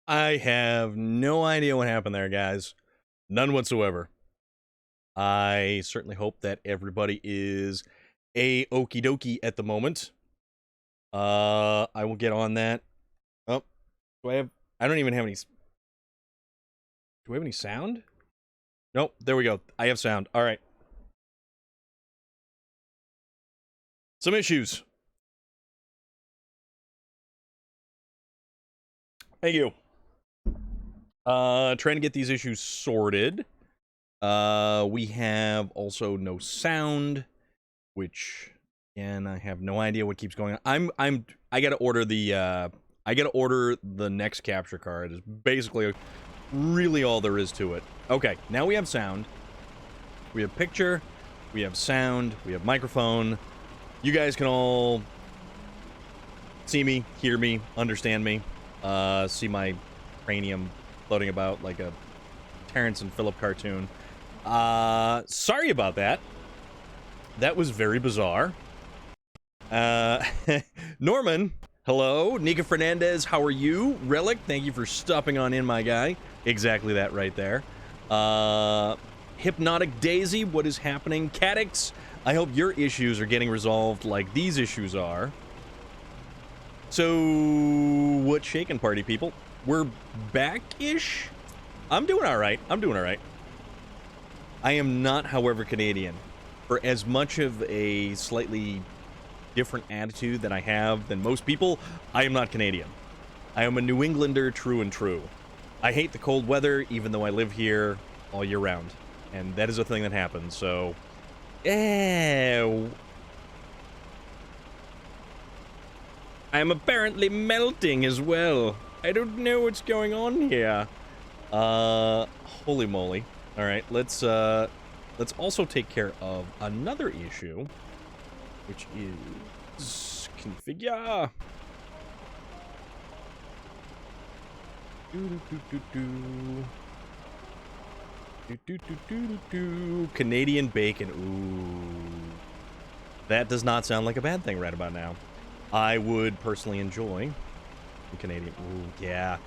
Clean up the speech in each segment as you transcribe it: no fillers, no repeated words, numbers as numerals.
I have no idea what happened there, guys. None whatsoever. I certainly hope that everybody is okie dokie at the moment. I will get on that. Oh, I don't even have any. Do we have any sound? Nope, there we go. I have sound. All right. Some issues. Thank you. Trying to get these issues sorted. We have also no sound, which again I have no idea what keeps going on. I gotta order the next capture card. Is basically really all there is to it. Okay, now we have sound. We have picture, we have sound, we have microphone. You guys can all see me, hear me, understand me, see my cranium floating about like a Terrence and Phillip cartoon. Sorry about that. That was very bizarre. Norman, hello. Nika Fernandez, how are you? Relic, thank you for stopping on in, my guy. Exactly that right there. Hypnotic Daisy, what is happening? Cadix, I hope your issues are getting resolved like these issues are. So, what's shaking, party people? We're back-ish? I'm doing alright. I am not, however, Canadian. For as much of a slightly different attitude that I have than most people, I am not Canadian. I am a New Englander true and true. I hate the cold weather, even though I live here all year round. And that is a thing that happens, so... I'm apparently melting as well. I don't know what's going on here. Holy moly. Alright, let's also take care of another issue, which is configure. Canadian bacon. Ooh. That does not sound like a bad thing right about now. I would personally enjoy Canadian. Ooh, yeah.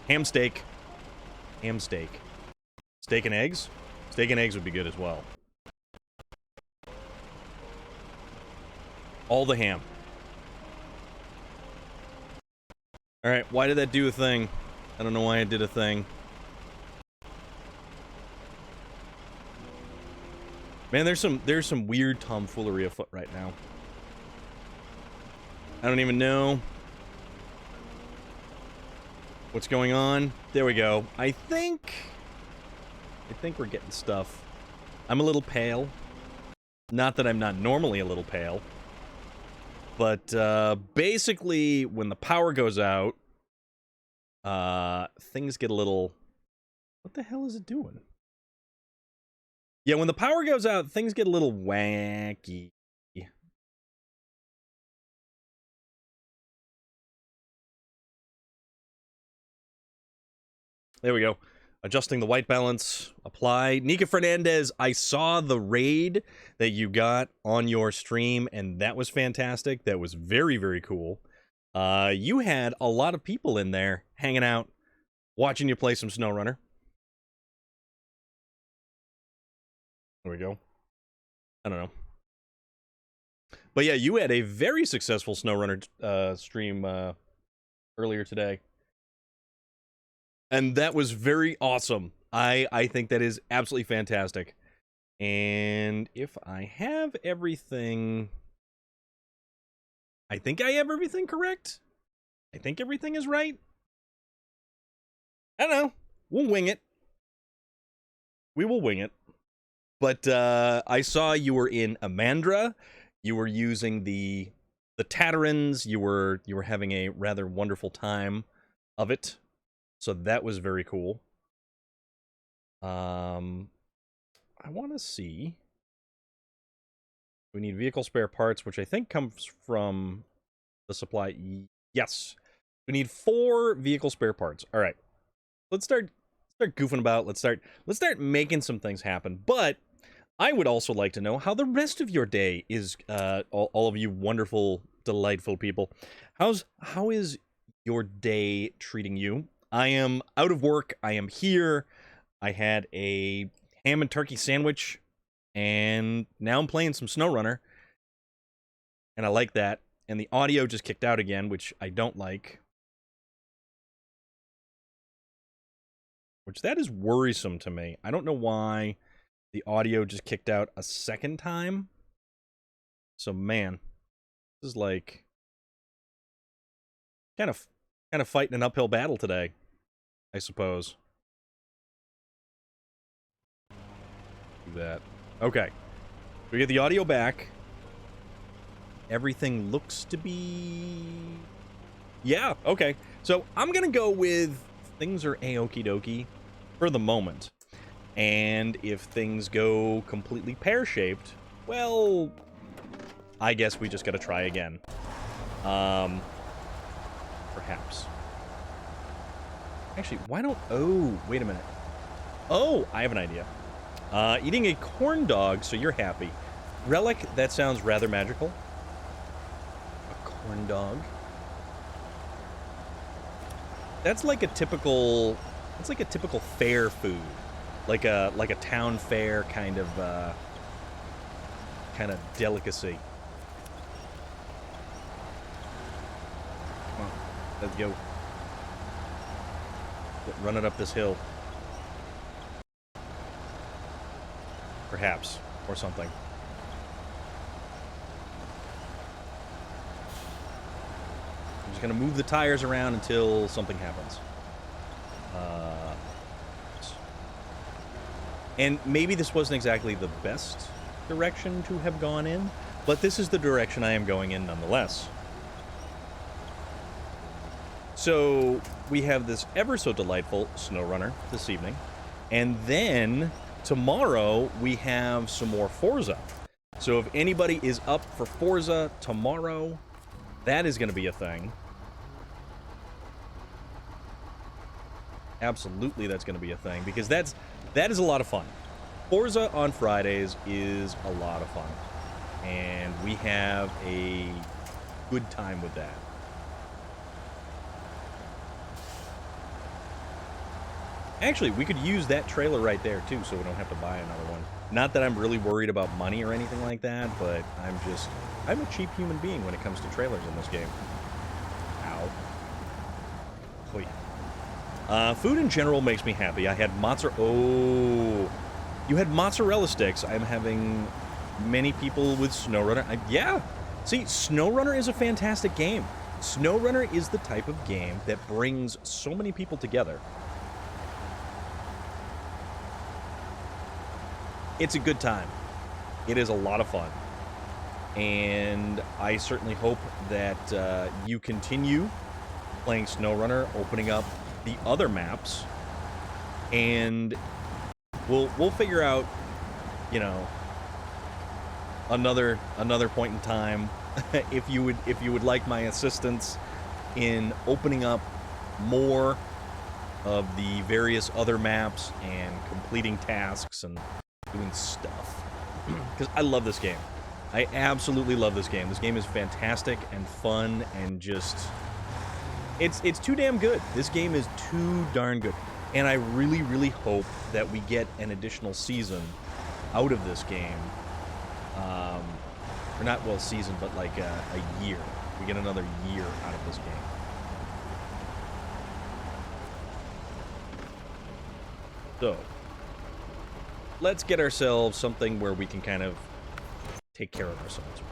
Ham steak. Ham steak. Steak and eggs? Steak and eggs would be good as well. All the ham. Alright, why did that do a thing? I don't know why it did a thing. Man, there's some weird tomfoolery afoot right now. I don't even know what's going on. There we go. I think we're getting stuff. I'm a little pale. Not that I'm not normally a little pale. But, basically, when the power goes out, things get a little... What the hell is it doing? Yeah, when the power goes out, things get a little wacky. There we go. Adjusting the white balance. Apply. Nika Fernandez, I saw the raid that you got on your stream, and that was fantastic. That was very, very cool. You had a lot of people in there hanging out, watching you play some SnowRunner. There we go. I don't know. But yeah, you had a very successful SnowRunner stream earlier today. And that was very awesome. I think that is absolutely fantastic. And if I have everything... I think I have everything correct. I think everything is right. I don't know. We'll wing it. We will wing it. But I saw you were in Amandra. You were using the Tatterans. You were having a rather wonderful time of it. So that was very cool. I want to see. We need vehicle spare parts, which I think comes from the supply. Yes. We need 4 vehicle spare parts. All right. Let's start goofing about. Let's start making some things happen. But I would also like to know how the rest of your day is, all of you wonderful, delightful people. How is your day treating you? I am out of work. I am here. I had a ham and turkey sandwich, and now I'm playing some SnowRunner, and I like that. And the audio just kicked out again, which I don't like. Which that is worrisome to me. I don't know why the audio just kicked out a second time. So man, this is like kind of fighting an uphill battle today, I suppose. Do that. Okay. We get the audio back. Everything looks to be... Yeah, okay. So I'm gonna go with things are a-okie dokie for the moment. And if things go completely pear-shaped, well, I guess we just gotta try again. Perhaps. Actually, why don't... Oh, wait a minute. Oh, I have an idea. Eating a corn dog, so you're happy. Relic, that sounds rather magical. A corn dog. That's like a typical... It's like a typical fair food. Like a town fair kind of delicacy. Come on, let's go. Run it up this hill. Perhaps, or something. I'm just gonna move the tires around until something happens. And maybe this wasn't exactly the best direction to have gone in, but this is the direction I am going in nonetheless. So we have this ever so delightful SnowRunner this evening, and then tomorrow we have some more Forza. So if anybody is up for Forza tomorrow, that is going to be a thing. Absolutely, that's going to be a thing, because that is a lot of fun. Forza on Fridays is a lot of fun, and we have a good time with that. Actually, we could use that trailer right there, too, so we don't have to buy another one. Not that I'm really worried about money or anything like that, but I'm a cheap human being when it comes to trailers in this game. Ow. Wait. Food in general makes me happy. I had mozzarella... Oh. You had mozzarella sticks. I'm having many people with SnowRunner. Yeah. See, SnowRunner is a fantastic game. SnowRunner is the type of game that brings so many people together. It's a good time. It is a lot of fun. And I certainly hope that you continue playing SnowRunner, opening up the other maps, and we'll figure out, you know, another point in time if you would like my assistance in opening up more of the various other maps and completing tasks and doing stuff, because I love this game. I absolutely love this game. This game is fantastic and fun, and just it's too damn good. This game is too darn good. And I really, really hope that we get an additional season out of this game. Or not, well, season, but like a year. We get another year out of this game. So, let's get ourselves something where we can kind of take care of ourselves.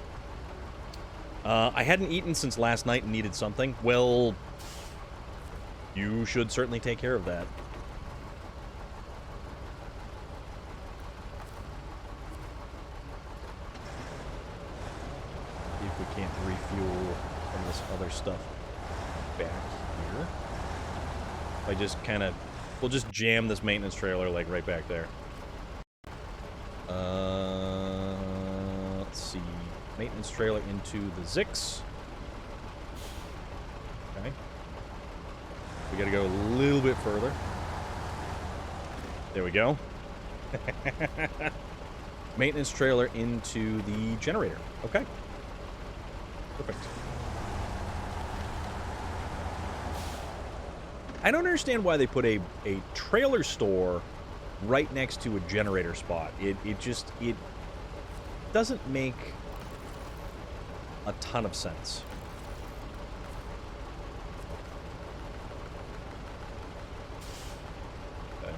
I hadn't eaten since last night and needed something. Well, you should certainly take care of that. See if we can't refuel some of this other stuff back here. If I just kind of... We'll just jam this maintenance trailer, like, right back there. Let's see. Maintenance trailer into the Zix. Okay. We gotta go a little bit further. There we go. Maintenance trailer into the generator. Okay. Perfect. I don't understand why they put a trailer store right next to a generator spot. It doesn't make a ton of sense. Okay.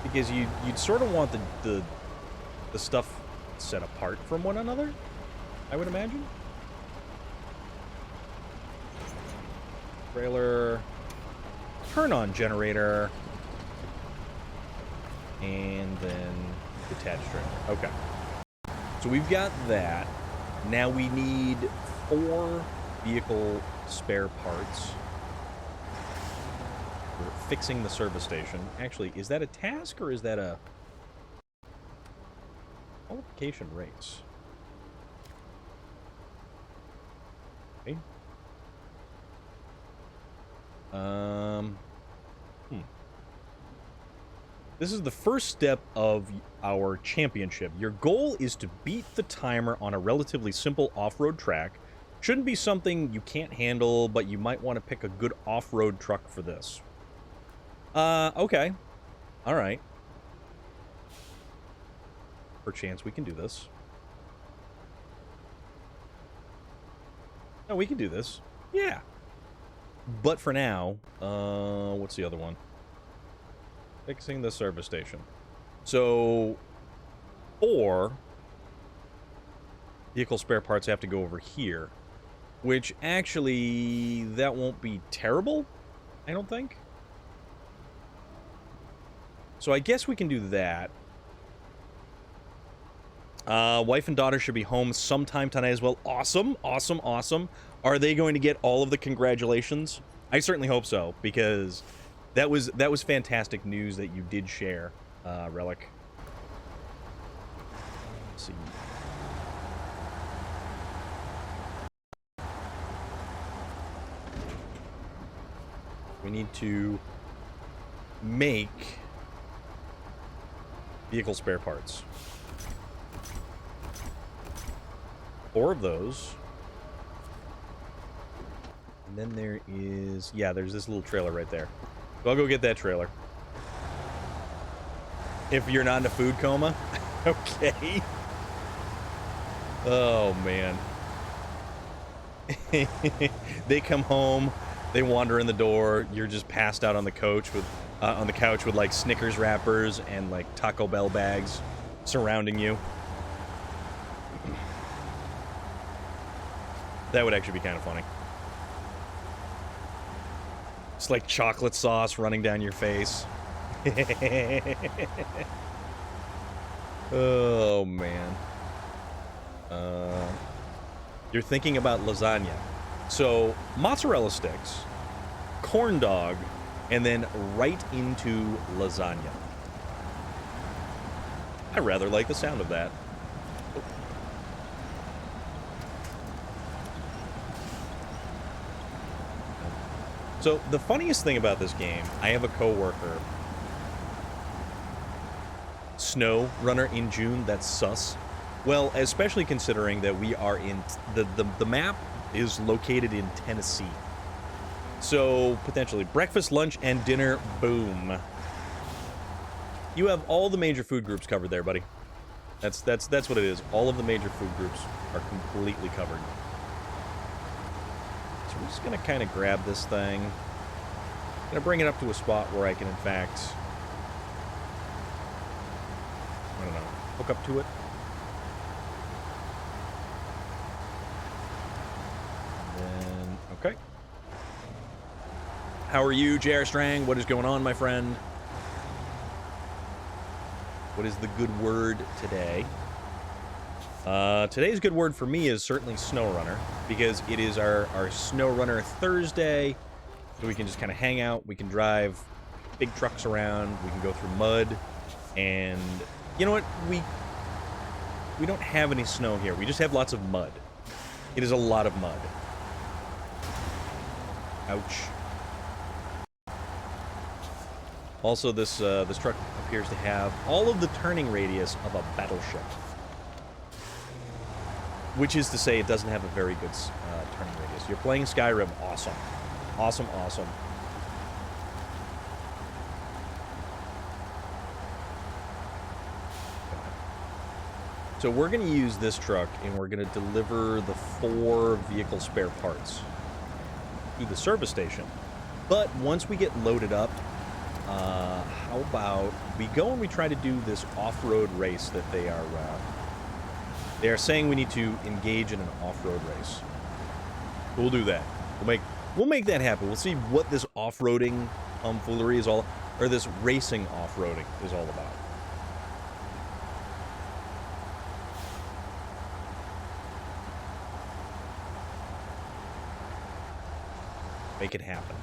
Because you'd sort of want the stuff set apart from one another, I would imagine. Trailer, turn on generator, and then detach trailer. Okay. So we've got that. Now we need 4 vehicle spare parts. We're fixing the service station. Actually, is that a task or is that a qualification race? Okay. This is the first step of our championship. Your goal is to beat the timer on a relatively simple off-road track. Shouldn't be something you can't handle, but you might want to pick a good off-road truck for this. Okay. Alright. Perchance we can do this. No, we can do this. Yeah. But for now, what's the other one? Fixing the service station. So, 4 vehicle spare parts have to go over here. Which, actually, that won't be terrible, I don't think. So I guess we can do that. Wife and daughter should be home sometime tonight as well. Awesome, awesome, awesome. Are they going to get all of the congratulations? I certainly hope so, because that was fantastic news that you did share, Relic. Let's see. We need to make vehicle spare parts. 4 of those. And then there is... Yeah, there's this little trailer right there. So I'll go get that trailer. If you're not in a food coma. Okay. Oh, man. They come home. They wander in the door. You're just passed out on the couch with like Snickers wrappers and like Taco Bell bags surrounding you. That would actually be kind of funny. It's like chocolate sauce running down your face. Oh, man. You're thinking about lasagna. So, mozzarella sticks, corn dog, and then right into lasagna. I rather like the sound of that. So, the funniest thing about this game, I have a coworker, SnowRunner in June, that's sus. Well, especially considering that we are in... The map is located in Tennessee. So, potentially, breakfast, lunch, and dinner, boom. You have all the major food groups covered there, buddy. That's what it is. All of the major food groups are completely covered. So we're just gonna kind of grab this thing. Gonna bring it up to a spot where I can, in fact, I don't know, hook up to it. And then, okay. How are you, J.R. Strang? What is going on, my friend? What is the good word today? Today's good word for me is certainly SnowRunner, because it is our SnowRunner Thursday, so we can just kind of hang out, we can drive big trucks around, we can go through mud, and you know what? We don't have any snow here, we just have lots of mud. It is a lot of mud. Ouch. Also, this truck appears to have all of the turning radius of a battleship. Which is to say, it doesn't have a very good turning radius. You're playing Skyrim, awesome. Awesome, awesome. So we're going to use this truck, and we're going to deliver the 4 vehicle spare parts to the service station. But once we get loaded up, how about we go and we try to do this off-road race that they are saying we need to engage in an off-road race. We'll do that. We'll make that happen. We'll see what this off-roading tomfoolery is all, or this racing off-roading is all about. Make it happen.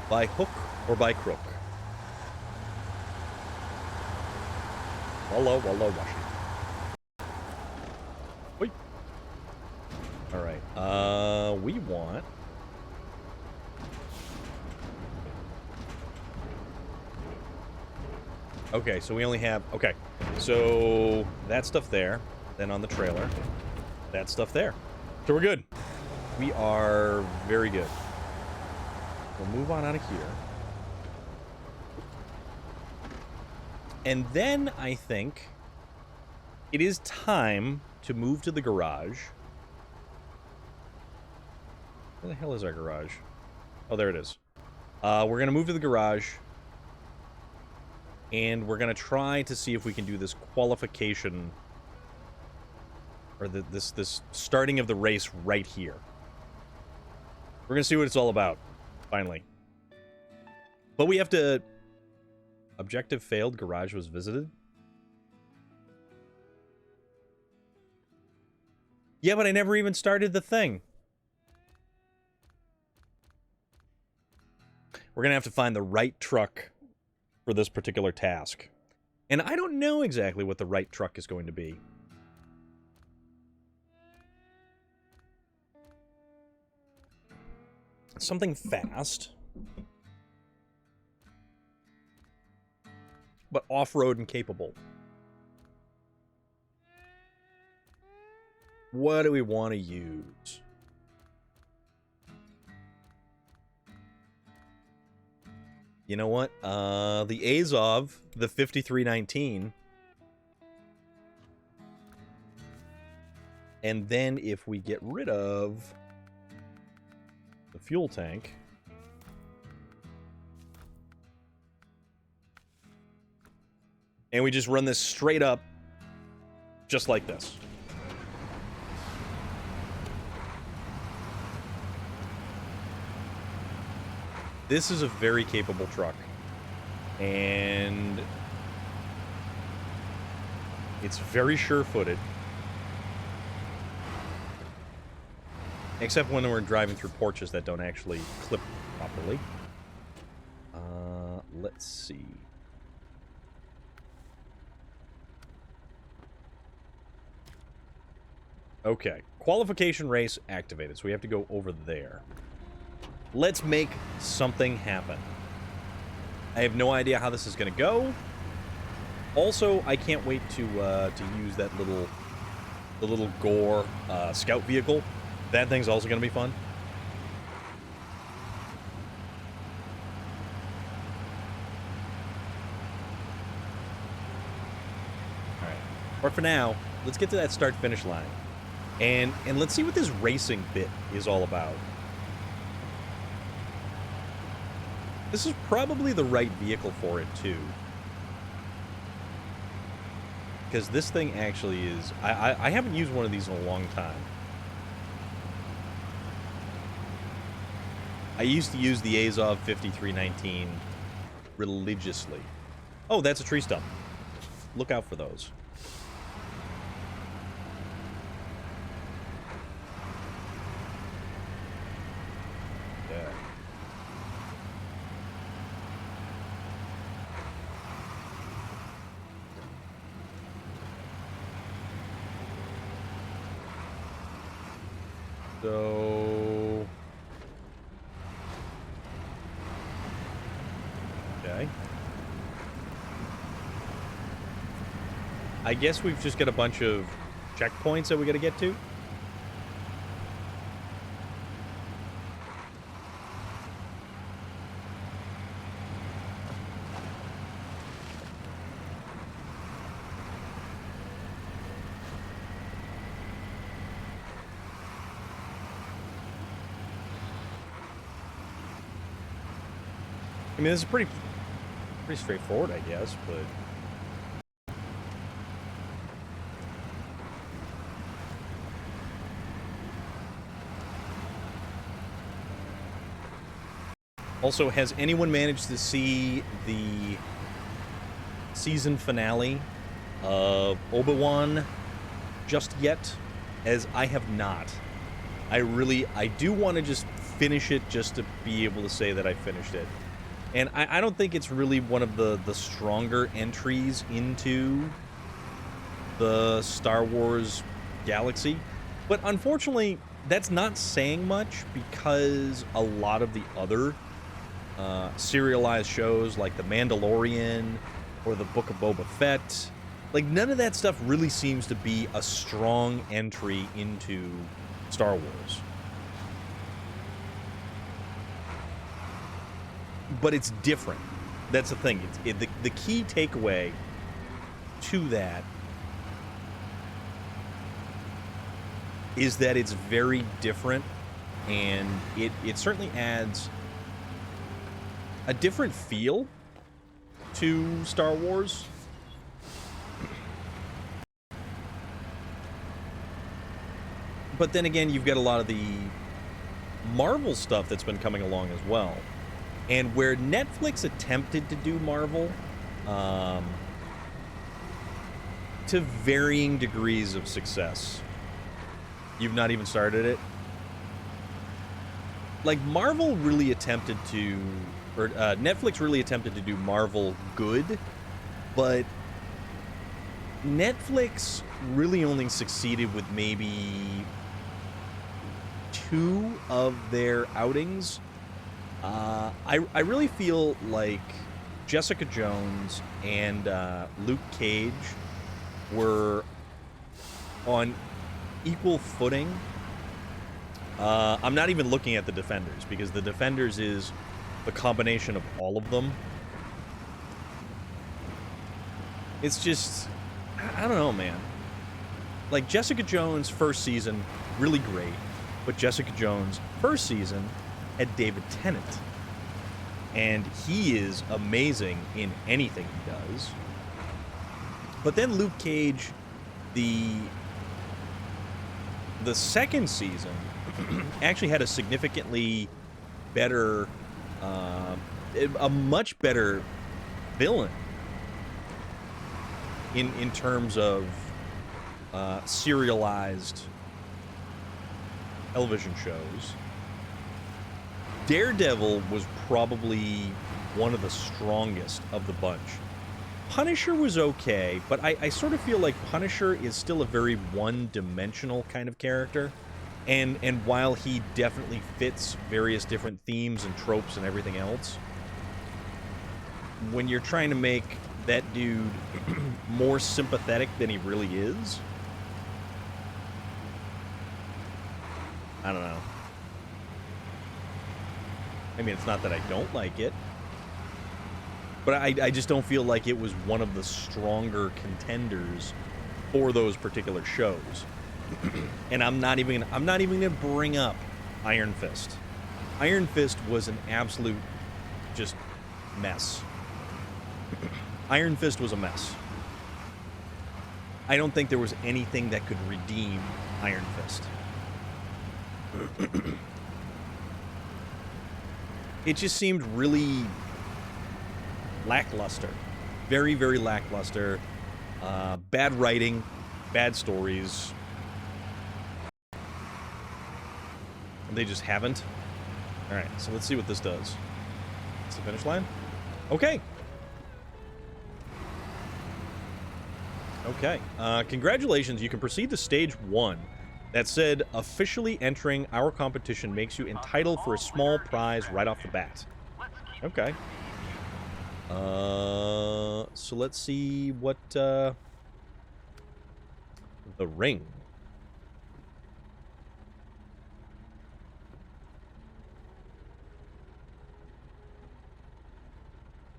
By hook or by crook. Walla walla washi. Wait. Alright, we want... Okay, so we only have... Okay, so that stuff there, then on the trailer, that stuff there. So we're good. We are very good. We'll move on out of here. And then I think it is time to move to the garage. Where the hell is our garage? Oh, there it is. We're going to move to the garage. And we're going to try to see if we can do this qualification. Or this starting of the race right here. We're going to see what it's all about. Finally. But we have to... Objective failed. Garage was visited. Yeah, but I never even started the thing. We're going to have to find the right truck for this particular task. And I don't know exactly what the right truck is going to be. Something fast. But off-road and capable. What do we want to use? You know what? The Azov, the 5319. And then if we get rid of the fuel tank... And we just run this straight up, just like this. This is a very capable truck. And it's very sure-footed. Except when we're driving through porches that don't actually clip properly. Let's see. Okay, qualification race activated, so we have to go over there. Let's make something happen. I have no idea how this is going to go. Also, I can't wait to use that little Gore scout vehicle. That thing's also going to be fun. All right, but for now, let's get to that start-finish line. And let's see what this racing bit is all about. This is probably the right vehicle for it, too. Because this thing actually is... I haven't used one of these in a long time. I used to use the Azov 5319 religiously. Oh, that's a tree stump. Look out for those. Yeah. So... okay. I guess we've just got a bunch of checkpoints that we gotta get to. I mean, this is pretty straightforward, I guess, but... also, has anyone managed to see the season finale of Obi-Wan just yet? As I have not. I do want to just finish it just to be able to say that I finished it. And I don't think it's really one of the stronger entries into the Star Wars galaxy. But unfortunately, that's not saying much because a lot of the other serialized shows like The Mandalorian or The Book of Boba Fett, like none of that stuff really seems to be a strong entry into Star Wars. But it's different. That's the thing. The key takeaway to that is that it's very different, and it certainly adds a different feel to Star Wars. But then again, you've got a lot of the Marvel stuff that's been coming along as well. And where Netflix attempted to do Marvel, to varying degrees of success. You've not even started it? Like, Marvel really attempted to... or Netflix really attempted to do Marvel good, but Netflix really only succeeded with maybe 2 of their outings. I really feel like Jessica Jones and Luke Cage were on equal footing. I'm not even looking at the Defenders, because the Defenders is the combination of all of them. It's just... I don't know, man. Like, Jessica Jones' first season, really great. But Jessica Jones' first season had David Tennant. And he is amazing in anything he does. But then Luke Cage, the second season, actually had a significantly better, a much better villain in terms of serialized television shows. Daredevil was probably one of the strongest of the bunch. Punisher was okay, but I sort of feel like Punisher is still a very one-dimensional kind of character. And while he definitely fits various different themes and tropes and everything else, when you're trying to make that dude more sympathetic than he really is, I don't know. I mean, it's not that I don't like it, but I just don't feel like it was one of the stronger contenders for those particular shows. And I'm not even gonna bring up Iron Fist. Iron Fist was an absolute just mess. Iron Fist was a mess. I don't think there was anything that could redeem Iron Fist. It just seemed really lackluster. Very, very lackluster. Bad writing, bad stories. And they just haven't. Alright, so let's see what this does. It's the finish line? Okay. Okay. Congratulations, you can proceed to stage 1. That said, officially entering our competition makes you entitled for a small prize right off the bat. Okay. So let's see what, the ring.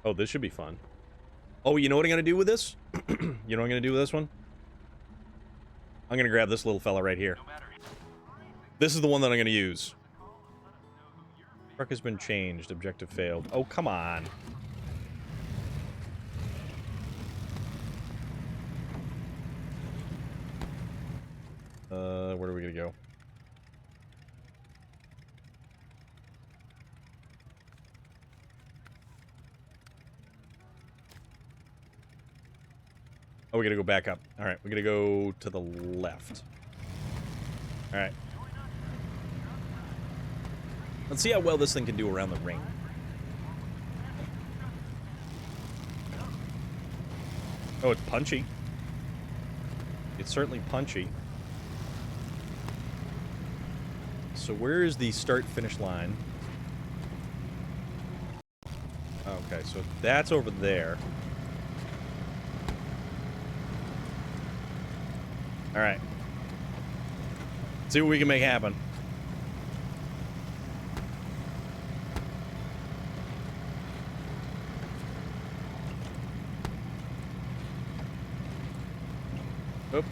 Oh, this should be fun. Oh, you know what I'm gonna do with this? You know what I'm gonna do with this one? I'm gonna grab this little fella right here. This is the one that I'm gonna use. Truck has been changed. Objective failed. Oh, come on. Where are we gonna go? Oh, we gotta go back up. Alright, we gotta go to the left. Alright. Let's see how well this thing can do around the ring. Oh, it's punchy. It's certainly punchy. So where is the start-finish line? Okay, so that's over there. Alright. See what we can make happen. Oh,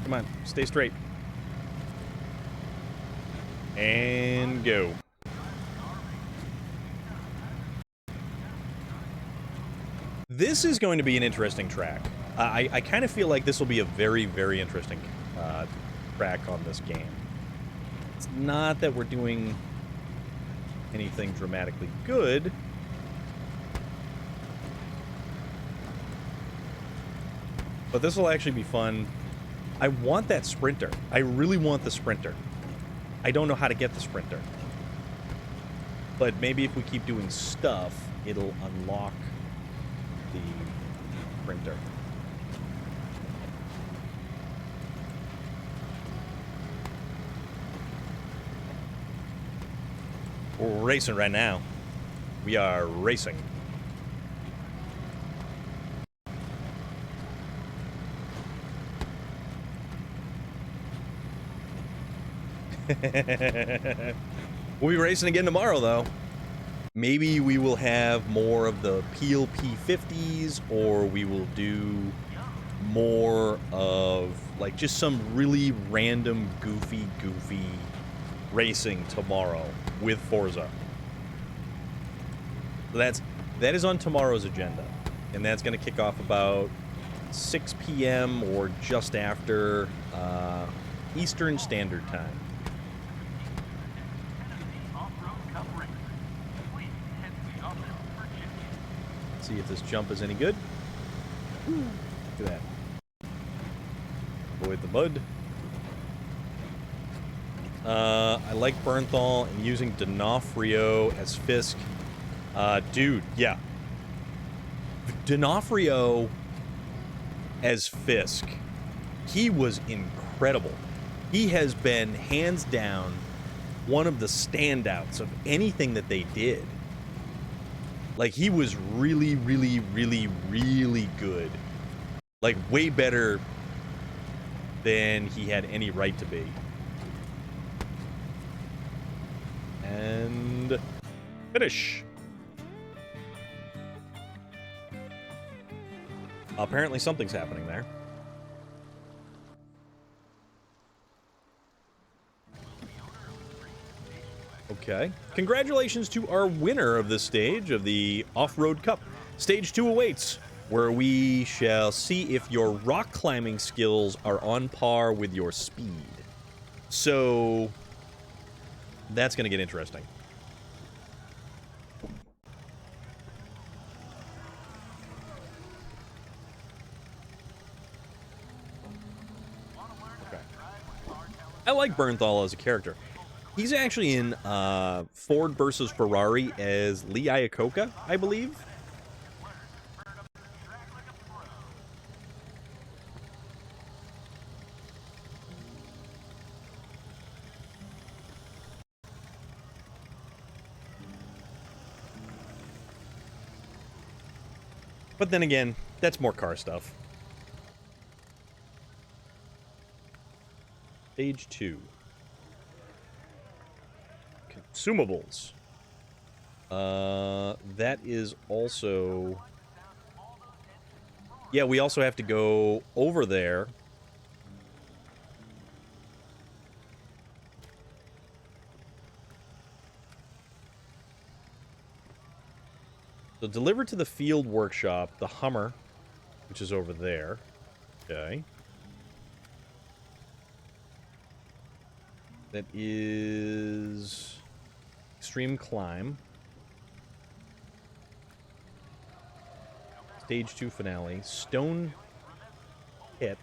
come on. Stay straight. And go. This is going to be an interesting track. I kind of feel like this will be a very, very interesting track on this game. It's not that we're doing anything dramatically good. But this will actually be fun. I want that sprinter. I really want the sprinter. I don't know how to get the sprinter. But maybe if we keep doing stuff, it'll unlock the sprinter. We're racing right now. We are racing. We'll be racing again tomorrow, though. Maybe we will have more of the Peel P50s, or we will do more of, like, just some really random, goofy racing tomorrow with Forza. So that is on tomorrow's agenda, and that's going to kick off about 6 p.m. or just after Eastern Standard Time. See if this jump is any good. Look at that. Avoid the mud. I like Bernthal and using D'Onofrio as Fisk. Dude, yeah. D'Onofrio as Fisk. He was incredible. He has been, hands down, one of the standouts of anything that they did. Like, he was really, really, really, really good. Like, way better than he had any right to be. And finish. Apparently something's happening there. Okay. Congratulations to our winner of this stage of the Off-Road Cup. Stage 2 awaits, where we shall see if your rock climbing skills are on par with your speed. So, that's going to get interesting. Okay. I like Bernthal as a character. He's actually in Ford versus Ferrari as Lee Iacocca, I believe. But then again, that's more car stuff. Stage 2. Consumables. That is also... Yeah, we also have to go over there. So deliver to the field workshop the Hummer, which is over there. Okay. That is... Extreme Climb. Stage 2 finale. Stone Pit.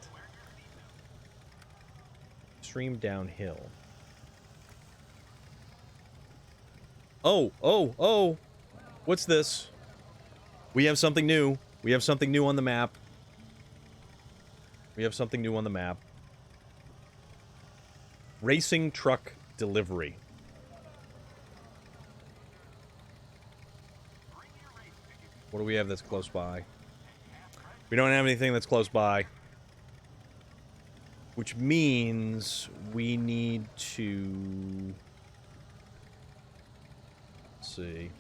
Extreme Downhill. Oh! What's this? We have something new. We have something new on the map. We have something new on the map. Racing Truck Delivery. What do we have that's close by? We don't have anything that's close by. Which means we need to... Let's see.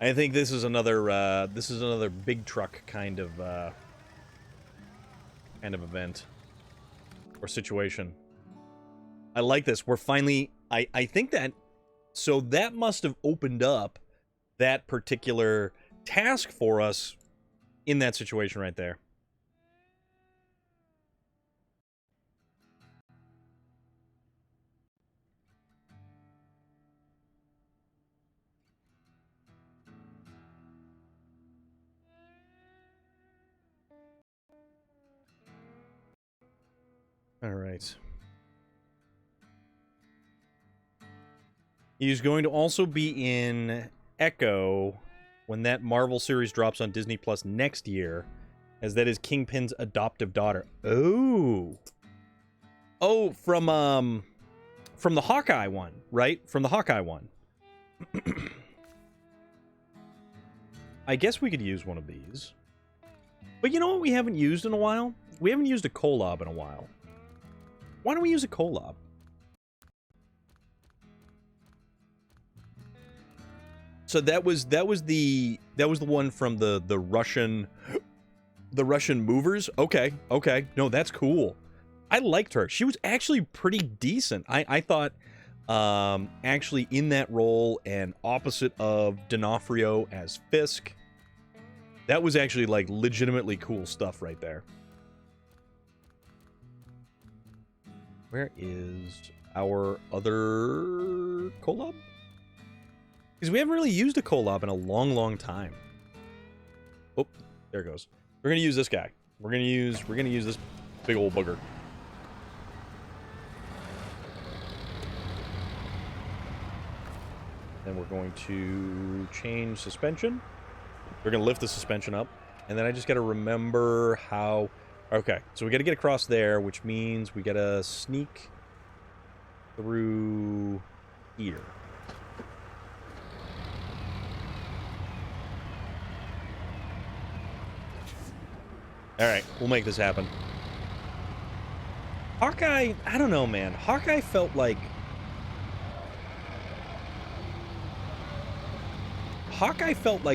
I think this is another big truck kind of event or situation. I like this. We're finally... I think that... So that must have opened up that particular task for us in that situation right there. All right. He's going to also be in Echo when that Marvel series drops on Disney Plus next year, as that is Kingpin's adoptive daughter. Oh. Oh, from the Hawkeye one, right? From the Hawkeye one. I guess we could use one of these. But you know what we haven't used in a while? We haven't used a Kolob in a while. Why don't we use a Kolob? So that was the one from the Russian movers. Okay. No, that's cool. I liked her. She was actually pretty decent. I thought actually in that role and opposite of D'Onofrio as Fisk, that was actually like legitimately cool stuff right there. Where is our other Kolob? Because we haven't really used a Kolob in a long time. Oh, there it goes. We're gonna use this guy. We're gonna use this big old booger. Then we're going to change suspension. We're gonna lift the suspension up, and then I just gotta remember how. Okay, so we gotta get across there, which means we gotta sneak through here. Alright, we'll make this happen. Hawkeye, I don't know, man. Hawkeye felt like...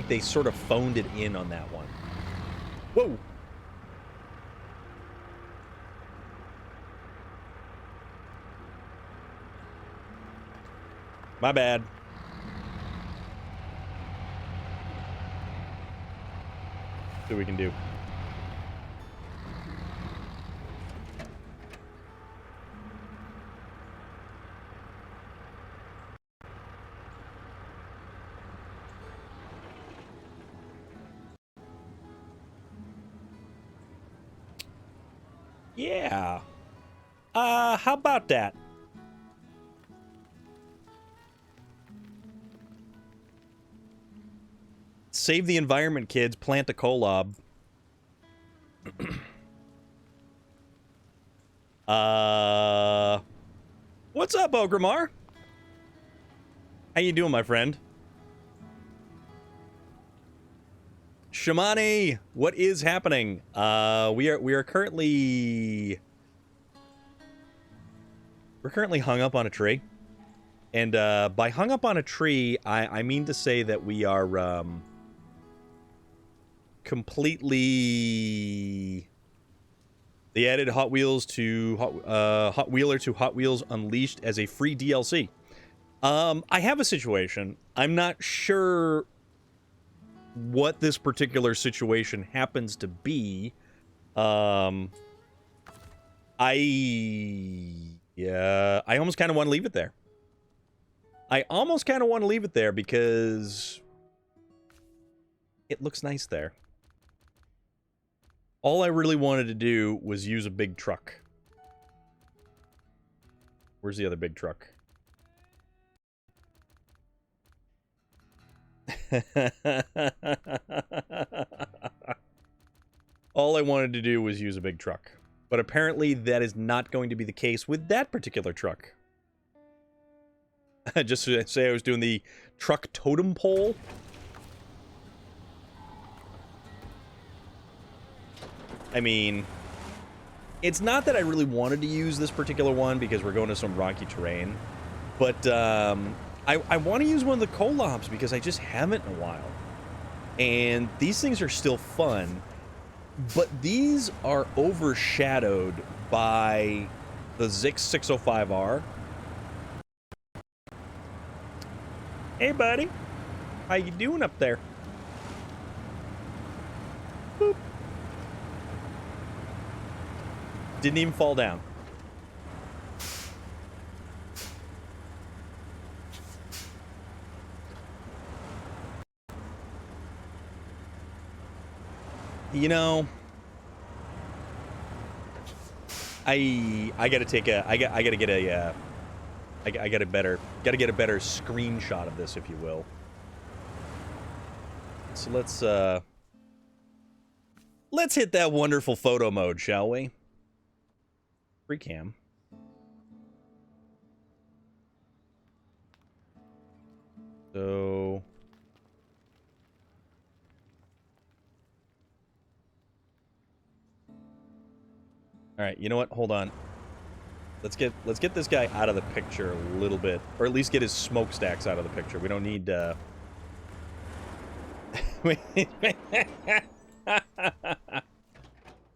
they sort of phoned it in on that one. Whoa! My bad. See what we can do. Yeah. How about that? Save the environment, kids. Plant a kolob. What's up, Ogrimmar? How you doing, my friend? Shamani, what is happening? We are currently hung up on a tree, and by hung up on a tree, I mean to say that we are completely. They added Hot Wheels to Hot Wheeler to Hot Wheels Unleashed as a free DLC. I have a situation. I'm not sure what this particular situation happens to be. I almost kind of want to leave it there. Because it looks nice there. All I really wanted to do was use a big truck. Where's the other big truck? All I wanted to do was use a big truck. But apparently that is not going to be the case with that particular truck. Just to say I was doing the truck totem pole. I mean, it's not that I really wanted to use this particular one because we're going to some rocky terrain. But I want to use one of the Kolobs because I just haven't in a while. And these things are still fun. But these are overshadowed by the Zix 605R. Hey, buddy. How you doing up there? Boop. Didn't even fall down. You know, I gotta take a I gotta get a I gotta get a better screenshot of this, if you will. So let's hit that wonderful photo mode, shall we? Free cam. So all right, you know what? Hold on. Let's get this guy out of the picture a little bit, or at least get his smokestacks out of the picture. We don't need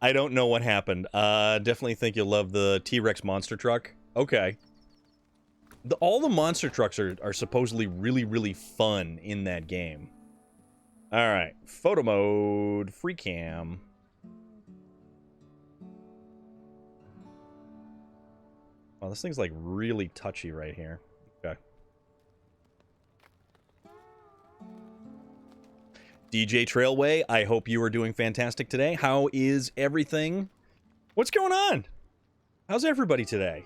I don't know what happened. Definitely think you'll love the T-Rex monster truck. Okay. All the monster trucks are supposedly really, really fun in that game. Alright. Photo mode. Free cam. Oh, this thing's like really touchy right here. Okay. DJ Trailway, I hope you are doing fantastic today. How is everything? What's going on? How's everybody today?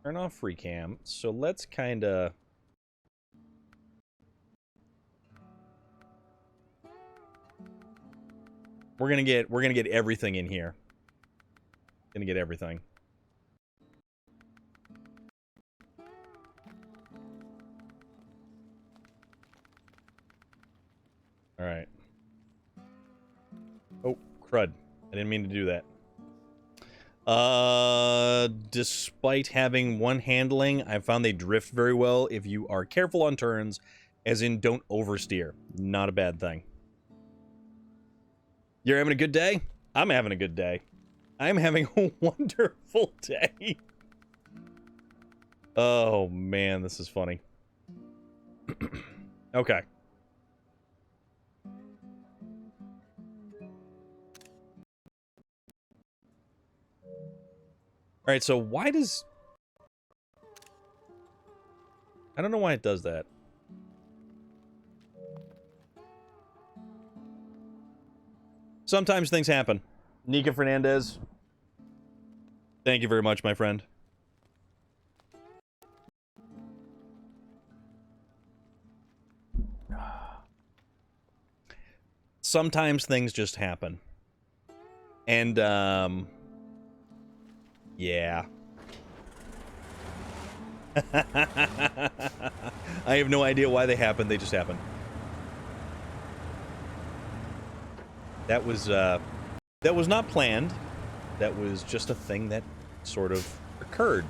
Turn off free cam. So let's kind of... We're gonna get everything in here. Gonna get everything. All right. Oh, crud. I didn't mean to do that. Despite having one handling, I found they drift very well if you are careful on turns, as in don't oversteer. Not a bad thing. You're having a good day? I'm having a good day. I'm having a wonderful day. Oh, man, this is funny. Okay. Alright, so why does... I don't know why it does that. Sometimes things happen. Nika Fernandez. Thank you very much, my friend. Sometimes things just happen. And, yeah. I have no idea why they happen, they just happen. That was not planned. That was just a thing that sort of occurred.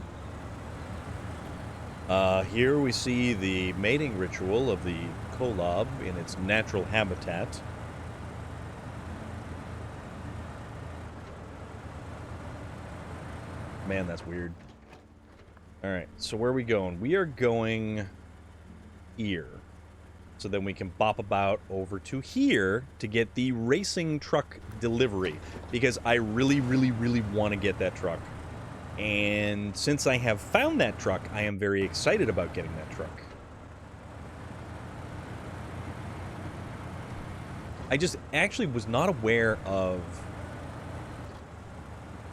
Here we see the mating ritual of the kolob in its natural habitat. Man, that's weird. Alright, so where are we going? We are going here. So then we can bop about over to here to get the racing truck delivery. Because I really, really, really want to get that truck. And since I have found that truck, I am very excited about getting that truck. I just actually was not aware of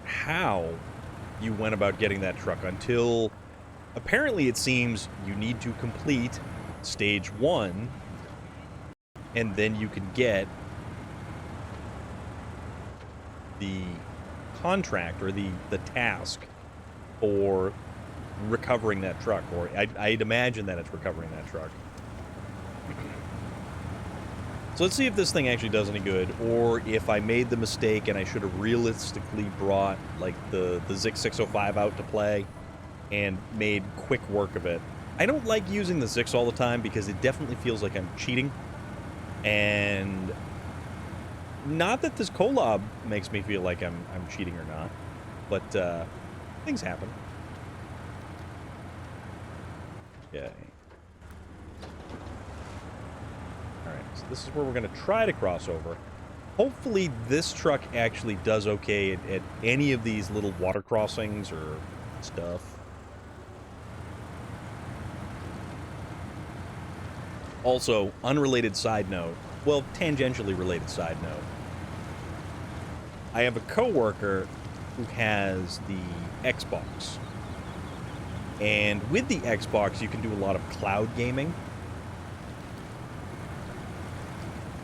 how you went about getting that truck until apparently it seems you need to complete stage 1 and then you can get the contract or the task for recovering that truck, or I'd imagine that it's recovering that truck. So let's see if this thing actually does any good, or if I made the mistake and I should have realistically brought, like, the Zix 605 out to play and made quick work of it. I don't like using the Zix all the time because it definitely feels like I'm cheating. And not that this kolob makes me feel like I'm cheating or not, but things happen. Okay. Alright, so this is where we're going to try to cross over. Hopefully this truck actually does okay at any of these little water crossings or stuff. Also, unrelated side note, well, tangentially related side note. I have a coworker who has the Xbox. And with the Xbox, you can do a lot of cloud gaming.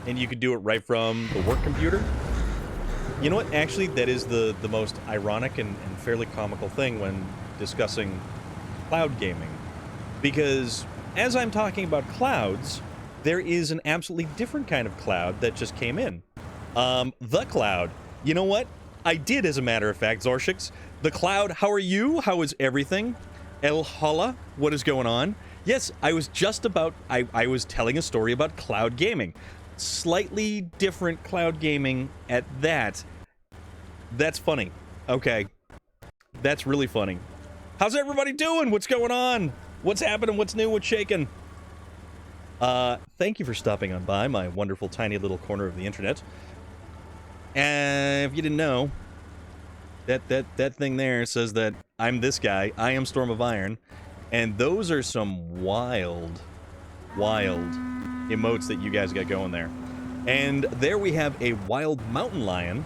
And you can do it right from the work computer. You know what? Actually, that is the most ironic and fairly comical thing when discussing cloud gaming. Because as I'm talking about clouds, there is an absolutely different kind of cloud that just came in. The cloud. You know what? I did, as a matter of fact, Zorshix. The cloud, how are you? How is everything? El Hala, what is going on? Yes, I was just about... I was telling a story about cloud gaming. Slightly different cloud gaming at that. That's funny. Okay. That's really funny. How's everybody doing? What's going on? What's happening? What's new? What's shaking? Thank you for stopping on by my wonderful tiny little corner of the internet. And if you didn't know, that thing there says that I'm this guy. I am Storm of Iron. And those are some wild emotes that you guys got going there. And there we have a wild mountain lion.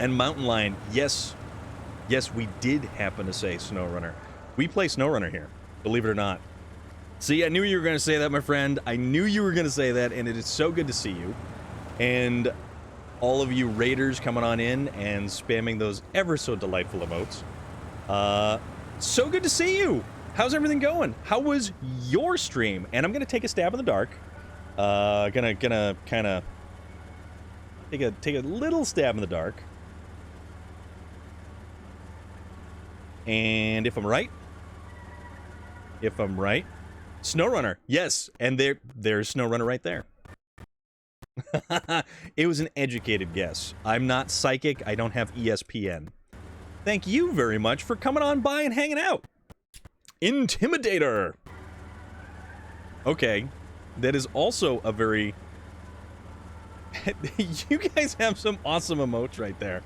And mountain lion, yes, we did happen to say SnowRunner. We play SnowRunner here, believe it or not. See, I knew you were going to say that, my friend. I knew you were going to say that, and it is so good to see you. And all of you raiders coming on in and spamming those ever so delightful emotes. So good to see you. How's everything going? How was your stream? And I'm going to take a stab in the dark. Gonna kind of take a little stab in the dark. And if I'm right, SnowRunner, yes, and there's SnowRunner right there. It was an educated guess. I'm not psychic. I don't have ESPN. Thank you very much for coming on by and hanging out. Intimidator. Okay. That is also a very... You guys have some awesome emotes right there.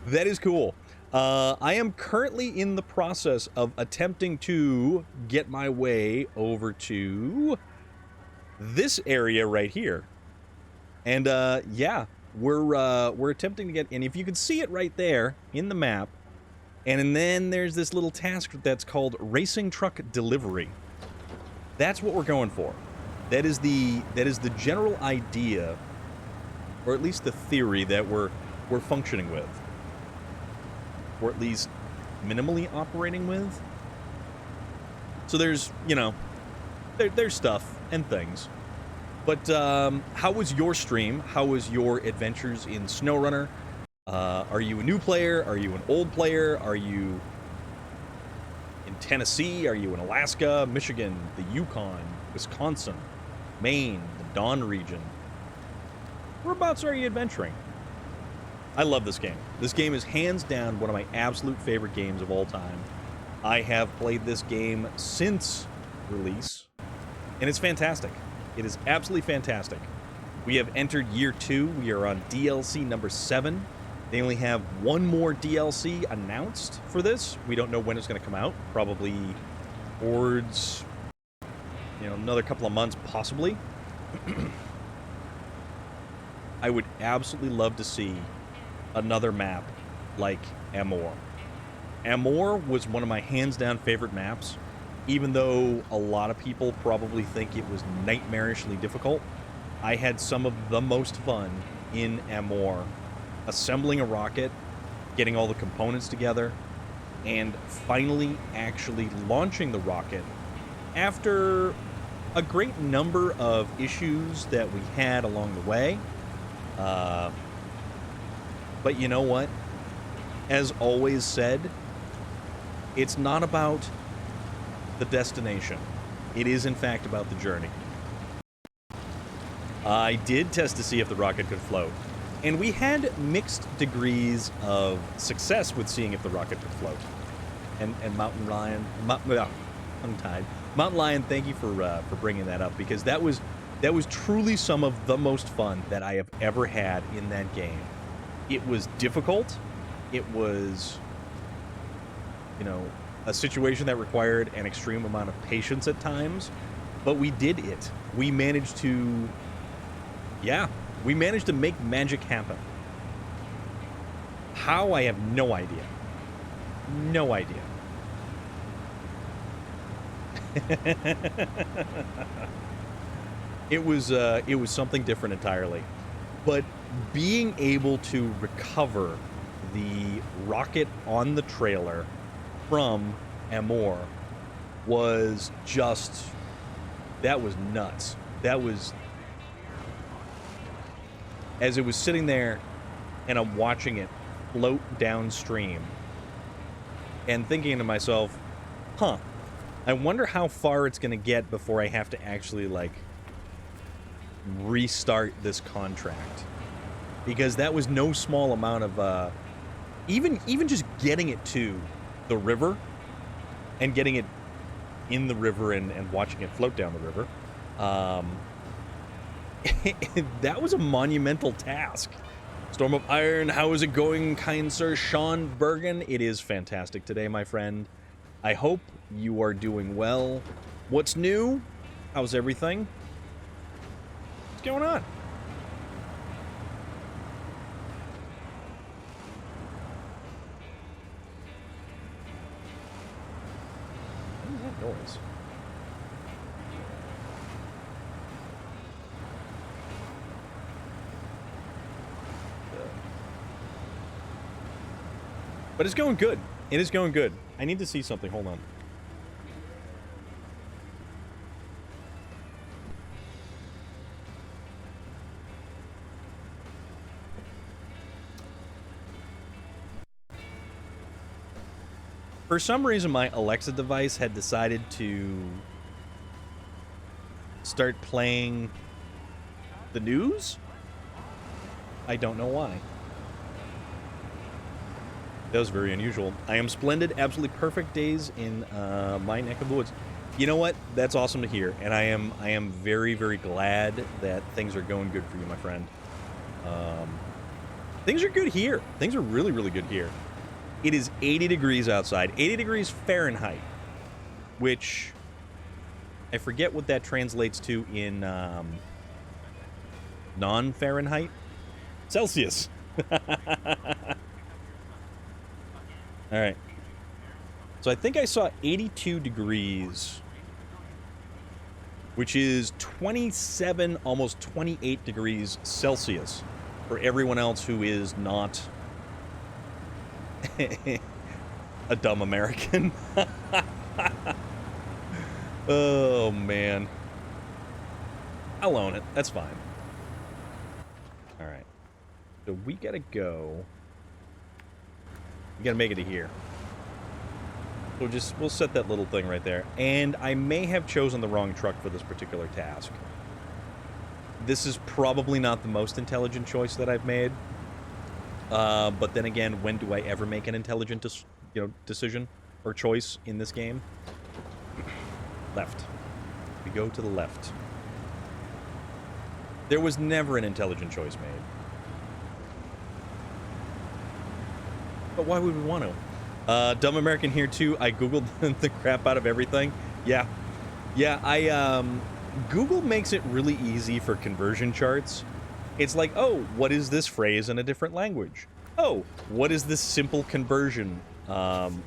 That is cool. I am currently in the process of attempting to get my way over to this area right here. And yeah, we're attempting to get, and if you can see it right there in the map, and then there's this little task that's called Racing Truck Delivery. That's what we're going for. That is the general idea, or at least the theory that we're functioning with, or at least minimally operating with. So there's, you know, there's stuff and things. But how was your stream? How was your adventures in SnowRunner? Are you a new player? Are you an old player? Are you in Tennessee? Are you in Alaska, Michigan, the Yukon, Wisconsin, Maine, the Dawn region? Whereabouts are you adventuring? I love this game. This game is hands down one of my absolute favorite games of all time. I have played this game since release, and it's fantastic. It is absolutely fantastic. We have entered year 2. We are on DLC number 7. They only have one more DLC announced for this. We don't know when it's going to come out. Probably towards, you know, another couple of months, possibly. I would absolutely love to see another map like Amor. Amor was one of my hands-down favorite maps, even though a lot of people probably think it was nightmarishly difficult. I had some of the most fun in Amor assembling a rocket, getting all the components together, and finally actually launching the rocket after a great number of issues that we had along the way. But you know what? As always said, it's not about the destination. It is, in fact, about the journey. I did test to see if the rocket could float, and we had mixed degrees of success with seeing if the rocket could float. And Mountain Lion, tongue-tied. Mountain Lion, thank you for bringing that up, because that was truly some of the most fun that I have ever had in that game. It was difficult. It was, you know, a situation that required an extreme amount of patience at times, but we did it. We managed to, yeah, we managed to make magic happen. How? I have no idea. No idea. It was something different entirely. But being able to recover the rocket on the trailer from Amor was just, that was nuts. That was, as it was sitting there and I'm watching it float downstream and thinking to myself, huh, I wonder how far it's going to get before I have to actually, like, restart this contract. Because that was no small amount of, even just getting it to the river and getting it in the river and watching it float down the river, that was a monumental task. Storm of Iron, how is it going, kind sir Sean Bergen? It is fantastic today, my friend. I hope you are doing well. What's new? How's everything? What's going on? What is that noise? But it's going good. It is going good. I need to see something. Hold on. For some reason, my Alexa device had decided to start playing the news. I don't know why. That was very unusual. I am splendid, absolutely perfect days in my neck of the woods. You know what? That's awesome to hear, and I am very, very glad that things are going good for you, my friend. Things are good here. Things are really, really good here. It is 80 degrees outside, 80 degrees Fahrenheit, which I forget what that translates to in non-Fahrenheit. Celsius. All right. So I think I saw 82 degrees, which is 27, almost 28 degrees Celsius for everyone else who is not a dumb American. Oh, man. I'll own it. That's fine. All right. So we gotta go. We gotta make it to here. So we'll set that little thing right there. And I may have chosen the wrong truck for this particular task. This is probably not the most intelligent choice that I've made. But then again, when do I ever make an intelligent decision or choice in this game? Left. We go to the left. There was never an intelligent choice made. But why would we want to? Dumb American here too. I googled the crap out of everything. Yeah. Google makes it really easy for conversion charts. It's like, oh, what is this phrase in a different language? Oh, what is this simple conversion? From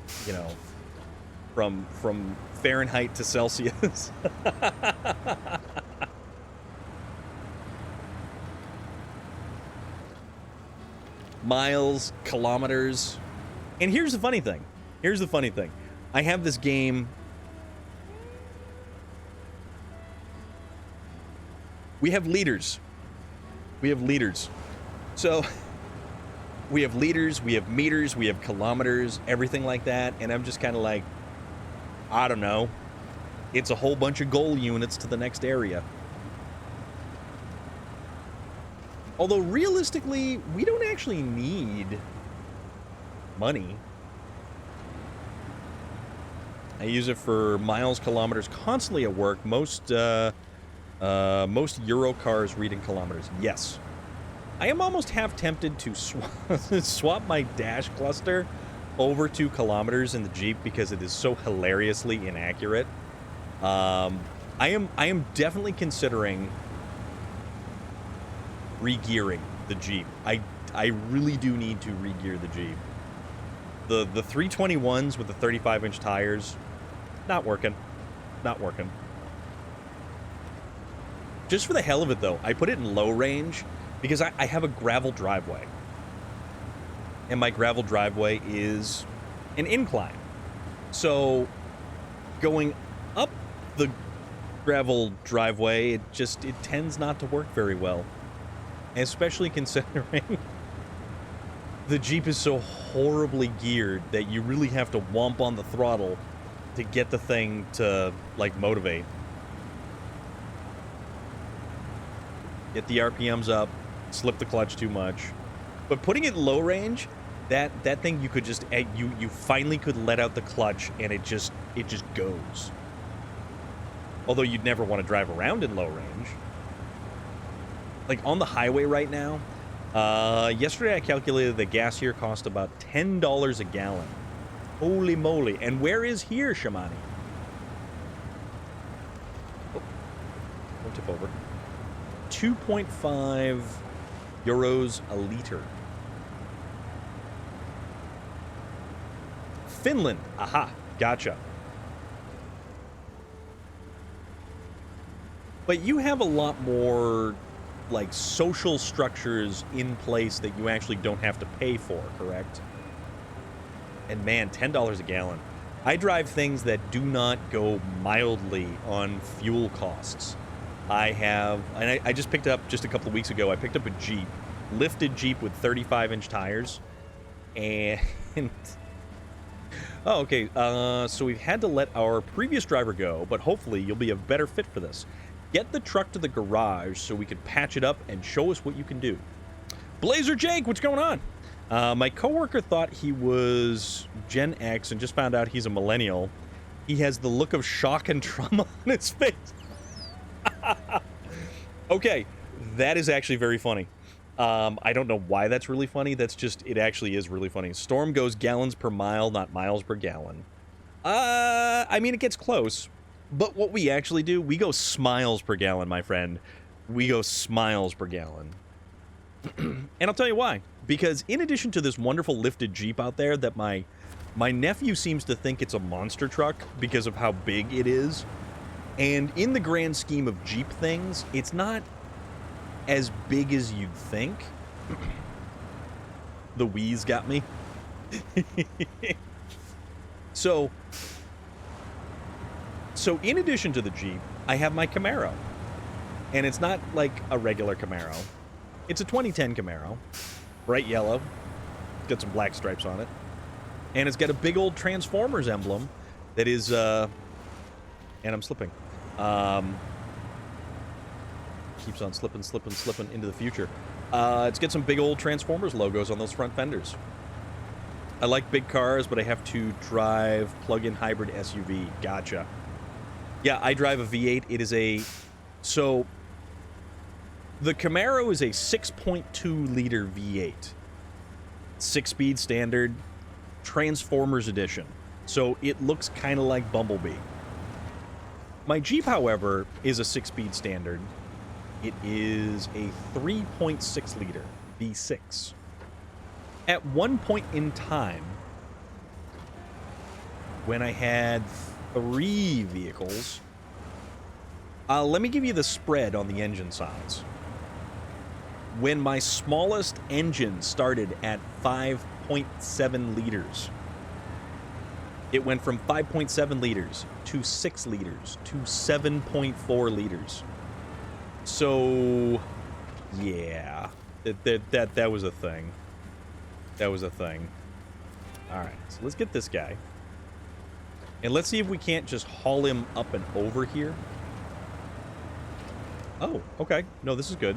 Fahrenheit to Celsius. Miles, kilometers. And here's the funny thing. I have this game. We have liters. So we have liters, we have meters, we have kilometers, everything like that. And I'm just kind of like, I don't know. It's a whole bunch of goal units to the next area. Although, realistically, we don't actually need money. I use it for miles, kilometers, constantly at work. Most Euro cars read in kilometers. Yes. I am almost half tempted to swap my dash cluster over to kilometers in the Jeep because it is so hilariously inaccurate. I am definitely considering re-gearing the Jeep. I really do need to re-gear the Jeep. The 321s with the 35-inch tires, not working. Just for the hell of it, though, I put it in low range because I have a gravel driveway. And my gravel driveway is an incline. So going up the gravel driveway, it tends not to work very well. Especially considering the Jeep is so horribly geared that you really have to whomp on the throttle to get the thing to, like, motivate. Get the RPMs up, slip the clutch too much. But putting it in low range, that thing you could just, you finally could let out the clutch and it just goes. Although you'd never want to drive around in low range. Like, on the highway right now, yesterday I calculated the gas here cost about $10 a gallon. Holy moly. And where is here, Shamani? Oh, don't tip over. 2.5 euros a liter. Finland. Aha. Gotcha. But you have a lot more, like, social structures in place that you actually don't have to pay for, correct? And man, $10 a gallon. I drive things that do not go mildly on fuel costs. I just picked up, just a couple of weeks ago, I picked up a Jeep, lifted Jeep with 35-inch tires, and... Oh, okay, so we've had to let our previous driver go, but hopefully you'll be a better fit for this. Get the truck to the garage so we can patch it up and show us what you can do. Blazer Jake, what's going on? My coworker thought he was Gen X and just found out he's a millennial. He has the look of shock and trauma on his face. Okay, that is actually very funny. I don't know why that's really funny. That's just, it actually is really funny. Storm goes gallons per mile, not miles per gallon. I mean, it gets close. But what we actually do, we go smiles per gallon, my friend. We go smiles per gallon. And I'll tell you why. Because in addition to this wonderful lifted Jeep out there that my nephew seems to think it's a monster truck because of how big it is. And in the grand scheme of Jeep things, it's not as big as you'd think. The wheeze got me. So in addition to the Jeep, I have my Camaro. And it's not like a regular Camaro. It's a 2010 Camaro. Bright yellow. Got some black stripes on it. And it's got a big old Transformers emblem that is, and I'm slipping. Keeps on slipping into the future. It's got some big old Transformers logos on those front fenders. I like big cars, but I have to drive plug-in hybrid SUV. Gotcha. Yeah, I drive a V8. It is a... So, the Camaro is a 6.2-liter V8. 6-speed standard, Transformers edition. So, it looks kind of like Bumblebee. My Jeep, however, is a 6-speed standard. It is a 3.6-liter V6. At one point in time, when I had 3 vehicles, let me give you the spread on the engine size. When my smallest engine started at 5.7 liters, it went from 5.7 liters to 6 liters to 7.4 liters. So, yeah, that was a thing. That was a thing. All right, so let's get this guy. And let's see if we can't just haul him up and over here. Oh, okay. No, this is good.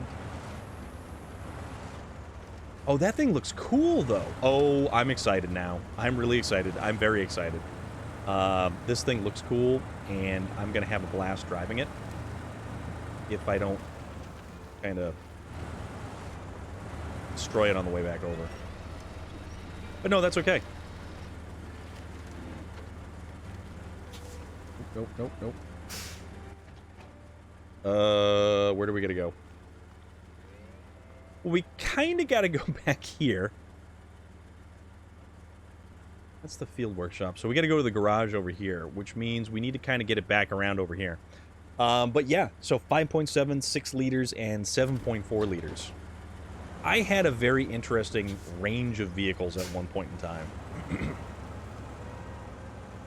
Oh, that thing looks cool, though. Oh, I'm excited now. I'm really excited. I'm very excited. This thing looks cool, and I'm going to have a blast driving it. If I don't kind of destroy it on the way back over. But no, that's okay. Nope, nope, nope. Where do we gotta go? Well, we kind of gotta go back here. That's the field workshop. So we gotta go to the garage over here, which means we need to kind of get it back around over here. But yeah, so 5.7, 6 liters, and 7.4 liters. I had a very interesting range of vehicles at one point in time.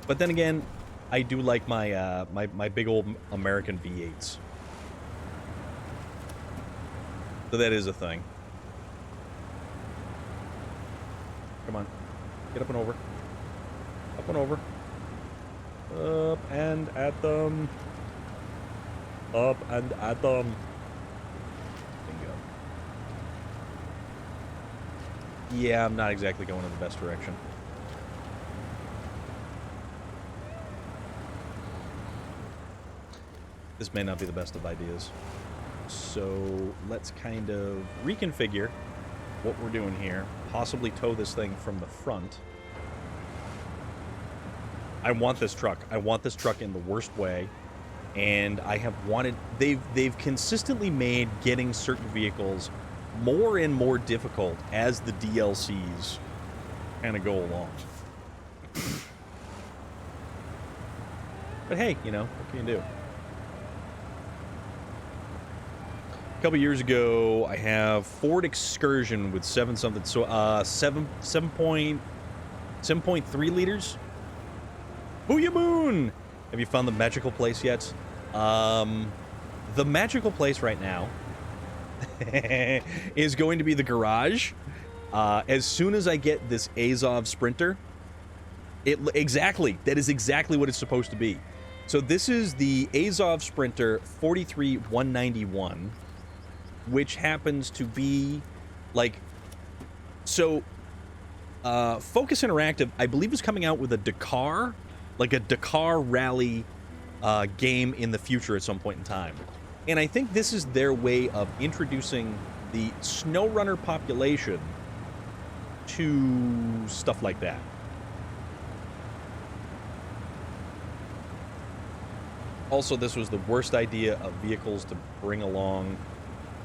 But then again, I do like my my big old American V8s. So that is a thing. Come on. Get up and over. Up and over. Up and at them. Up and at them. Bingo. Yeah, I'm not exactly going in the best direction. This may not be the best of ideas. So let's kind of reconfigure what we're doing here. Possibly tow this thing from the front. I want this truck. I want this truck in the worst way. And I have wanted... They've consistently made getting certain vehicles more and more difficult as the DLCs kind of go along. But hey, you know, what can you do? A couple years ago, I have Ford Excursion with 7-something, so 7.3 liters. Booyah Moon! Have you found the magical place yet? The magical place right now is going to be the garage. As soon as I get this Azov Sprinter, that is exactly what it's supposed to be. So this is the Azov Sprinter 43191. Which happens to be, like, so Focus Interactive, I believe, is coming out with a Dakar, like a Dakar rally game in the future at some point in time. And I think this is their way of introducing the SnowRunner population to stuff like that. Also, this was the worst idea of vehicles to bring along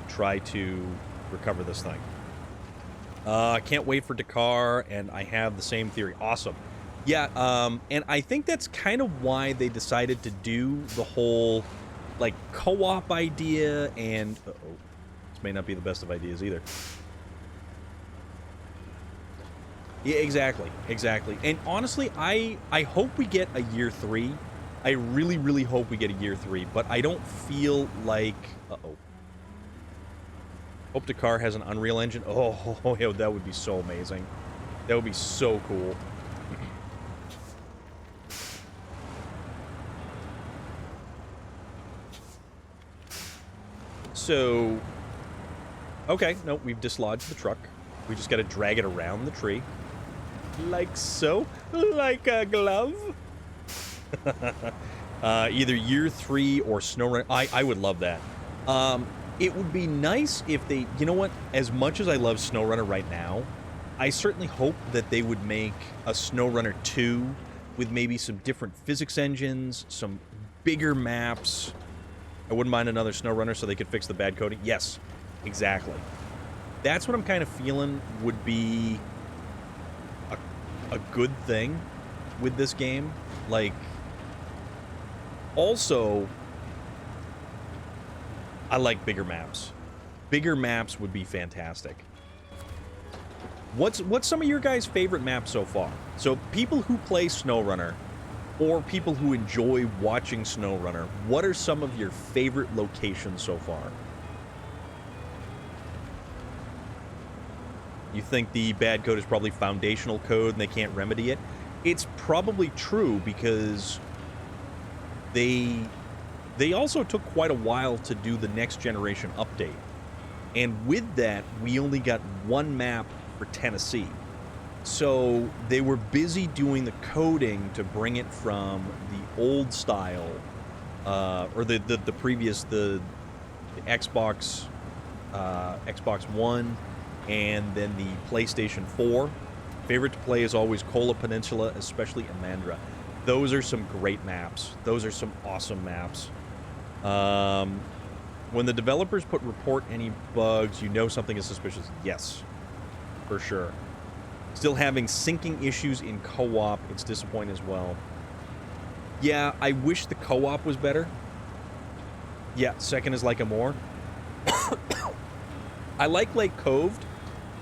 to try to recover this thing. I can't wait for Dakar, and I have the same theory. Awesome. Yeah, and I think that's kind of why they decided to do the whole, like, co-op idea, and... Uh-oh. This may not be the best of ideas either. Yeah, exactly. Exactly. And honestly, I hope we get a year 3. I really, really hope we get a year 3, but I don't feel like... Uh-oh. Hope Dakar has an Unreal Engine. Oh, yo, that would be so amazing. That would be so cool. So... Okay, no, we've dislodged the truck. We just gotta drag it around the tree. Like so. Like a glove. Either year 3 or SnowRunner. I would love that. It would be nice if they... You know what? As much as I love SnowRunner right now, I certainly hope that they would make a SnowRunner 2 with maybe some different physics engines, some bigger maps. I wouldn't mind another SnowRunner so they could fix the bad coding. Yes, exactly. That's what I'm kind of feeling would be a good thing with this game. Like... Also, I like bigger maps. Bigger maps would be fantastic. What's some of your guys' favorite maps so far? So people who play SnowRunner, or people who enjoy watching SnowRunner, what are some of your favorite locations so far? You think the bad code is probably foundational code and they can't remedy it? It's probably true because... They also took quite a while to do the next generation update. And with that, we only got one map for Tennessee. So they were busy doing the coding to bring it from the old style, or the previous, the Xbox, Xbox One, and then the PlayStation 4. Favorite to play is always Kola Peninsula, especially Amandra. Those are some great maps. Those are some awesome maps. When the developers put report any bugs, you know something is suspicious. Yes, for sure. Still having syncing issues in co-op. It's disappointing as well. Yeah, I wish the co-op was better. Yeah, second is like a more. I like Lake Coved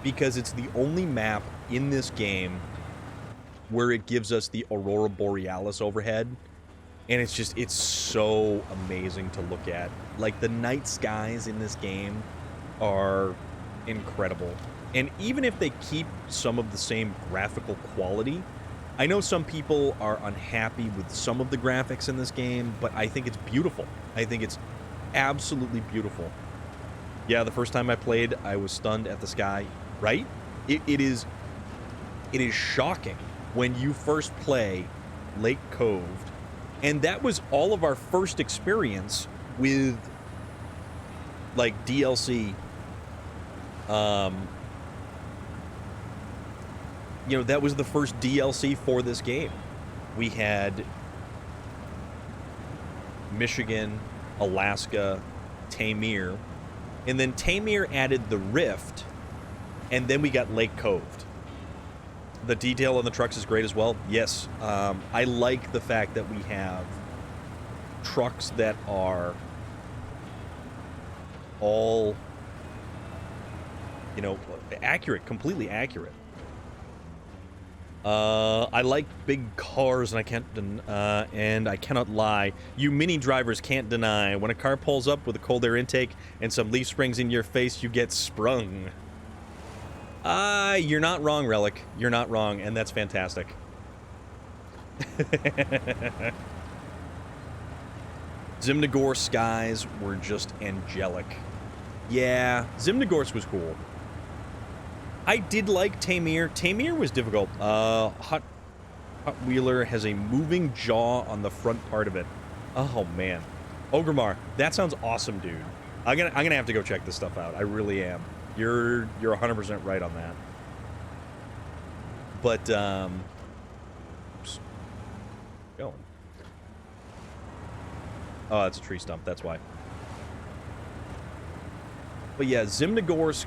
because it's the only map in this game where it gives us the Aurora Borealis overhead. And it's just, it's so amazing to look at. Like, the night skies in this game are incredible. And even if they keep some of the same graphical quality, I know some people are unhappy with some of the graphics in this game, but I think it's beautiful. I think it's absolutely beautiful. Yeah, the first time I played, I was stunned at the sky, right? It is shocking when you first play Lake Coved, and that was all of our first experience with, like, DLC. You know, that was the first DLC for this game. We had Michigan, Alaska, Tamir, and then Tamir added the Rift, and then we got Lake Coved. The detail on the trucks is great as well. Yes, I like the fact that we have trucks that are all, you know, accurate, completely accurate. I like big cars, and I cannot lie. You mini drivers can't deny. When a car pulls up with a cold air intake and some leaf springs in your face, you get sprung. You're not wrong, Relic. You're not wrong, and that's fantastic. Zimnagor skies were just angelic. Yeah, Zimnagorsk was cool. I did like Tamir. Tamir was difficult. Hot Wheeler has a moving jaw on the front part of it. Oh man, Ogremar, that sounds awesome, dude. I'm gonna have to go check this stuff out. I really am. You're 100% right on that. But oops. Going. Oh, that's a tree stump. That's why. But yeah, Zimnogorsk,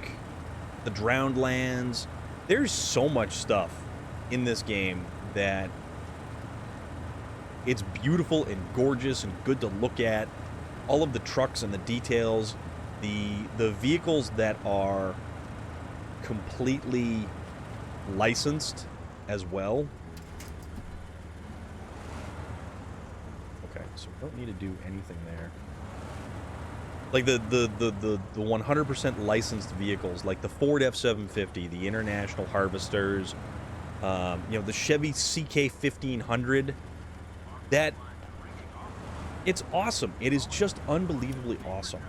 the Drowned Lands. There's so much stuff in this game that it's beautiful and gorgeous and good to look at. All of the trucks and the details, the vehicles that are completely licensed as well. Okay, so we don't need to do anything there. Like the 100% licensed vehicles, like the Ford F-750, the International Harvesters, you know, the Chevy CK-1500. That, it's awesome. It is just unbelievably awesome.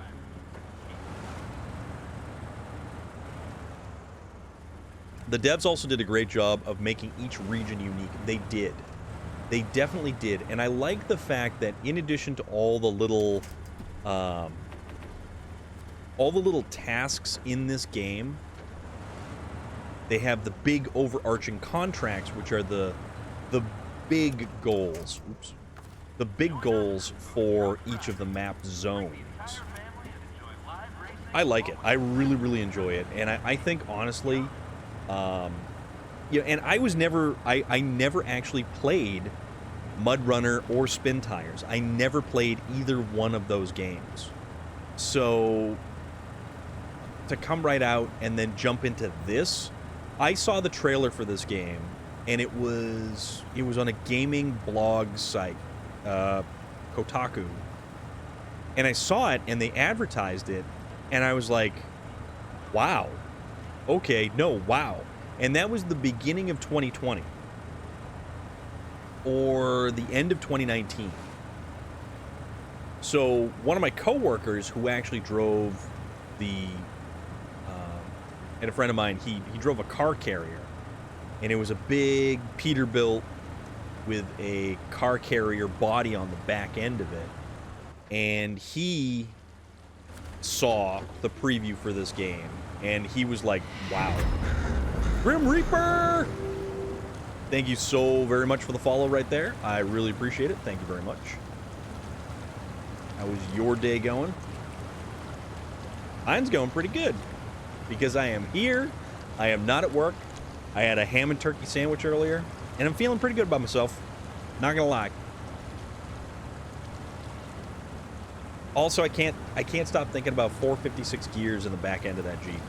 The devs also did a great job of making each region unique. They did. They definitely did. And I like the fact that in addition to all the little tasks in this game, they have the big overarching contracts, which are the big goals. Oops. The big goals for each of the map zones. I like it. I really, really enjoy it. And I think, honestly, you know, and I never actually played Mud Runner or Spin Tires. I never played either one of those games. So to come right out and then jump into this, I saw the trailer for this game, and it was on a gaming blog site, Kotaku, and I saw it and they advertised it, and I was like, wow, okay, no, wow. And that was the beginning of 2020 or the end of 2019. So one of my coworkers who actually drove and a friend of mine, he drove a car carrier, and it was a big Peterbilt with a car carrier body on the back end of it, and he saw the preview for this game, and he was like, wow. Grim Reaper! Thank you so very much for the follow right there. I really appreciate it. Thank you very much. How was your day going? Mine's going pretty good, because I am here, I am not at work, I had a ham and turkey sandwich earlier, and I'm feeling pretty good about myself. Not gonna lie. Also, I can't stop thinking about 456 gears in the back end of that Jeep.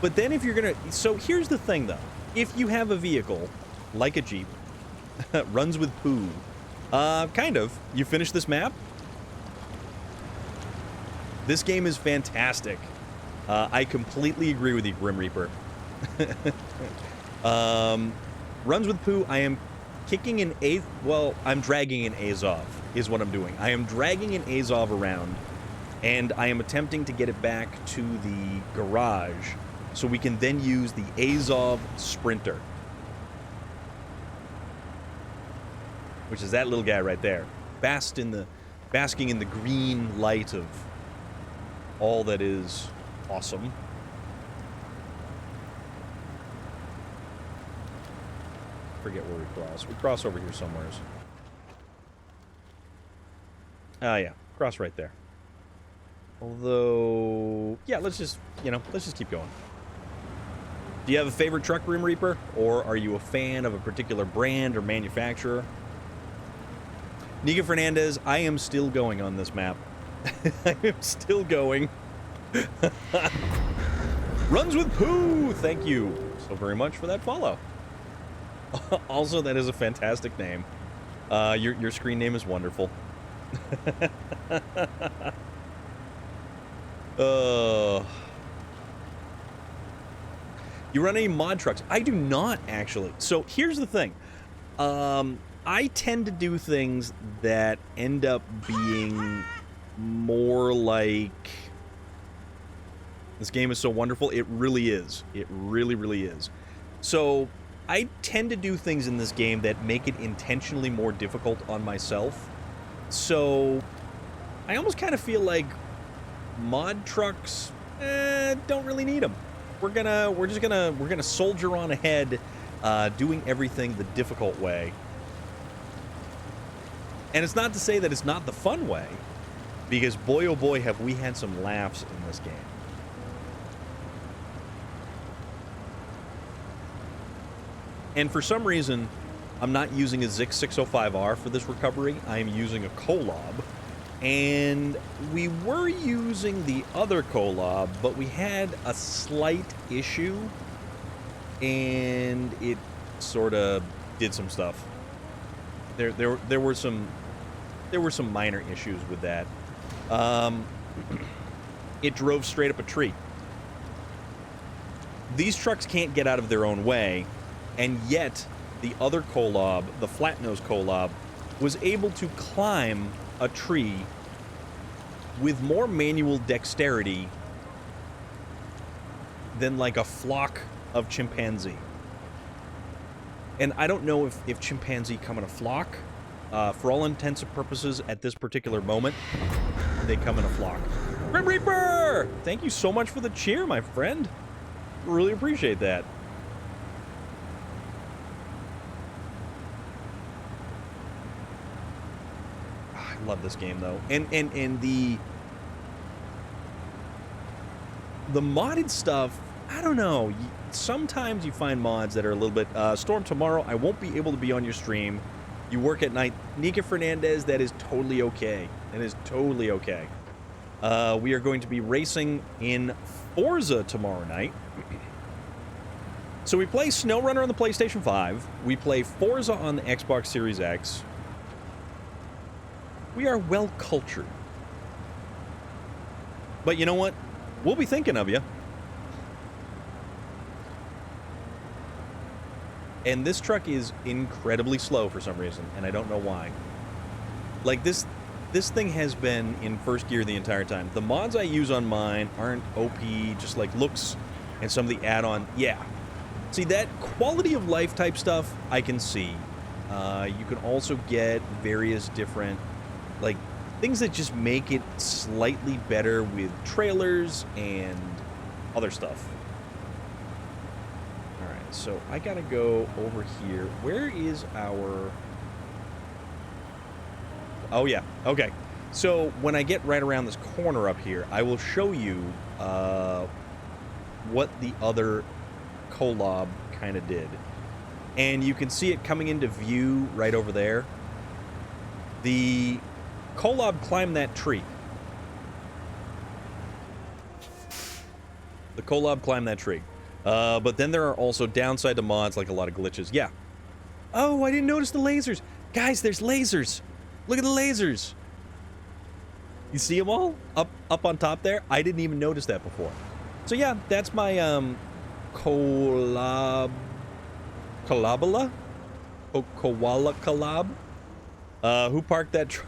But then if you're gonna... So here's the thing, though. If you have a vehicle, like a Jeep, runs with poo, kind of. You finish this map? This game is fantastic. I completely agree with you, Grim Reaper. Runs with poo, I am kicking an I'm dragging an Azov, is what I'm doing. I am dragging an Azov around, and I am attempting to get it back to the garage so we can then use the Azov Sprinter, which is that little guy right there, basking in the green light of all that is awesome. Forget where we cross. We cross over here somewhere. Yeah, cross right there. Although, yeah, let's just keep going. Do you have a favorite truck, Grim Reaper? Or are you a fan of a particular brand or manufacturer? Nika Fernandez, I am still going on this map. I am still going. Runs with poo! Thank you so very much for that follow. Also, that is a fantastic name. Your screen name is wonderful. You run any mod trucks? I do not, actually. So here's the thing. I tend to do things that end up being more like This game is so wonderful. It really is. It really, really is. So, I tend to do things in this game that make it intentionally more difficult on myself. So, I almost kind of feel like mod trucks, don't really need them. We're gonna soldier on ahead, doing everything the difficult way. And it's not to say that it's not the fun way, because boy oh boy have we had some laughs in this game. And for some reason, I'm not using a Zix 605R for this recovery. I am using a Kolob. And we were using the other Kolob, but we had a slight issue. And it sort of did some stuff. There were some minor issues with that. It drove straight up a tree. These trucks can't get out of their own way. And yet, the other Kolob, the flat-nosed Kolob, was able to climb a tree with more manual dexterity than like a flock of chimpanzee. And I don't know if chimpanzee come in a flock. For all intents and purposes, at this particular moment, they come in a flock. Grim Reaper! Thank you so much for the cheer, my friend. Really appreciate that. Love this game though, and the modded stuff, I don't know, sometimes you find mods that are a little bit Storm, tomorrow I won't be able to be on your stream. You work at night. Nika Fernandez, that is totally okay. That is totally okay. We are going to be racing in Forza tomorrow night. So we play SnowRunner on the PlayStation 5. We play Forza on the Xbox Series X. We are well cultured. But you know what? We'll be thinking of you. And this truck is incredibly slow for some reason, and I don't know why. Like, this thing has been in first gear the entire time. The mods I use on mine aren't OP, just like looks and some of the add-on. Yeah. See, that quality of life type stuff, I can see. You can also get various different, like, things that just make it slightly better with trailers and other stuff. Alright, so I gotta go over here. Where is our... Oh, yeah. Okay. So, when I get right around this corner up here, I will show you what the other Kolob kind of did. And you can see it coming into view right over there. The Kolob climbed that tree. The Kolob climbed that tree. But then there are also downside to mods, like a lot of glitches. Yeah. Oh, I didn't notice the lasers. Guys, there's lasers. Look at the lasers. You see them all? Up on top there? I didn't even notice that before. So yeah, that's my Kolabala? Koala Kolob? Who parked that truck?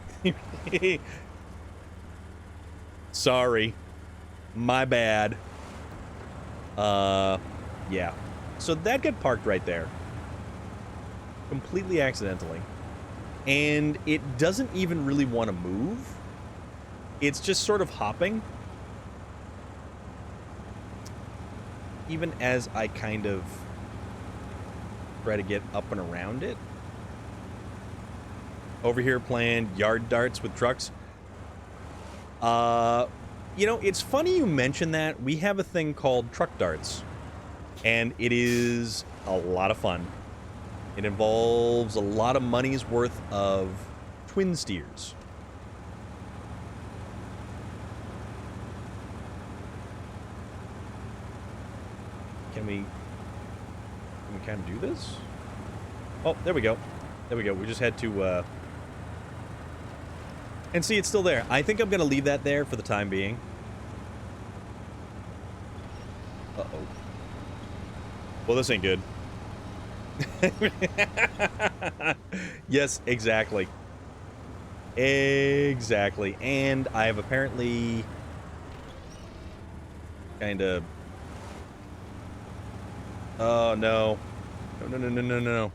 Sorry. My bad. Yeah. So that got parked right there. Completely accidentally. And it doesn't even really want to move. It's just sort of hopping. Even as I kind of try to get up and around it. Over here playing yard darts with trucks. You know, it's funny you mention that. We have a thing called truck darts. And it is a lot of fun. It involves a lot of money's worth of twin steers. Can we kind of do this? Oh, there we go. There we go. We just had to, and see, it's still there. I think I'm going to leave that there for the time being. Uh-oh. Well, this ain't good. Yes, exactly. Exactly. And I have apparently kind of... Oh, no. No, no, no, no, no, no.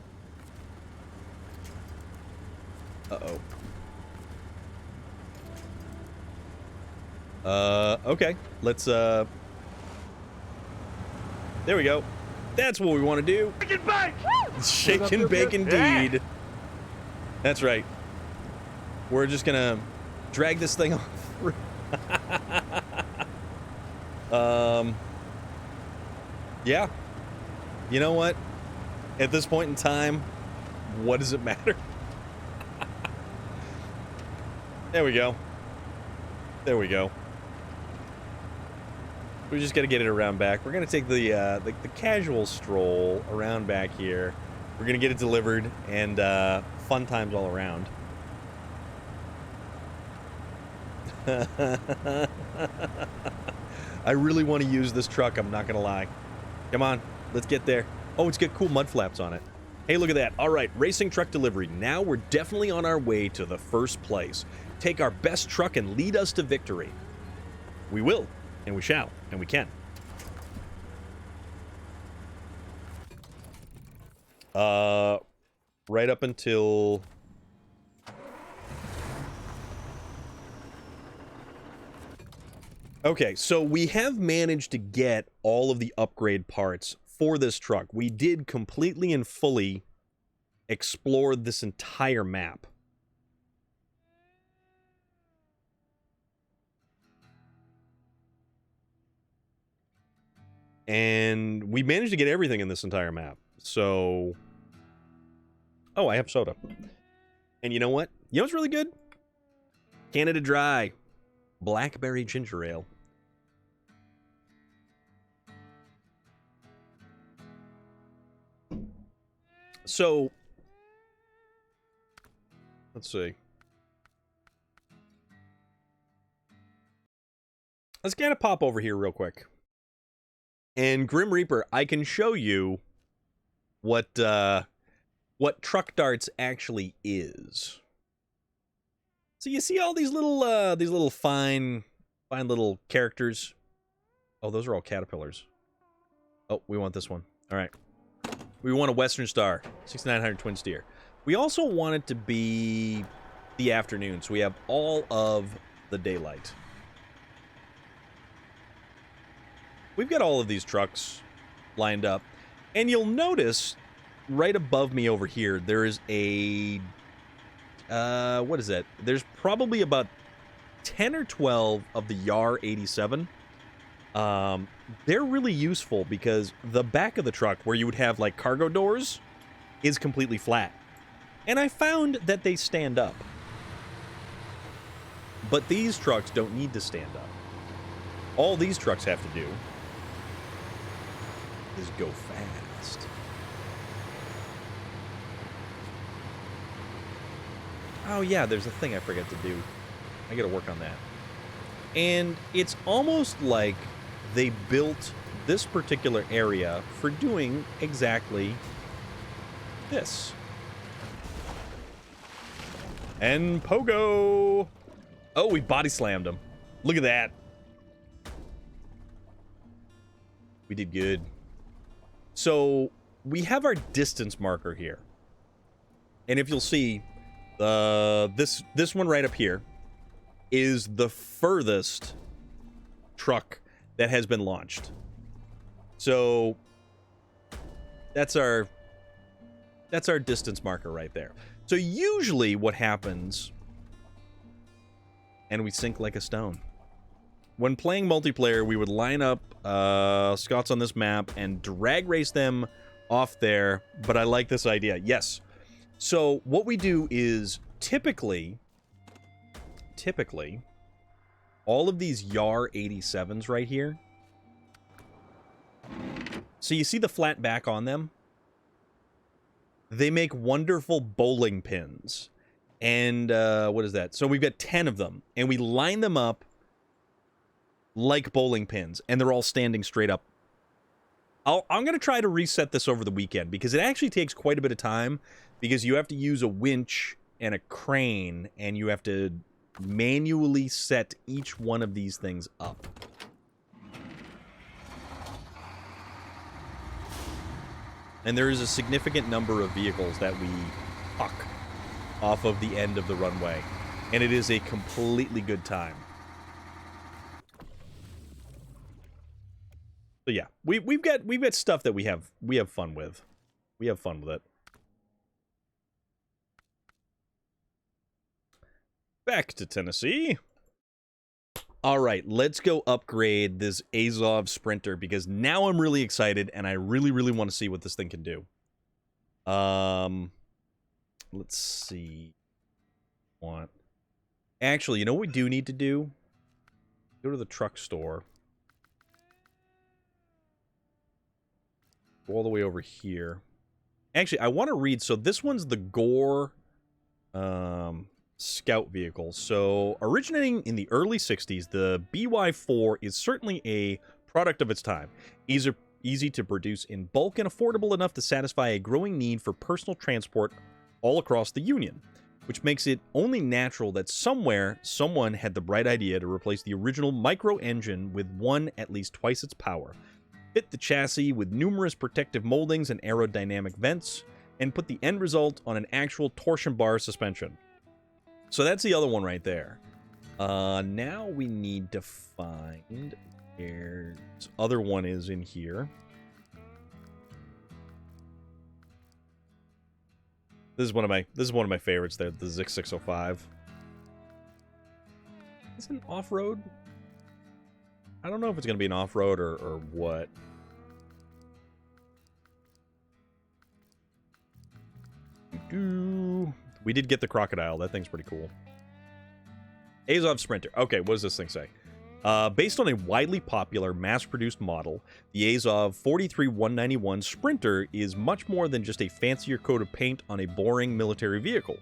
Uh-oh. Okay. Let's, There we go. That's what we want to do. Shake and bake! Shake and bake indeed. That's right. We're just gonna drag this thing off. Yeah. You know what? At this point in time, what does it matter? There we go. There we go. We just gotta get it around back. We're gonna take the casual stroll around back here. We're gonna get it delivered, and fun times all around. I really want to use this truck, I'm not gonna lie. Come on, let's get there. Oh, it's got cool mud flaps on it. Hey, look at that. All right, racing truck delivery. Now we're definitely on our way to the first place. Take our best truck and lead us to victory. We will, and we shall, and we can. Right up until... Okay, so we have managed to get all of the upgrade parts for this truck. We did completely and fully explore this entire map. And we managed to get everything in this entire map. So... Oh, I have soda. And you know what? You know what's really good? Canada Dry. Blackberry ginger ale. So, let's see. Let's kind of pop over here real quick. And Grim Reaper, I can show you what Truck Darts actually is. So you see all these little fine little characters. Oh, those are all caterpillars. Oh, we want this one. All right. We want a Western Star, 6900 Twin Steer. We also want it to be the afternoon, so we have all of the daylight. We've got all of these trucks lined up, and you'll notice right above me over here, there is a... what is that? There's probably about 10 or 12 of the YAR 87. They're really useful because the back of the truck, where you would have like cargo doors, is completely flat. And I found that they stand up. But these trucks don't need to stand up. All these trucks have to do is go fast. Oh yeah, there's a thing I forgot to do. I gotta work on that. And it's almost like they built this particular area for doing exactly this. And Pogo! Oh, we body slammed him. Look at that. We did good. So, we have our distance marker here. And if you'll see, this one right up here is the furthest truck that has been launched. So that's our distance marker right there. So usually what happens, and we sink like a stone. When playing multiplayer, we would line up Scots on this map and drag race them off there, but I like this idea. Yes. So what we do is typically all of these YAR 87s right here. So you see the flat back on them? They make wonderful bowling pins. And what is that? So we've got 10 of them, and we line them up like bowling pins, and they're all standing straight up. I'm going to try to reset this over the weekend, because it actually takes quite a bit of time, because you have to use a winch and a crane, and you have to manually set each one of these things up. And there is a significant number of vehicles that we huck off of the end of the runway. And it is a completely good time. So yeah, we've got stuff that we have fun with. We have fun with it. Back to Tennessee. All right, let's go upgrade this Azov Sprinter because now I'm really excited and I really, really want to see what this thing can do. Let's see. Actually, you know what we do need to do? Go to the truck store. Go all the way over here. Actually, I want to read. So this one's the Gore scout vehicle. So originating in the early 60s, the BY-4 is certainly a product of its time. Easy to produce in bulk and affordable enough to satisfy a growing need for personal transport all across the Union, which makes it only natural that somewhere someone had the bright idea to replace the original micro engine with one at least twice its power, fit the chassis with numerous protective moldings and aerodynamic vents, and put the end result on an actual torsion bar suspension. So that's the other one right there. Now we need to find where this other one is in here. This is one of my favorites there, the Zix 605. Is it an off-road? I don't know if it's gonna be an off-road or what. We did get the crocodile. That thing's pretty cool. Azov Sprinter. Okay, what does this thing say? Based on a widely popular mass-produced model, the Azov 43191 Sprinter is much more than just a fancier coat of paint on a boring military vehicle.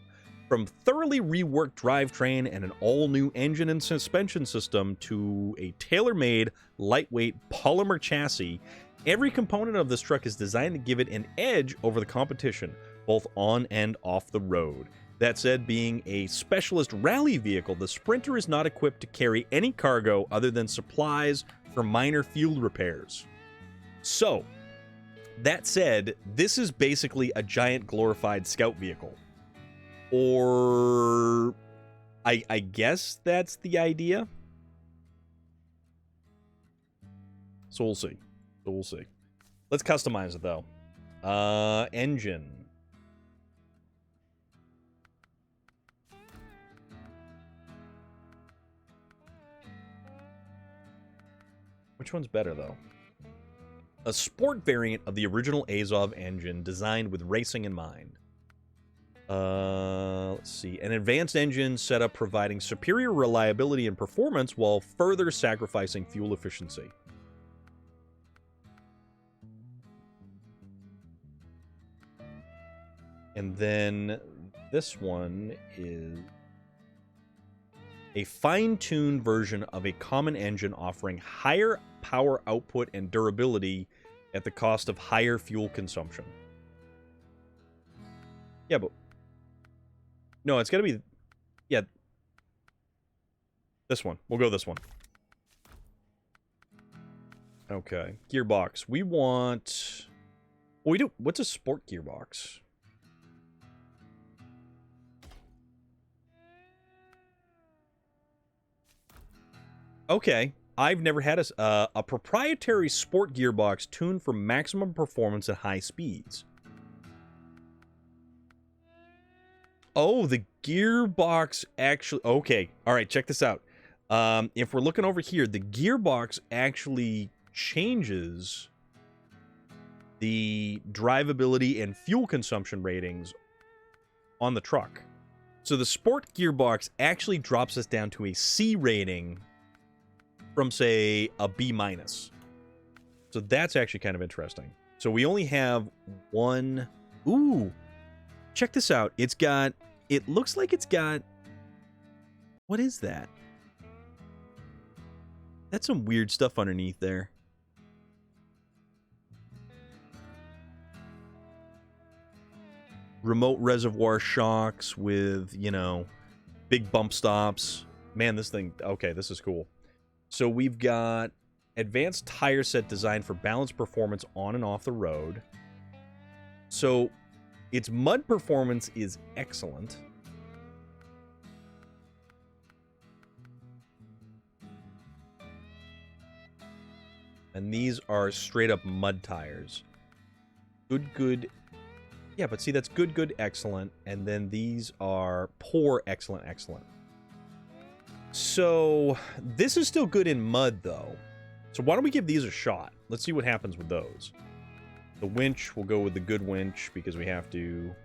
From thoroughly reworked drivetrain and an all-new engine and suspension system to a tailor-made, lightweight polymer chassis, every component of this truck is designed to give it an edge over the competition, both on and off the road. That said, being a specialist rally vehicle, the Sprinter is not equipped to carry any cargo other than supplies for minor fuel repairs. So, that said, this is basically a giant glorified scout vehicle. Or I guess that's the idea. So we'll see. Let's customize it though. Engine. Which one's better, though? A sport variant of the original Azov engine designed with racing in mind. Let's see. An advanced engine setup providing superior reliability and performance while further sacrificing fuel efficiency. And then this one is a fine-tuned version of a common engine offering higher power output and durability at the cost of higher fuel consumption. Yeah, but... No, it's gotta be... Yeah. This one. We'll go this one. Okay. Gearbox. We want... Well, we do... What's a sport gearbox? Okay, I've never had a proprietary sport gearbox tuned for maximum performance at high speeds. Oh, the gearbox actually... Okay, all right, check this out. If we're looking over here, the gearbox actually changes the drivability and fuel consumption ratings on the truck. So the sport gearbox actually drops us down to a C rating from, say, a B-. So that's actually kind of interesting. So we only have one... Ooh! Check this out. It's got... It looks like it's got... What is that? That's some weird stuff underneath there. Remote reservoir shocks with, you know, big bump stops. Man, this thing... Okay, this is cool. So we've got advanced tire set designed for balanced performance on and off the road. So its mud performance is excellent. And these are straight up mud tires. Good. Yeah, but see, that's good, excellent. And then these are poor, excellent. So this is still good in mud, though. So why don't we give these a shot? Let's see what happens with those. The winch, we'll go with the good winch because we have to...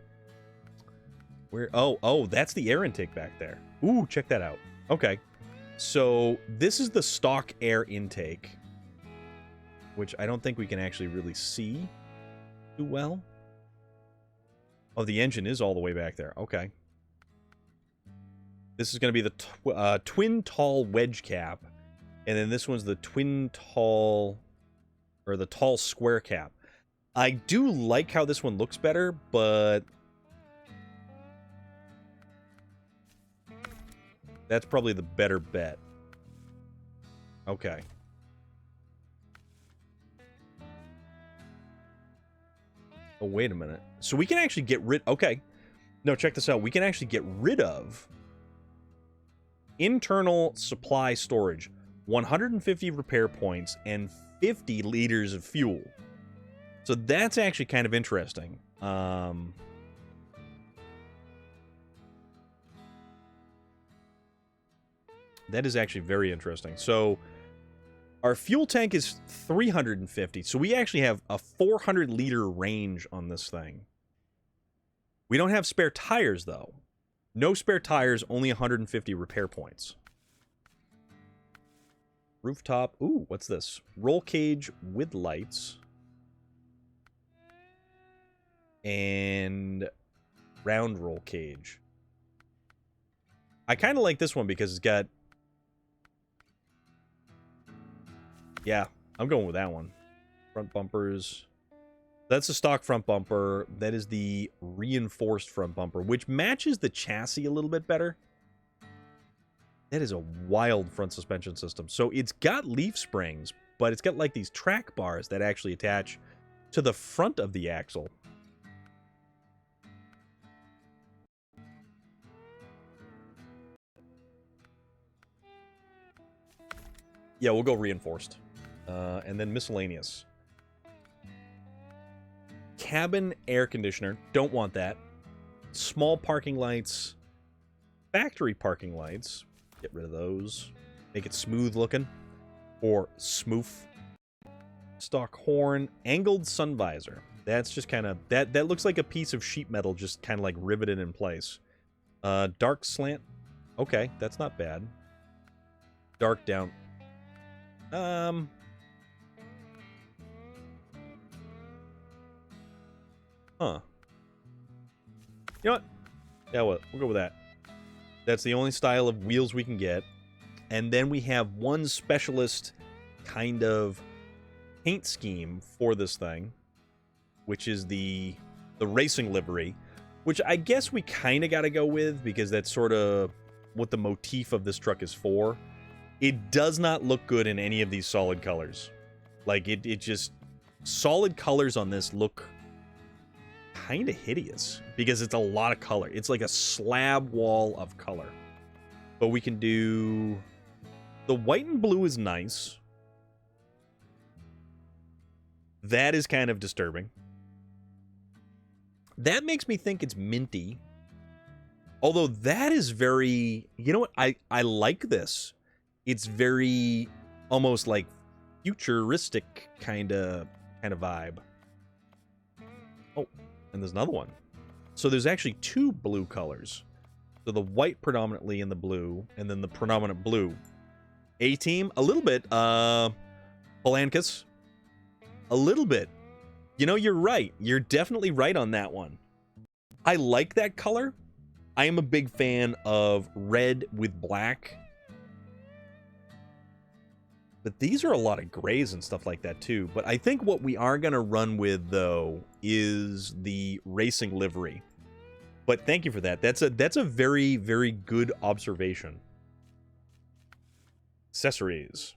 Where? Oh, that's the air intake back there. Ooh, check that out. Okay. So this is the stock air intake, which I don't think we can actually really see too well. Oh, the engine is all the way back there. Okay. This is going to be the twin tall wedge cap. And then this one's the twin tall... Or the tall square cap. I do like how this one looks better, but... That's probably the better bet. Okay. Oh, wait a minute. So we can actually get rid... Okay. No, check this out. We can actually get rid of internal supply storage, 150 repair points, and 50 liters of fuel. So that's actually kind of interesting. That is actually very interesting. So our fuel tank is 350. So we actually have a 400-liter range on this thing. We don't have spare tires, though. No spare tires, only 150 repair points. Rooftop. Ooh, what's this? Roll cage with lights. And round roll cage. I kind of like this one because it's got... Yeah, I'm going with that one. Front bumpers. That's the stock front bumper. That is the reinforced front bumper, which matches the chassis a little bit better. That is a wild front suspension system. So it's got leaf springs, but it's got like these track bars that actually attach to the front of the axle. Yeah, we'll go reinforced. And then miscellaneous. Cabin air conditioner. Don't want that. Small parking lights. Factory parking lights. Get rid of those. Make it smooth looking. Or smooth. Stock horn. Angled sun visor. That's just kind of... That looks like a piece of sheet metal just kind of like riveted in place. Dark slant. Okay, that's not bad. Dark down. Huh. You know what? Yeah, we'll go with that. That's the only style of wheels we can get. And then we have one specialist kind of paint scheme for this thing, which is the racing livery, which I guess we kind of got to go with because that's sort of what the motif of this truck is for. It does not look good in any of these solid colors. Like, it just... Solid colors on this look kind of hideous because it's a lot of color. It's like a slab wall of color. But we can do... The white and blue is nice. That is kind of disturbing. That makes me think it's minty. Although that is very... You know what? I like this. It's very almost like futuristic kind of vibe. Oh, and there's another one. So there's actually two blue colors. So the white predominantly in the blue, and then the predominant blue. A-Team, a little bit, Polankas, a little bit. You know, you're right. You're definitely right on that one. I like that color. I am a big fan of red with black. But these are a lot of grays and stuff like that, too. But I think what we are going to run with, though, is the racing livery. But thank you for that. That's a very, very good observation. Accessories.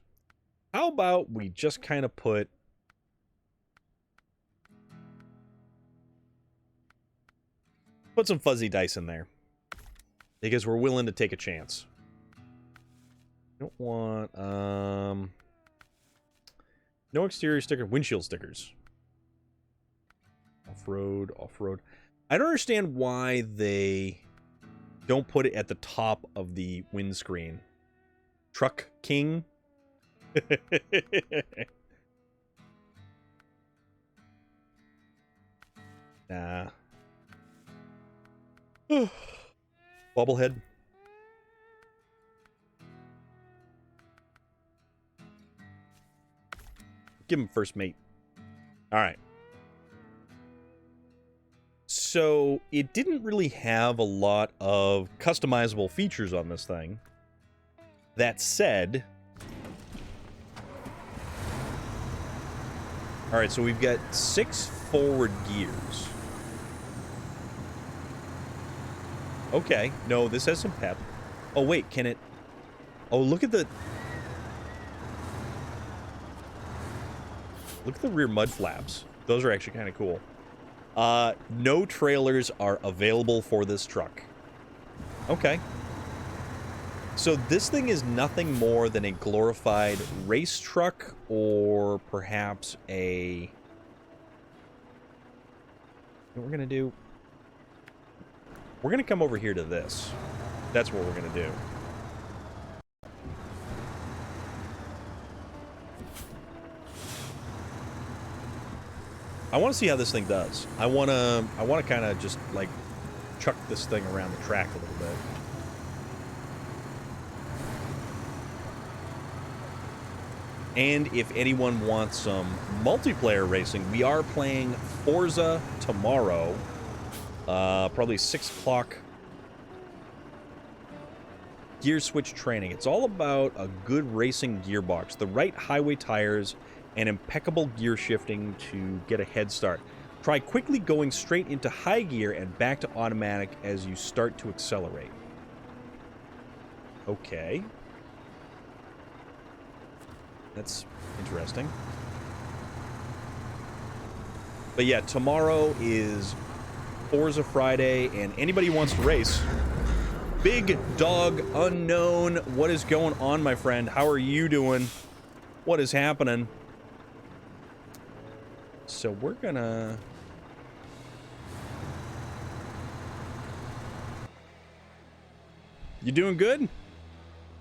How about we just kind of put... Put some fuzzy dice in there. Because we're willing to take a chance. Don't want, no exterior sticker, windshield stickers. Off-road, off-road. I don't understand why they don't put it at the top of the windscreen. Truck King? Nah. Bobblehead. Give him first mate. Alright. So, it didn't really have a lot of customizable features on this thing. That said... Alright, so we've got 6 forward gears. Okay. No, this has some pep. Oh, wait, can it... Oh, look at the... Look at the rear mud flaps. Those are actually kind of cool. No trailers are available for this truck. Okay. So this thing is nothing more than a glorified race truck, or perhaps a... You know what we're gonna do? We're gonna come over here to this. That's what we're gonna do. I want to see how this thing does. I want to kind of just, like, chuck this thing around the track a little bit. And if anyone wants some multiplayer racing, we are playing Forza tomorrow. Probably 6 o'clock. Gear switch training. It's all about a good racing gearbox, the right highway tires, and impeccable gear shifting to get a head start. Try quickly going straight into high gear and back to automatic as you start to accelerate. Okay. That's interesting. But yeah, tomorrow is Forza Friday, and anybody who wants to race... Big Dog Unknown, what is going on, my friend? How are you doing? What is happening? So we're gonna... You doing good?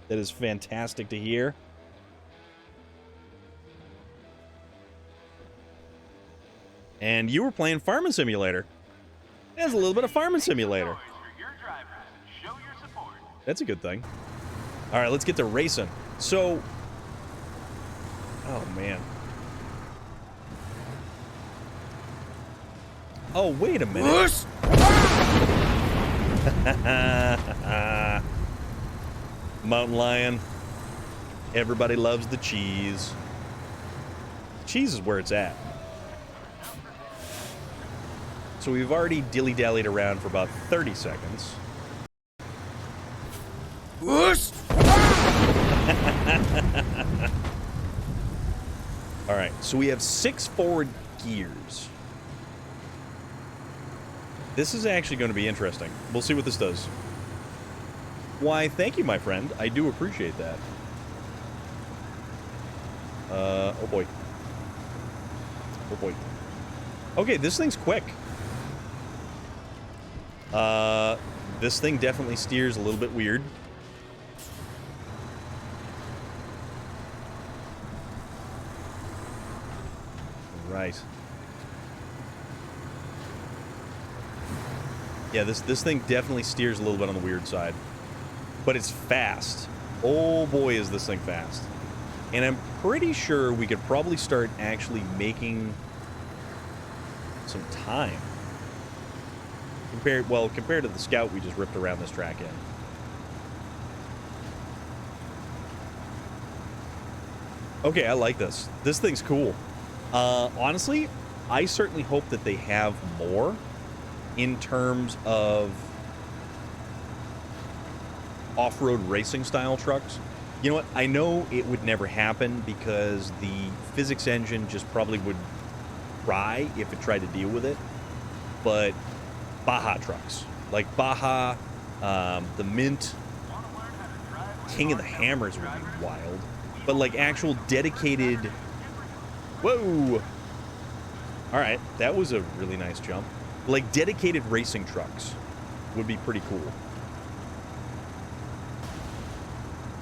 That is fantastic to hear. And you were playing Farming Simulator. There's a little bit of Farming Simulator. That's a good thing. All right, let's get to racing. So... Oh, man. Oh, wait a minute. Mountain Lion. Everybody loves the cheese. Cheese is where it's at. So we've already dilly-dallied around for about 30 seconds. Alright, so we have 6 forward gears. This is actually going to be interesting. We'll see what this does. Why, thank you, my friend. I do appreciate that. Oh boy. Oh boy. Okay, this thing's quick. This thing definitely steers a little bit weird. Right. Yeah, this thing definitely steers a little bit on the weird side. But it's fast. Oh boy, is this thing fast. And I'm pretty sure we could probably start actually making some time. Compared to the Scout we just ripped around this track in. Okay, I like this. This thing's cool. Honestly, I certainly hope that they have more in terms of off-road racing style trucks. You know what? I know it would never happen because the physics engine just probably would cry if it tried to deal with it. But Baja trucks. Like Baja, the Mint, King of the Hammers would be wild. But like actual dedicated... Whoa! Alright, that was a really nice jump. Like dedicated racing trucks would be pretty cool.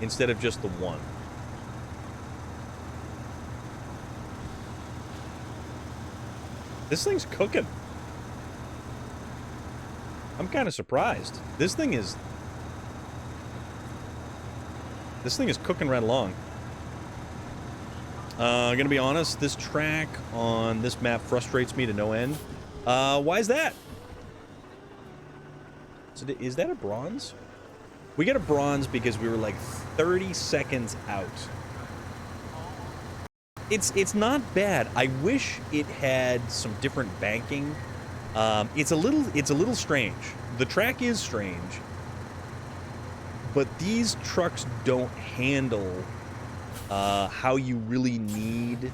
Instead of just the one. This thing's cooking. I'm kind of surprised. This thing is cooking right along. Gonna be honest, this track on this map frustrates me to no end. Why is that? Is that a bronze? We get a bronze because we were like 30 seconds out. It's not bad. I wish it had some different banking. It's a little strange. The track is strange, but these trucks don't handle how you really need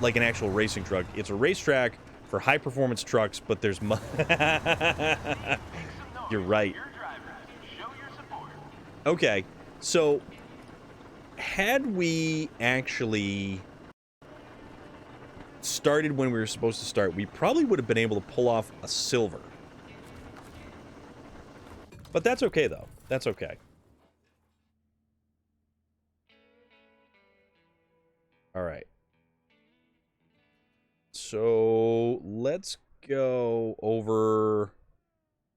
like an actual racing truck. It's a racetrack for high performance trucks, but there's You're right. Okay, so had we actually started when we were supposed to start, we probably would have been able to pull off a silver. But that's okay, though. That's okay. All right. So let's go over...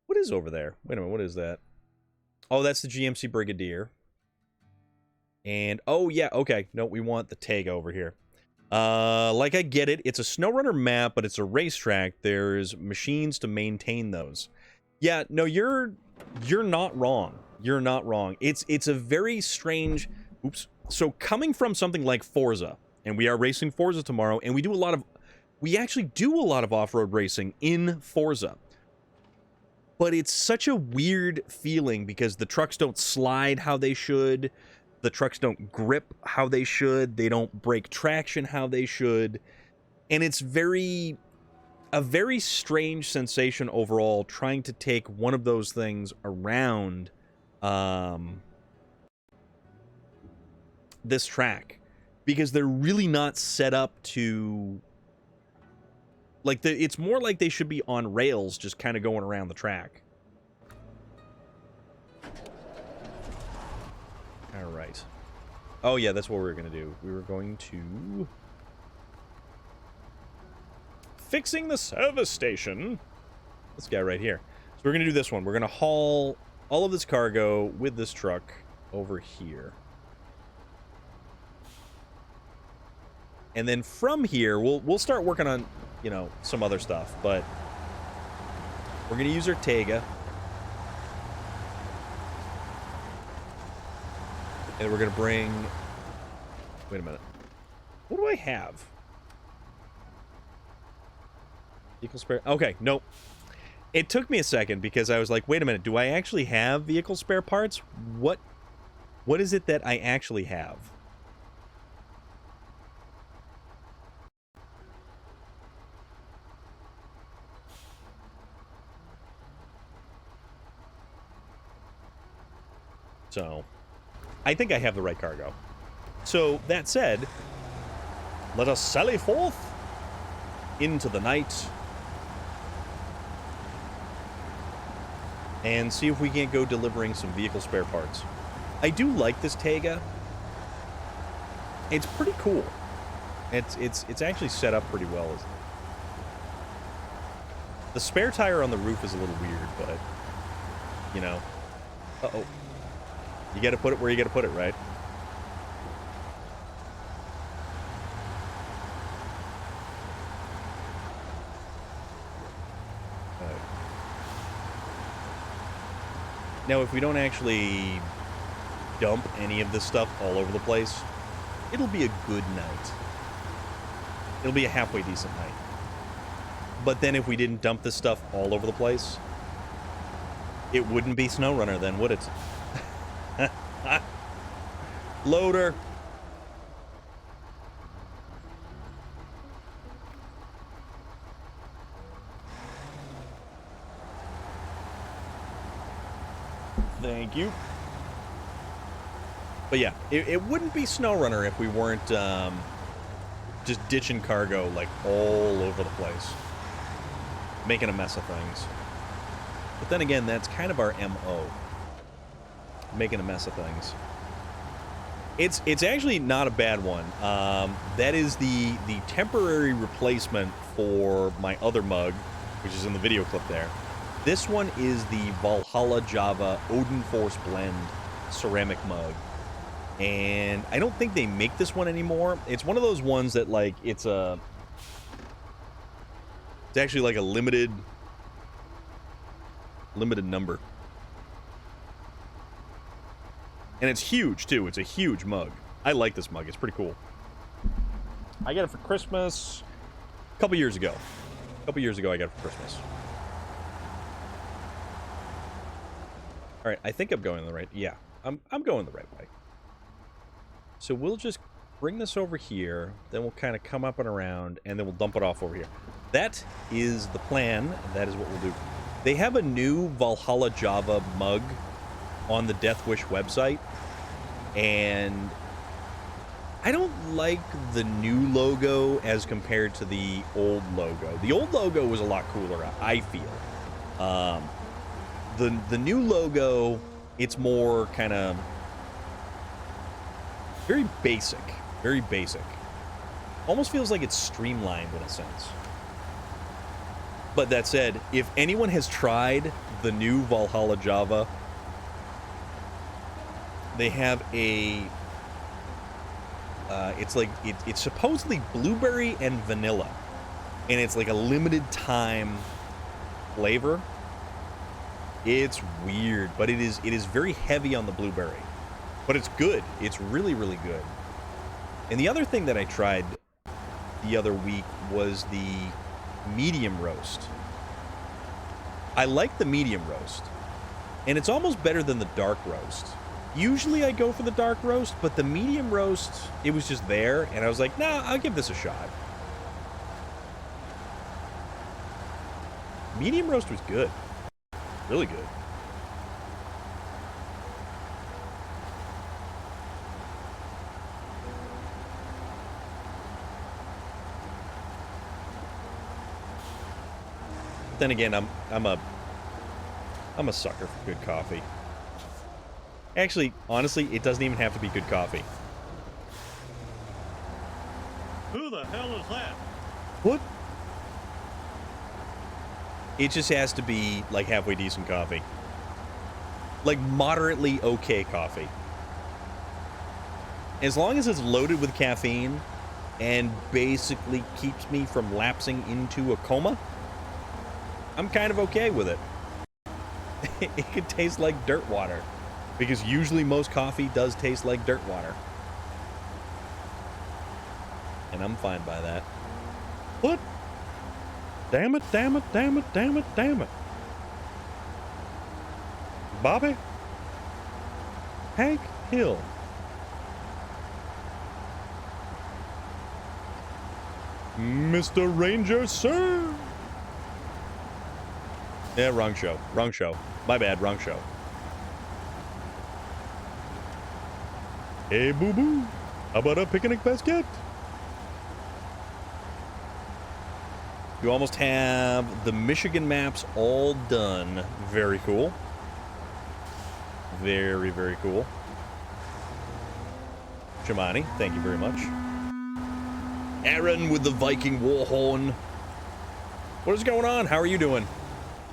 What is over there? Wait a minute, what is that? Oh, that's the GMC Brigadier. And, oh yeah, okay. No, we want the Tega over here. Like, I get it. It's a SnowRunner map, but it's a racetrack. There's machines to maintain those. Yeah, no, you're not wrong. You're not wrong. It's a very strange... Oops. So, coming from something like Forza, and we are racing Forza tomorrow, and we actually do a lot of off-road racing in Forza. But it's such a weird feeling because the trucks don't slide how they should. The trucks don't grip how they should. They don't break traction how they should. And it's a very strange sensation overall trying to take one of those things around this track. Because they're really not set up to... Like, it's more like they should be on rails just kind of going around the track. All right. Oh, yeah, that's what we were going to do. We were going to... Fixing the service station. This guy right here. So we're going to do this one. We're going to haul all of this cargo with this truck over here. And then from here, we'll start working on, you know, some other stuff. But we're going to use our Tega. And we're going to bring... Wait a minute. What do I have? Vehicle spare... Okay, nope. It took me a second because I was like, wait a minute. Do I actually have vehicle spare parts? What is it that I actually have? So, I think I have the right cargo. So, that said, let us sally forth into the night and see if we can't go delivering some vehicle spare parts. I do like this Tega. It's pretty cool. It's actually set up pretty well. The spare tire on the roof is a little weird, but, you know. Uh-oh. You gotta put it where you gotta put it, right? Now, if we don't actually dump any of this stuff all over the place, it'll be a good night. It'll be a halfway decent night. But then if we didn't dump this stuff all over the place, it wouldn't be SnowRunner then, would it? Loader. Thank you. But yeah, it wouldn't be SnowRunner if we weren't just ditching cargo like all over the place, making a mess of things. But then again, that's kind of our MO, making a mess of things. It's actually not a bad one. That is the temporary replacement for my other mug, which is in the video clip there. This one is the Valhalla Java Odin Force Blend ceramic mug. And I don't think they make this one anymore. It's one of those ones that, like, it's actually like a limited number. And it's huge, too. It's a huge mug. I like this mug. It's pretty cool. I got it for Christmas a couple years ago. A couple years ago, I got it for Christmas. All right, I think I'm going the right... Yeah, I'm going the right way. So we'll just bring this over here, then we'll kind of come up and around, and then we'll dump it off over here. That is the plan. That is what we'll do. They have a new Valhalla Java mug on the Death Wish website, and I don't like the new logo as compared to the old logo. The old logo was a lot cooler, I feel. The new logo, it's more kind of very basic. Very basic. Almost feels like it's streamlined in a sense. But that said, if anyone has tried the new Valhalla Java, they have a... it's supposedly blueberry and vanilla. And it's like a limited time flavor. It's weird, but it is very heavy on the blueberry. But it's good. It's really, really good. And the other thing that I tried the other week was the medium roast. I like the medium roast. And it's almost better than the dark roast. Usually I go for the dark roast, but the medium roast, it was just there, and I was like, nah, I'll give this a shot. Medium roast was good. Really good. Then again, I'm a sucker for good coffee. Actually, honestly, it doesn't even have to be good coffee. Who the hell is that? What? It just has to be like halfway decent coffee. Like moderately okay coffee. As long as it's loaded with caffeine and basically keeps me from lapsing into a coma, I'm kind of okay with it. It could taste like dirt water, because usually most coffee does taste like dirt water. And I'm fine by that. What? Damn it, damn it, damn it, damn it, damn it. Bobby? Hank Hill. Mr. Ranger, sir. Yeah, wrong show. Wrong show. My bad, wrong show. Hey, boo-boo. How about a picnic basket? You almost have the Michigan maps all done. Very cool. Very, very cool. Shamani, thank you very much. Aaron with the Viking Warhorn. What is going on? How are you doing?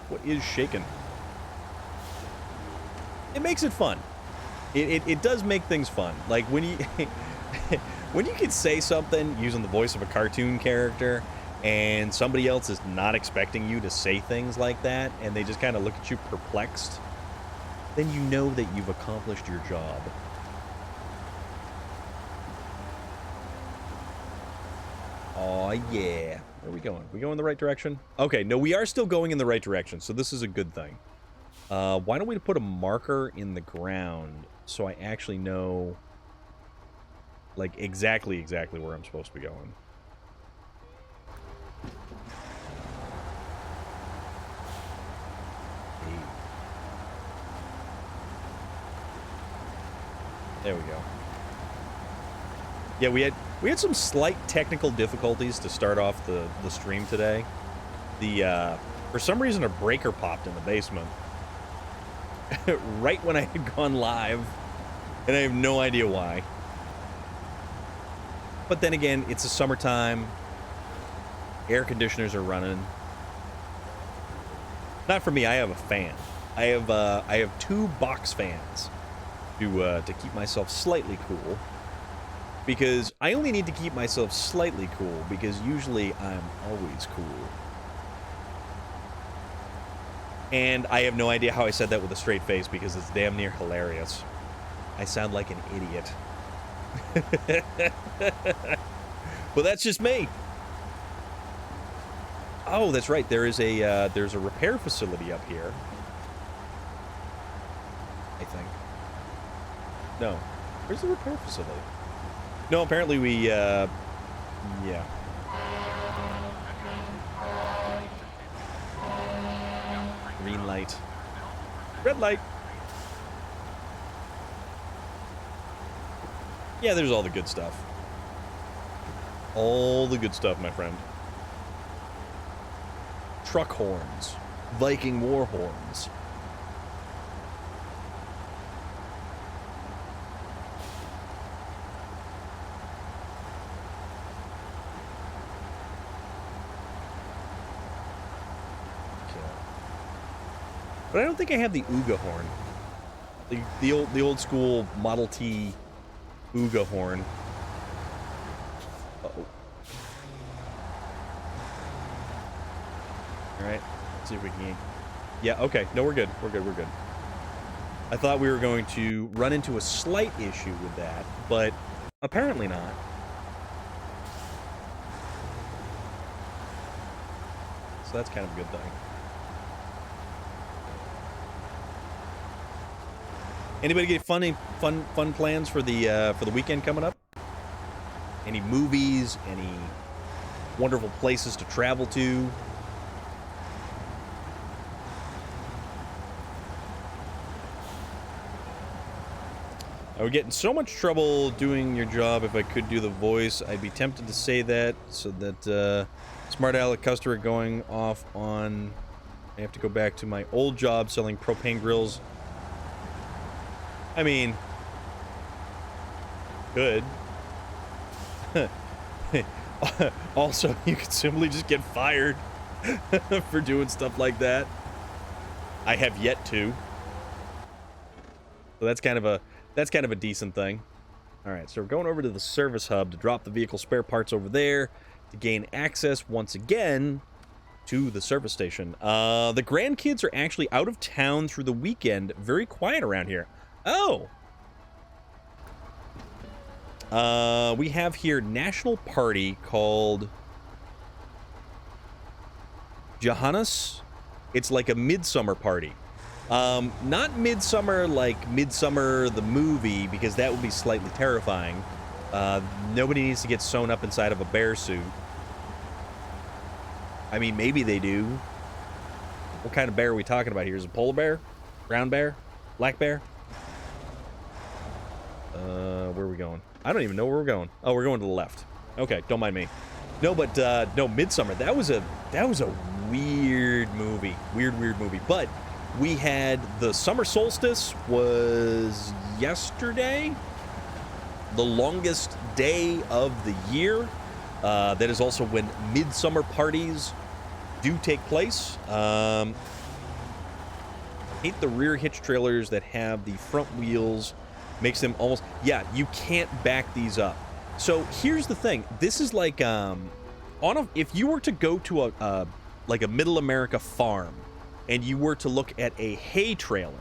What is shaking? It makes it fun. It does make things fun. Like when you when you can say something using the voice of a cartoon character and somebody else is not expecting you to say things like that and they just kind of look at you perplexed, then you know that you've accomplished your job. Aw, yeah. Where are we going? We going in the right direction? Okay, no, we are still going in the right direction, so this is a good thing. Why don't we put a marker in the ground so I actually know, like, exactly where I'm supposed to be going. There we go. Yeah, we had some slight technical difficulties to start off the stream today. For some reason a breaker popped in the basement right when I had gone live, and I have no idea why. But then again, it's the summertime. Air conditioners are running. Not for me. I have a fan. I have 2 box fans to keep myself slightly cool. Because I only need to keep myself slightly cool because usually I'm always cool. And I have no idea how I said that with a straight face because it's damn near hilarious. I sound like an idiot. Well, that's just me. Oh, that's right. There's a repair facility up here. I think. No. Where's the repair facility? No, apparently we, yeah. Green light. Red light. Yeah, there's all the good stuff. All the good stuff, my friend. Truck horns. Viking war horns. But I don't think I have the Ooga horn. The old school Model T Ooga horn. Uh-oh. Alright. Let's see if we can... Yeah, okay. No, we're good. We're good. We're good. I thought we were going to run into a slight issue with that, but apparently not. So that's kind of a good thing. Anybody get fun plans for the weekend coming up? Any movies? Any wonderful places to travel to? I would get in so much trouble doing your job if I could do the voice. I'd be tempted to say that so that Smart Alec Custer going off on. I have to go back to my old job selling propane grills. I mean, good. Also, you could simply just get fired for doing stuff like that. I have yet to. So that's kind of a decent thing. All right, so we're going over to the service hub to drop the vehicle spare parts over there to gain access once again to the service station. The grandkids are actually out of town through the weekend. Very quiet around here. Oh! We have here national party called Johannes. It's like a midsummer party. Not midsummer like Midsummer the movie, because that would be slightly terrifying. Nobody needs to get sewn up inside of a bear suit. I mean, maybe they do. What kind of bear are we talking about here? Is it a polar bear? Brown bear? Black bear? Where are we going? I don't even know where we're going. Oh, we're going to the left. Okay, don't mind me. No, but no, Midsummer. That was a weird movie. Weird movie. But we had the summer solstice was yesterday. The longest day of the year. That is also when midsummer parties do take place. Hate the rear hitch trailers that have the front wheels. Makes them almost... Yeah, you can't back these up. So here's the thing. This is like... if you were to go to a middle America farm and you were to look at a hay trailer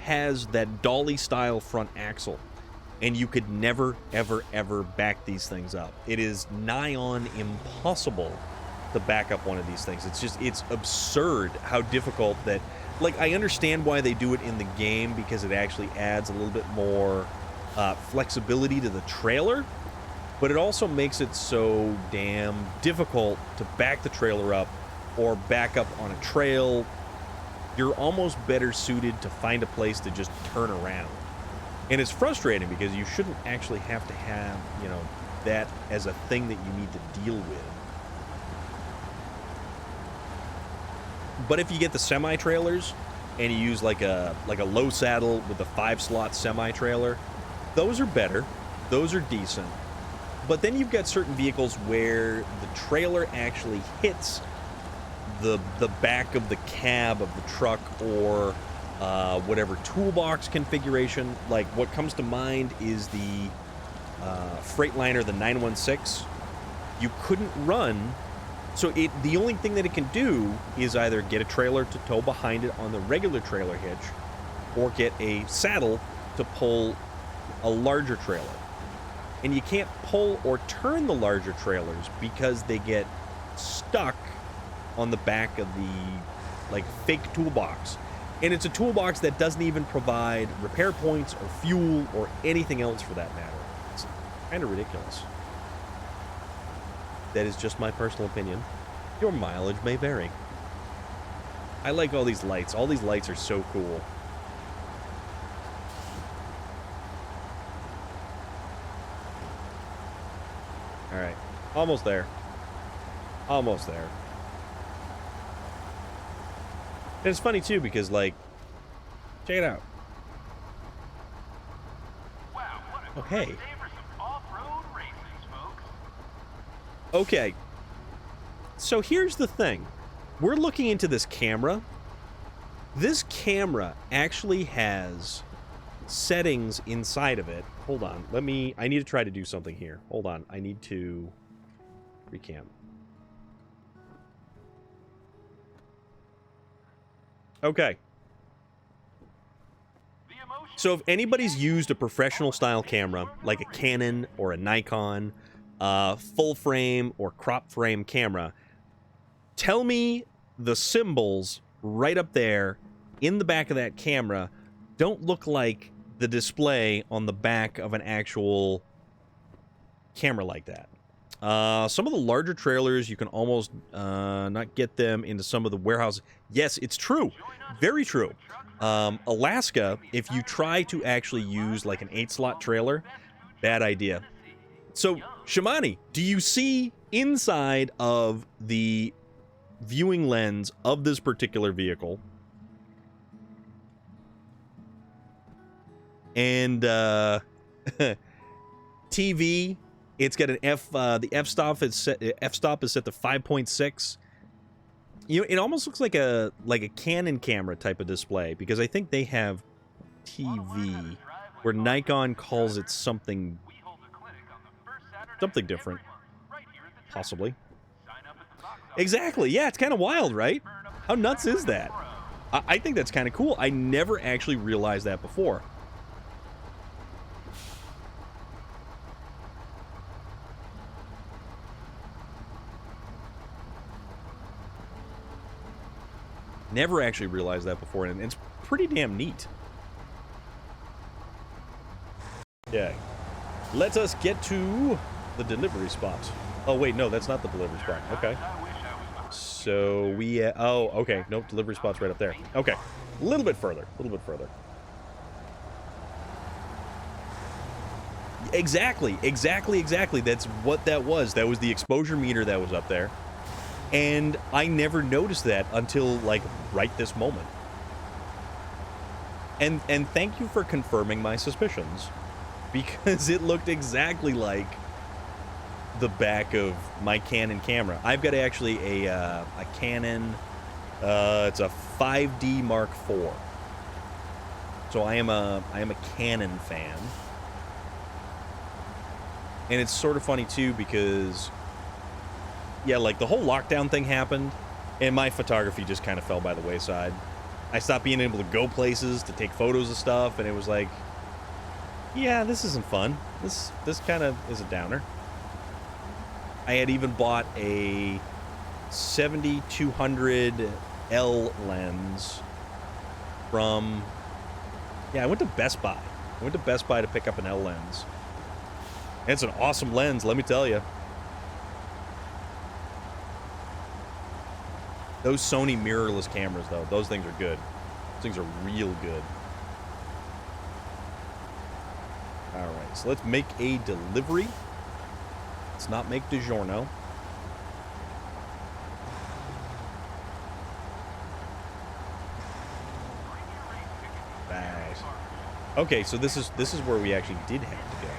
has that dolly style front axle, and you could never ever back these things up. It is nigh on impossible to back up one of these things. It's absurd how difficult that... Like, I understand why they do it in the game, because it actually adds a little bit more flexibility to the trailer, but it also makes it so damn difficult to back the trailer up or back up on a trail. You're almost better suited to find a place to just turn around. And it's frustrating because you shouldn't actually have to have, you know, that as a thing that you need to deal with. But if you get the semi-trailers and you use like a low saddle with a 5-slot semi-trailer, those are better. Those are decent. But then you've got certain vehicles where the trailer actually hits the back of the cab of the truck, or whatever toolbox configuration. Like, what comes to mind is the Freightliner, the 916. You couldn't run, so the only thing that it can do is either get a trailer to tow behind it on the regular trailer hitch, or get a saddle to pull a larger trailer. And you can't pull or turn the larger trailers because they get stuck on the back of the, like, fake toolbox. And it's a toolbox that doesn't even provide repair points or fuel or anything else for that matter. It's kind of ridiculous. That is just my personal opinion. Your mileage may vary. I like all these lights. All these lights are so cool. Alright. Almost there. Almost there. And it's funny, too, because, like, check it out. Wow, what a Oh, hey. great day for some off-road races, folks. Okay. So here's the thing. We're looking into this camera. This camera actually has settings inside of it. Hold on. I need to try to do something here. Hold on. I need to recam. Okay. So if anybody's used a professional style camera, like a Canon or a Nikon, full frame or crop frame camera, tell me the symbols right up there in the back of that camera don't look like the display on the back of an actual camera like that. Some of the larger trailers, you can almost not get them into some of the warehouses. Yes, it's true. Very true. Alaska, if you try to actually use like an 8-slot trailer, bad idea. So, Shamani, do you see inside of the viewing lens of this particular vehicle? And TV, it's got an the f-stop is set to 5.6. You know, it almost looks like a Canon camera type of display, because I think they have TV where Nikon calls it something different, possibly. Exactly. Yeah, it's kind of wild, right? How nuts is that? I think that's kind of cool. I never actually realized that before. Never actually realized that before, and it's pretty damn neat. Okay. Let us get to the delivery spot. Oh, wait, no, that's not the delivery spot. Okay. So we... oh, okay. Nope, delivery spot's right up there. Okay. A little bit further. A little bit further. Exactly. That's what that was. That was the exposure meter that was up there. And I never noticed that until, like, right this moment. And thank you for confirming my suspicions, because it looked exactly like the back of my Canon camera. I've got actually a Canon, it's a 5D Mark IV. So I am a Canon fan. And it's sort of funny, too, because... yeah, like, the whole lockdown thing happened, and my photography just kind of fell by the wayside. I stopped being able to go places to take photos of stuff, and it was like, yeah, this isn't fun. This kind of is a downer. I had even bought a 7200L lens from... yeah, I went to Best Buy. I went to Best Buy to pick up an L lens. And it's an awesome lens, let me tell you. Those Sony mirrorless cameras, though, those things are good. Those things are real good. So let's make a delivery. Let's not make DiGiorno. Nice. Okay, so this is where we actually did have to go.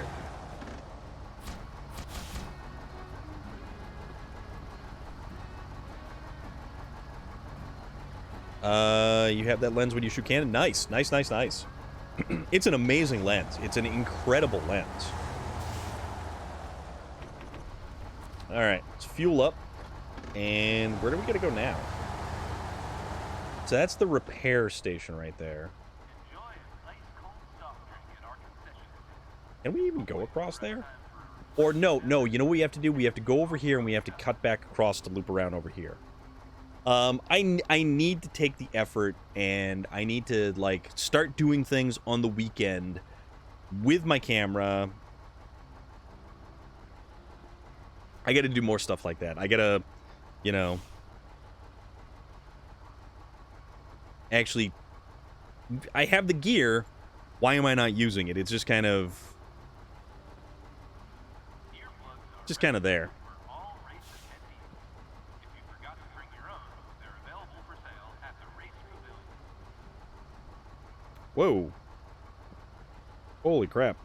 You have that lens when you shoot Canon? Nice, nice, nice, nice. It's an amazing lens. It's an incredible lens. Alright, let's fuel up. And where do we gotta go now? So that's the repair station right there. Can we even go across there? Or no, you know what we have to do? We have to go over here and we have to cut back across to loop around over here. I need to take the effort and I need to, like, start doing things on the weekend with my camera. I gotta do more stuff like that. I gotta, you know, actually, I have the gear. Why am I not using it? It's just kind of there. Whoa. Holy crap.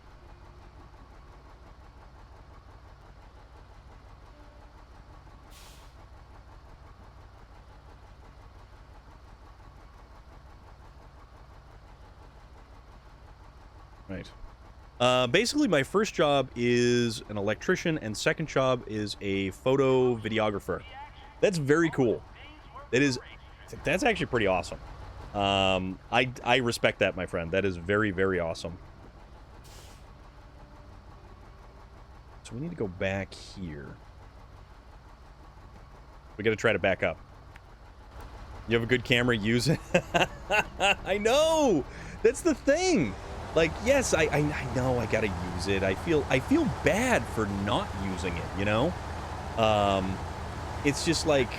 Right. Basically, my first job is an electrician, and second job is a photo videographer. That's very cool. That's actually pretty awesome. I respect that, my friend. That is very, very awesome. So we need to go back here. We gotta try to back up. You have a good camera, use it. I know! That's the thing! Like, yes, I know I gotta use it. I feel bad for not using it, you know? It's just like...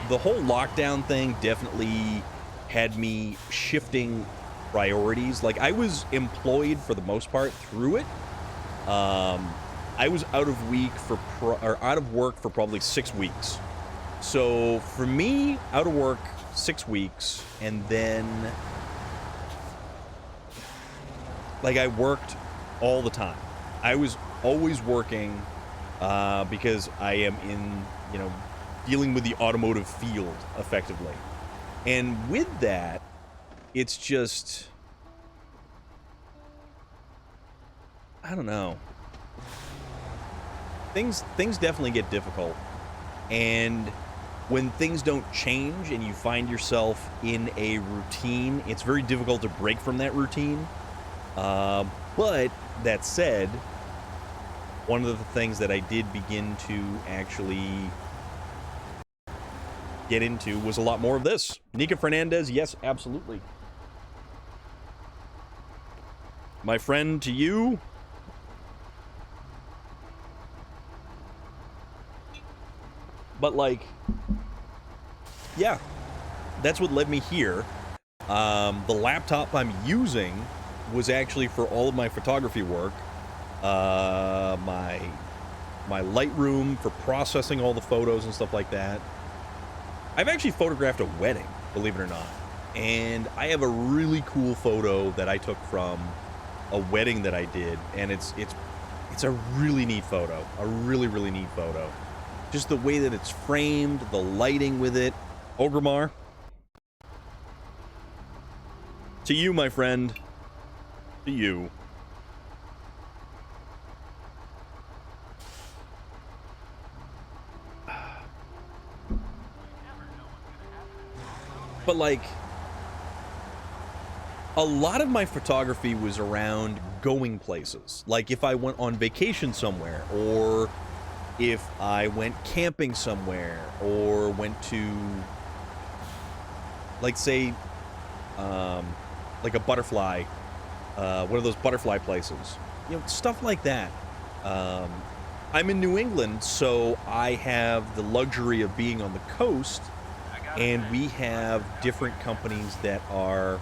The whole lockdown thing definitely had me shifting priorities. Like, I was employed for the most part through it. I was out of work for probably 6 weeks. So for me, out of work 6 weeks, and then like I worked all the time. I was always working because I am in, you know, dealing with the automotive field effectively. And with that, it's just, I don't know. Things definitely get difficult. And when things don't change and you find yourself in a routine, it's very difficult to break from that routine. But that said, one of the things that I did begin to actually get into was a lot more of this. Nika Fernandez, yes, absolutely. My friend, to you. But, like, yeah, that's what led me here. The laptop I'm using was actually for all of my photography work. My Lightroom for processing all the photos and stuff like that. I've actually photographed a wedding, believe it or not. And I have a really cool photo that I took from a wedding that I did. And it's a really neat photo. A really, really neat photo. Just the way that it's framed, the lighting with it. Ogremar. To you, my friend. To you. But, like, a lot of my photography was around going places. Like, if I went on vacation somewhere, or if I went camping somewhere, or went to, like, say, like a butterfly, one of those butterfly places. You know, stuff like that. I'm in New England, so I have the luxury of being on the coast, and we have different companies that are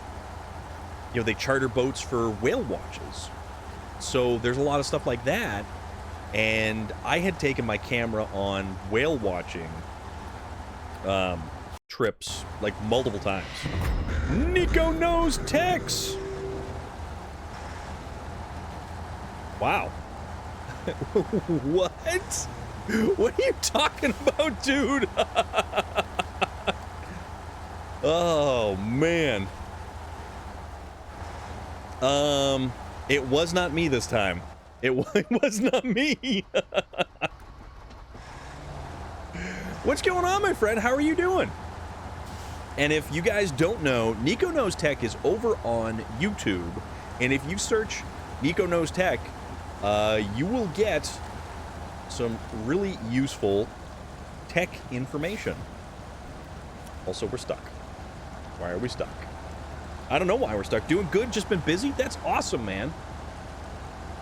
you know, they charter boats for whale watches. So there's a lot of stuff like that. And I had taken my camera on whale watching trips like multiple times. Nico knows Tex. Wow. What? What are you talking about, dude? Oh, man. It was not me this time. It was not me. What's going on, my friend? How are you doing? And if you guys don't know, Nico Knows Tech is over on YouTube. And if you search Nico Knows Tech, you will get some really useful tech information. Also, we're stuck. Why are we stuck? I don't know why we're stuck. Doing good, just been busy? That's awesome, man.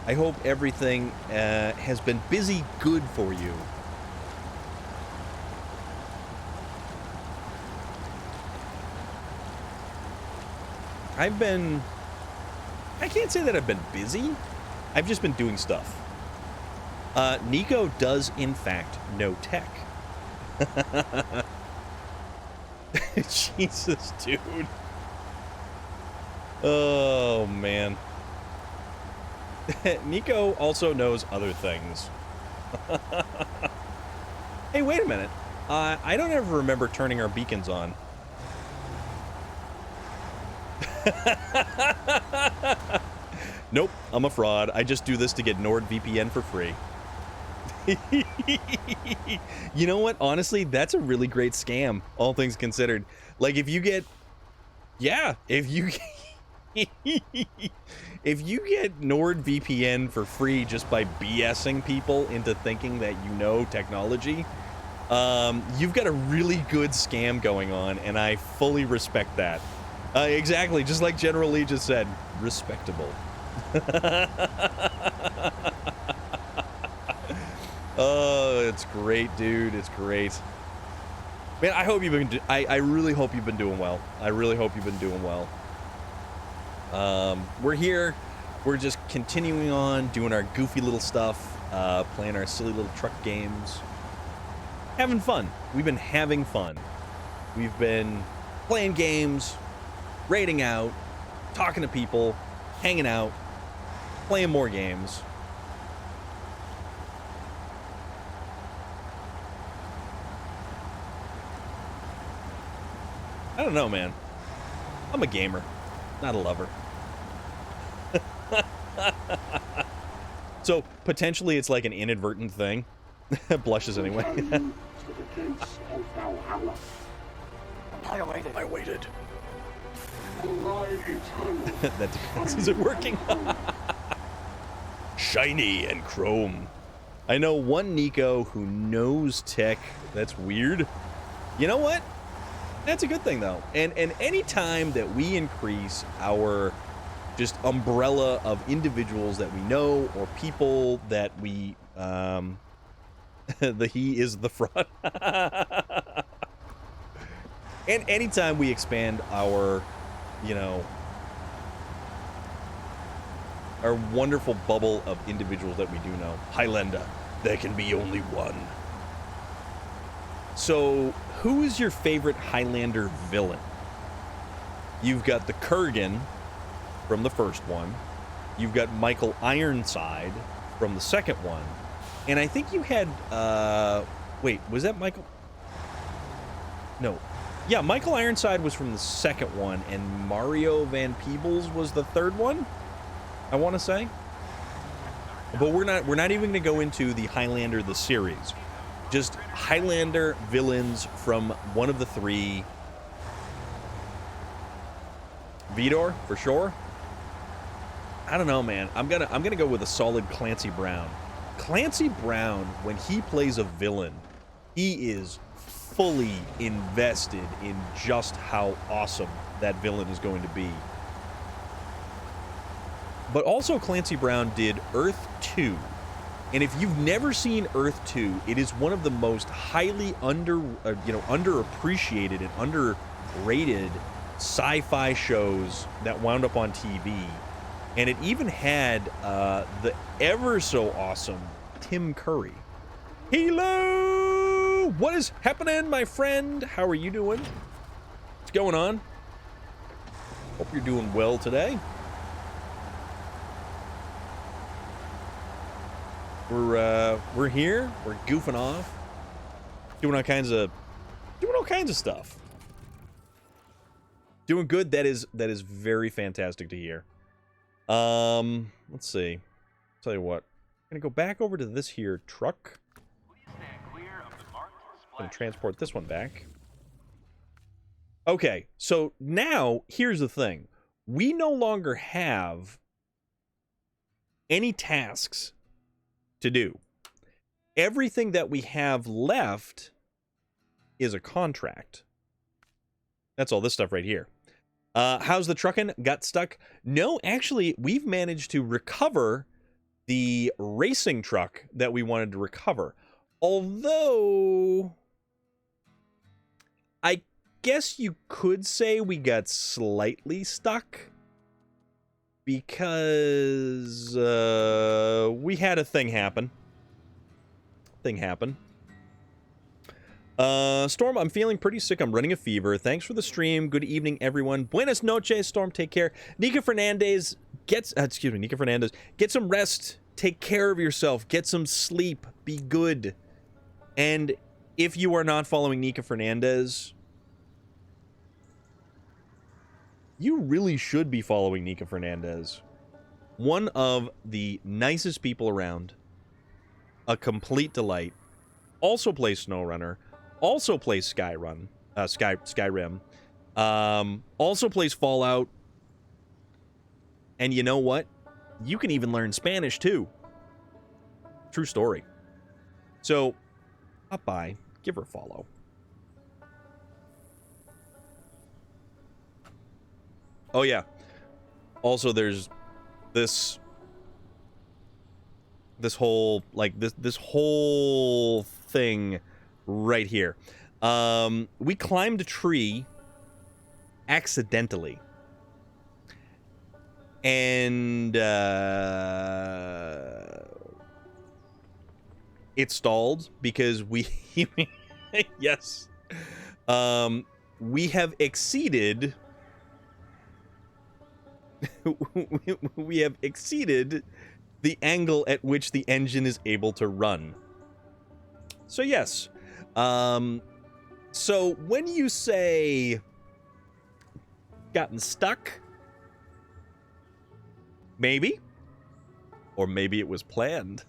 I hope everything has been busy good for you. I can't say that I've been busy. I've just been doing stuff. Nico does, in fact, know tech. Jesus, dude. Oh, man. Nico also knows other things. Hey, wait a minute. I don't ever remember turning our beacons on. Nope, I'm a fraud. I just do this to get NordVPN for free. You know what? Honestly, that's a really great scam, all things considered. Like, if you get... Yeah, if you... if you get NordVPN for free just by BSing people into thinking that you know technology, you've got a really good scam going on, and I fully respect that. Exactly, just like General Lee just said, respectable. Oh, it's great, dude. It's great. Man, I hope you've been... I really hope you've been doing well. I really hope you've been doing well. We're here. We're just continuing on, doing our goofy little stuff, playing our silly little truck games. Having fun. We've been having fun. We've been playing games, raiding out, talking to people, hanging out, playing more games. I don't know, man. I'm a gamer, not a lover. So, potentially it's like an inadvertent thing. Blushes anyway. I waited. That defense isn't working. Shiny and chrome. I know one Nico who knows tech. That's weird. You know what? That's a good thing, though. And any time that we increase our just umbrella of individuals that we know or people that we he is the front. And anytime we expand our, you know, our wonderful bubble of individuals that we do know. Highlander, there can be only one. So, who is your favorite Highlander villain? You've got the Kurgan from the first one. You've got Michael Ironside from the second one. And I think you had, wait, was that Michael? No. Yeah, Michael Ironside was from the second one, and Mario Van Peebles was the third one, I want to say. But we're not even going to go into the Highlander, the series. Just Highlander villains from one of the three. Vidor, for sure. I don't know, man. I'm gonna go with a solid Clancy Brown. Clancy Brown, when he plays a villain, he is fully invested in just how awesome that villain is going to be. But also Clancy Brown did Earth 2. And if you've never seen Earth 2, it is one of the most highly underappreciated and underrated sci-fi shows that wound up on TV, and it even had the ever so awesome Tim Curry. Hello! What is happening, my friend? How are you doing? What's going on? Hope you're doing well today. We're here. We're goofing off, doing all kinds of stuff. Doing good. That is very fantastic to hear. Let's see. Tell you what. I'm gonna go back over to this here truck. Please stand clear of the marked And splash. transport this one back. Okay, so now here's the thing. We no longer have any tasks to do. Everything that we have left is a contract. That's all this stuff right here. How's the trucking? Got stuck? No, actually, we've managed to recover the racing truck that we wanted to recover. Although, I guess you could say we got slightly stuck because we had a thing happen. Storm, I'm feeling pretty sick. I'm running a fever. Thanks for the stream. Good evening, everyone. Buenas noches, Storm. Take care. Nika Fernandez, get some rest. Take care of yourself. Get some sleep. Be good. And if you are not following Nika Fernandez, you really should be following Nika Fernandez. One of the nicest people around. A complete delight. Also plays SnowRunner. Also plays Skyrim. Also plays Fallout. And you know what? You can even learn Spanish too. True story. So, up by, give her a follow. Oh yeah. Also, there's this whole thing right here. We climbed a tree accidentally. And it stalled because we yes. We have exceeded we have exceeded the angle at which the engine is able to run. So yes. So when you say gotten stuck, maybe, or maybe it was planned.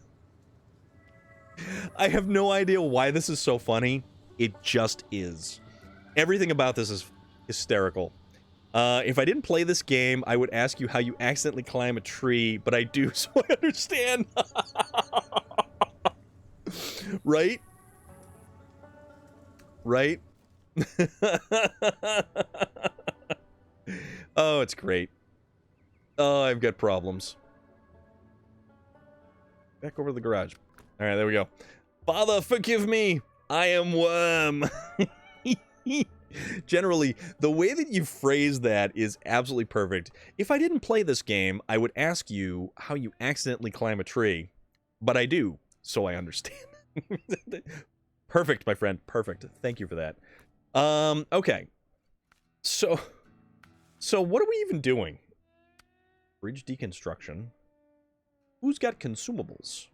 I have no idea why this is so funny. It just is. Everything about this is hysterical. If I didn't play this game, I would ask you how you accidentally climb a tree, but I do, so I understand. Right? Right? Oh, it's great. Oh, I've got problems. Back over to the garage. All right, there we go. Father, forgive me. I am worm. Generally, the way that you phrase that is absolutely perfect. If I didn't play this game, I would ask you how you accidentally climb a tree. But I do, so I understand. Perfect, my friend. Perfect. Thank you for that. Okay. So what are we even doing? Bridge deconstruction. Who's got consumables?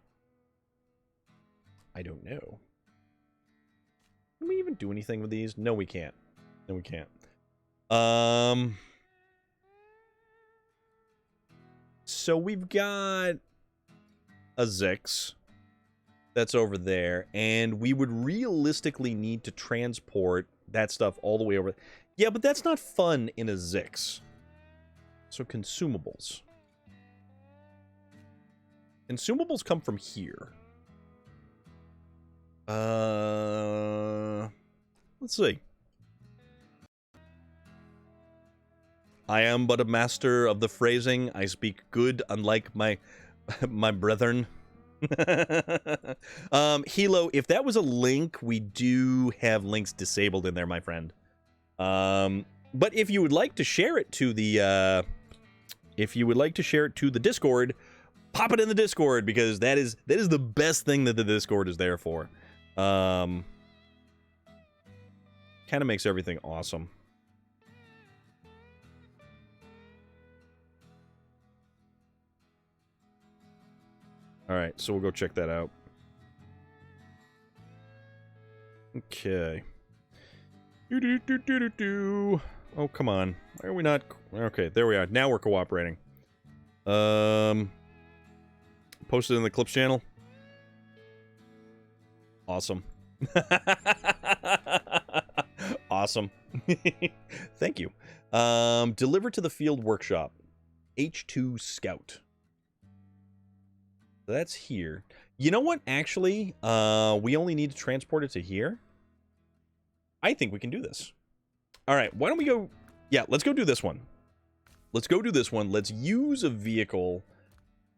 I don't know. Can we even do anything with these? No, we can't. No, we can't. So we've got a Zix that's over there, and we would realistically need to transport that stuff all the way over. Yeah, but that's not fun in a Zix. So consumables. Consumables come from here. Let's see. I am but a master of the phrasing. I speak good, unlike my brethren. Hilo, if that was a link, we do have links disabled in there, my friend. But if you would like to share it to the Discord, pop it in the Discord, because that is the best thing that the Discord is there for. Kind of makes everything awesome. All right, so we'll go check that out. Okay. Oh, come on. Why are we not? Okay, there we are. Now we're cooperating. Posted in the Clips channel. Awesome. Awesome. Thank you. Deliver to the field workshop. H2 Scout. That's here. You know what? Actually, we only need to transport it to here. I think we can do this. All right, why don't we go... Yeah, let's go do this one. Let's go do this one. Let's use a vehicle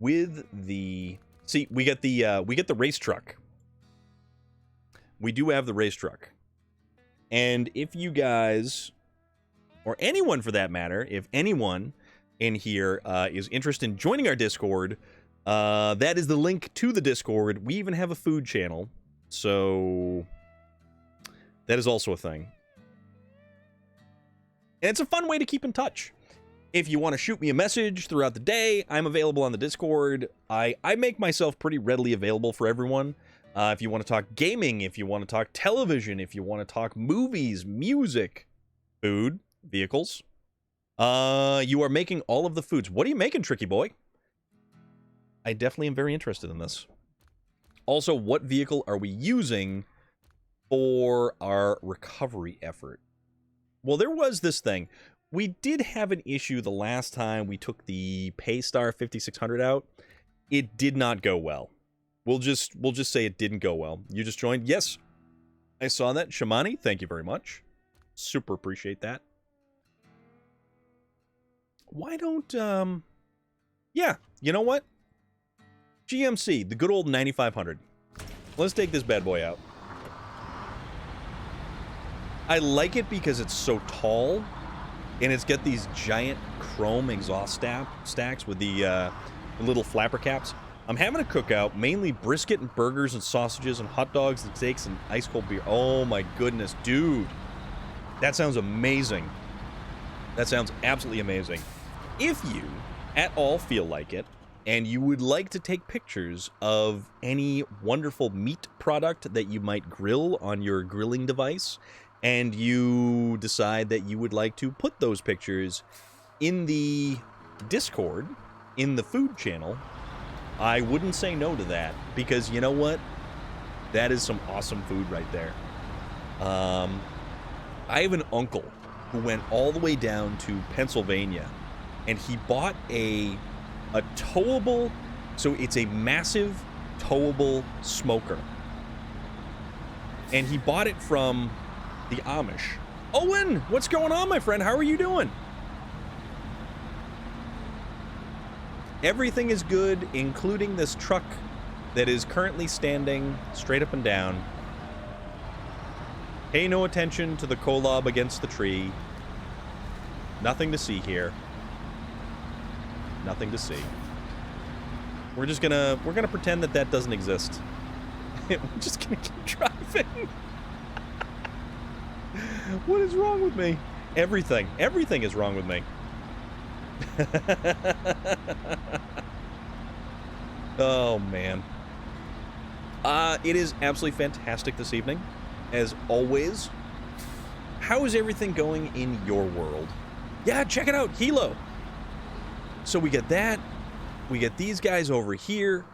with the... See, we get the race truck. We do have the race truck. And if you guys, or anyone for that matter, if anyone in here is interested in joining our Discord, that is the link to the Discord. We even have a food channel, so that is also a thing. And it's a fun way to keep in touch. If you want to shoot me a message throughout the day, I'm available on the Discord. I make myself pretty readily available for everyone. If you want to talk gaming, if you want to talk television, if you want to talk movies, music, food, vehicles. You are making all of the foods. What are you making, Tricky Boy? I definitely am very interested in this. Also, what vehicle are we using for our recovery effort? Well, there was this thing. We did have an issue the last time we took the Paystar 5600 out. It did not go well. We'll just say it didn't go well. You just joined? Yes. I saw that. Shamani, thank you very much. Super appreciate that. Why don't, yeah, you know what? GMC, the good old 9500. Let's take this bad boy out. I like it because it's so tall, and it's got these giant chrome exhaust stacks with the little flapper caps. I'm having a cookout, mainly brisket and burgers and sausages and hot dogs and steaks and ice cold beer. Oh my goodness, dude. That sounds amazing. That sounds absolutely amazing. If you at all feel like it, and you would like to take pictures of any wonderful meat product that you might grill on your grilling device, and you decide that you would like to put those pictures in the Discord, in the food channel, I wouldn't say no to that, because you know what? That is some awesome food right there. I have an uncle who went all the way down to Pennsylvania, and he bought a towable, so it's a massive towable smoker. And he bought it from the Amish. Owen, what's going on, my friend? How are you doing? Everything is good, including this truck that is currently standing straight up and down. Pay no attention to the kolob against the tree. Nothing to see here. Nothing to see. We're gonna pretend that that doesn't exist. We're just gonna keep driving. What is wrong with me? Everything is wrong with me. Oh man. It is absolutely fantastic this evening, as always. How is everything going in your world? Yeah, check it out, Hilo. So we get that. We get these guys over here.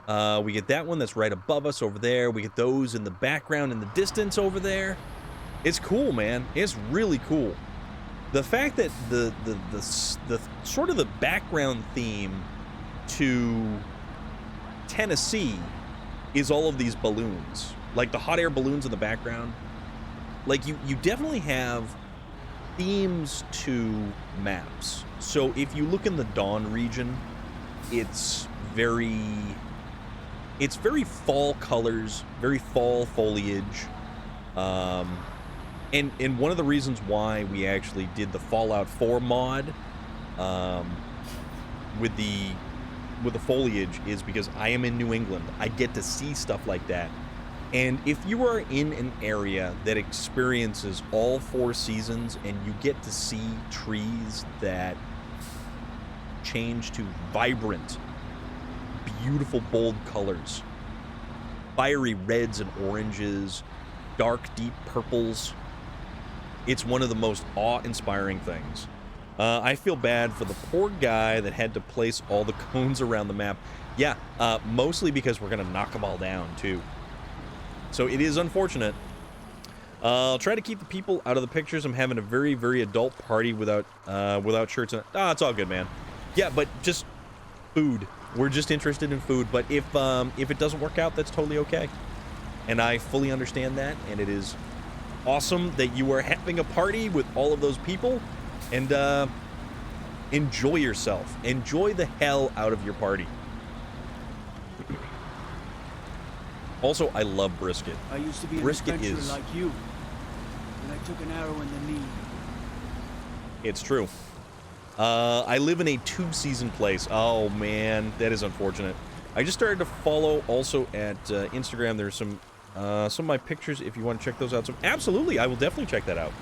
We get that one that's right above us over there. We get those in the background in the distance over there. It's cool, man. It's really cool. The fact that the sort of the background theme to Tennessee is all of these balloons, like the hot air balloons in the background. Like you definitely have themes to maps. So if you look in the Dawn region, it's very fall colors, very fall foliage. And one of the reasons why we actually did the Fallout 4 mod um, with the foliage is because I am in New England. I get to see stuff like that. And if you are in an area that experiences all 4 seasons and you get to see trees that change to vibrant, beautiful, bold colors, fiery reds and oranges, dark, deep purples, it's one of the most awe-inspiring things. I feel bad for the poor guy that had to place all the cones around the map. Yeah, mostly because we're going to knock them all down, too. So it is unfortunate. I'll try to keep the people out of the pictures. I'm having a very, very adult party without shirts on. Ah, it's all good, man. Yeah, but just food. We're just interested in food. But if it doesn't work out, that's totally okay. And I fully understand that. And it is awesome that you are having a party with all of those people. And enjoy yourself. Enjoy the hell out of your party. Also, I love brisket. I used to be an Brisket adventurer is... like you, and I took an arrow in the knee. It's true. I live in a 2-season place. Oh, man. That is unfortunate. I just started to follow also at Instagram. There's some of my pictures if you want to check those out. So absolutely, I will definitely check that out.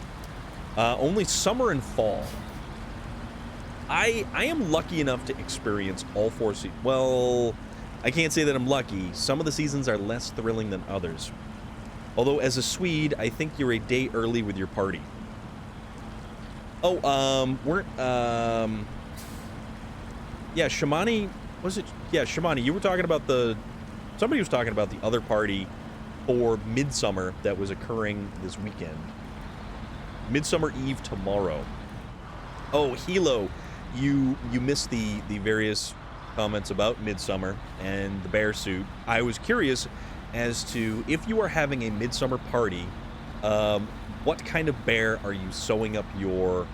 Only summer and fall. I am lucky enough to experience all 4 seasons. Well, I can't say that I'm lucky. Some of the seasons are less thrilling than others. Although, as a Swede, I think you're a day early with your party. Oh, yeah, Shamani, was it? Yeah, Shamani, you were talking about somebody was talking about the other party for Midsummer that was occurring this weekend. Midsummer Eve tomorrow. Oh, Hilo, you missed the various comments about Midsummer and the bear suit. I was curious as to if you are having a Midsummer party, what kind of bear are you sewing up your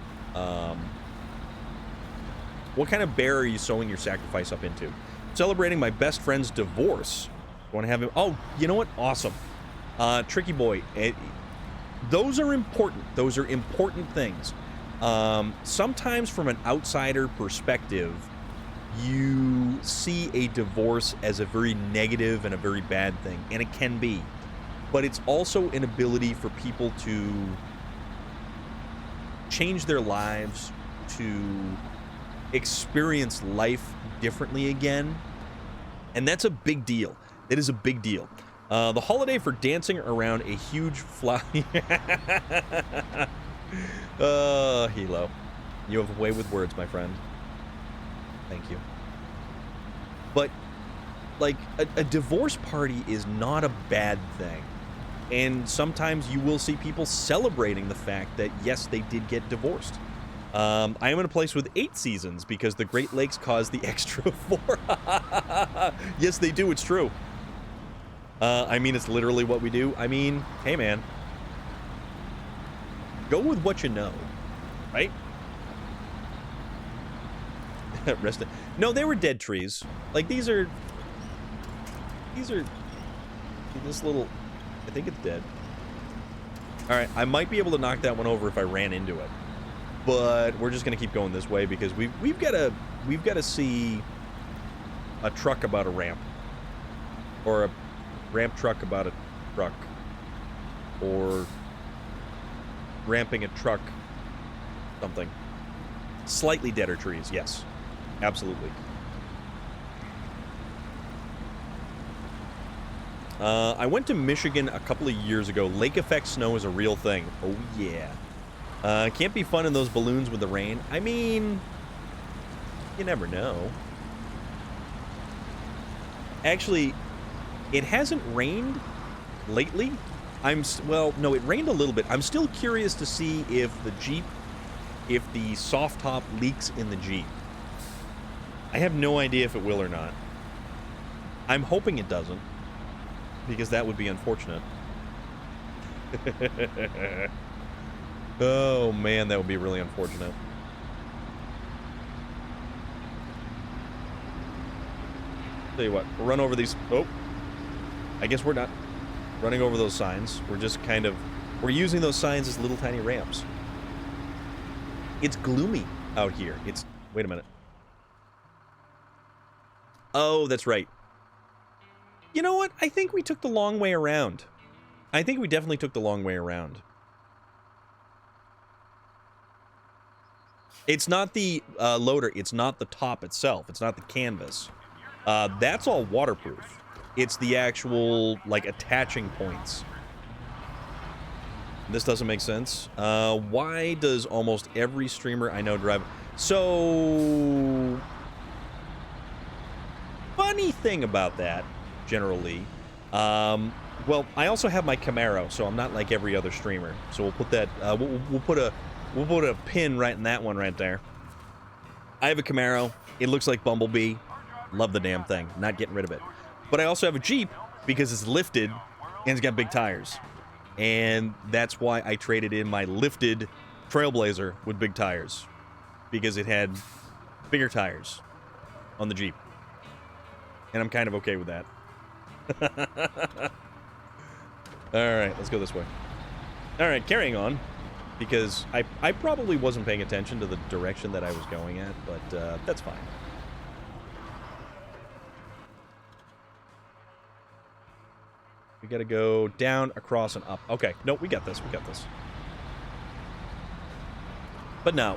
what kind of bear are you sewing your sacrifice up into? Celebrating my best friend's divorce. Want to have him? Oh, you know what? Awesome. Tricky boy. Those are important. Those are important things. Sometimes from an outsider perspective, you see a divorce as a very negative and a very bad thing, and it can be. But it's also an ability for people to change their lives, to experience life differently again, and that's a big deal. It is a big deal. The holiday for dancing around a huge fly. Hilo. You have a way with words, my friend. Thank you. But, like, a divorce party is not a bad thing. And sometimes you will see people celebrating the fact that, yes, they did get divorced. I am in a place with 8 seasons because the Great Lakes caused the extra 4. Yes, they do. It's true. I mean, it's literally what we do. I mean, hey, man. Go with what you know, right? Rest it. No, they were dead trees. Like, these are this little... I think it's dead. Alright, I might be able to knock that one over if I ran into it. But we're just gonna keep going this way because we've gotta see a truck about a ramp. Or a ramp truck about a truck. Or ramping a truck. Something. Slightly deader trees, yes. Absolutely. I went to Michigan a couple of years ago. Lake effect snow is a real thing. Oh, yeah. Can't be fun in those balloons with the rain. I mean, you never know. Actually, it hasn't rained lately. Well, no, it rained a little bit. I'm still curious to see if the soft top leaks in the Jeep. I have no idea if it will or not. I'm hoping it doesn't, because that would be unfortunate. Oh, man, that would be really unfortunate. Tell you what, we'll run over these... Oh, I guess we're not running over those signs. We're just kind of We're using those signs as little tiny ramps. It's gloomy out here. It's... Wait a minute. Oh, that's right. You know what? I think we took the long way around. I think we definitely took the long way around. It's not the loader. It's not the top itself. It's not the canvas. That's all waterproof. It's the actual, like, attaching points. This doesn't make sense. Why does almost every streamer I know drive... So... Funny thing about that, generally. Well, I also have my Camaro, so I'm not like every other streamer. So we'll put that... We'll put a pin right in that one right there. I have a Camaro. It looks like Bumblebee. Love the damn thing. Not getting rid of it. But I also have a Jeep because it's lifted and it's got big tires. And that's why I traded in my lifted Trailblazer with big tires. Because it had bigger tires on the Jeep. And I'm kind of okay with that. Alright, let's go this way. Alright, carrying on. Because I probably wasn't paying attention to the direction that I was going at, but that's fine. We gotta go down, across, and up. Okay, no, we got this, we got this. But no,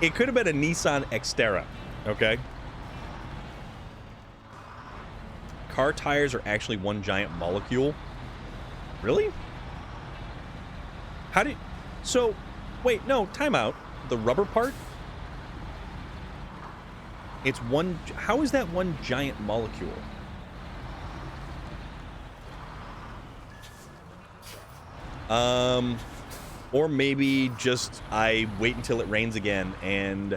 it could have been a Nissan Xterra, okay? Car tires are actually one giant molecule. Really? How do you... So, wait, no, time out. The rubber part? It's one... How is that one giant molecule? Or maybe just I wait until it rains again and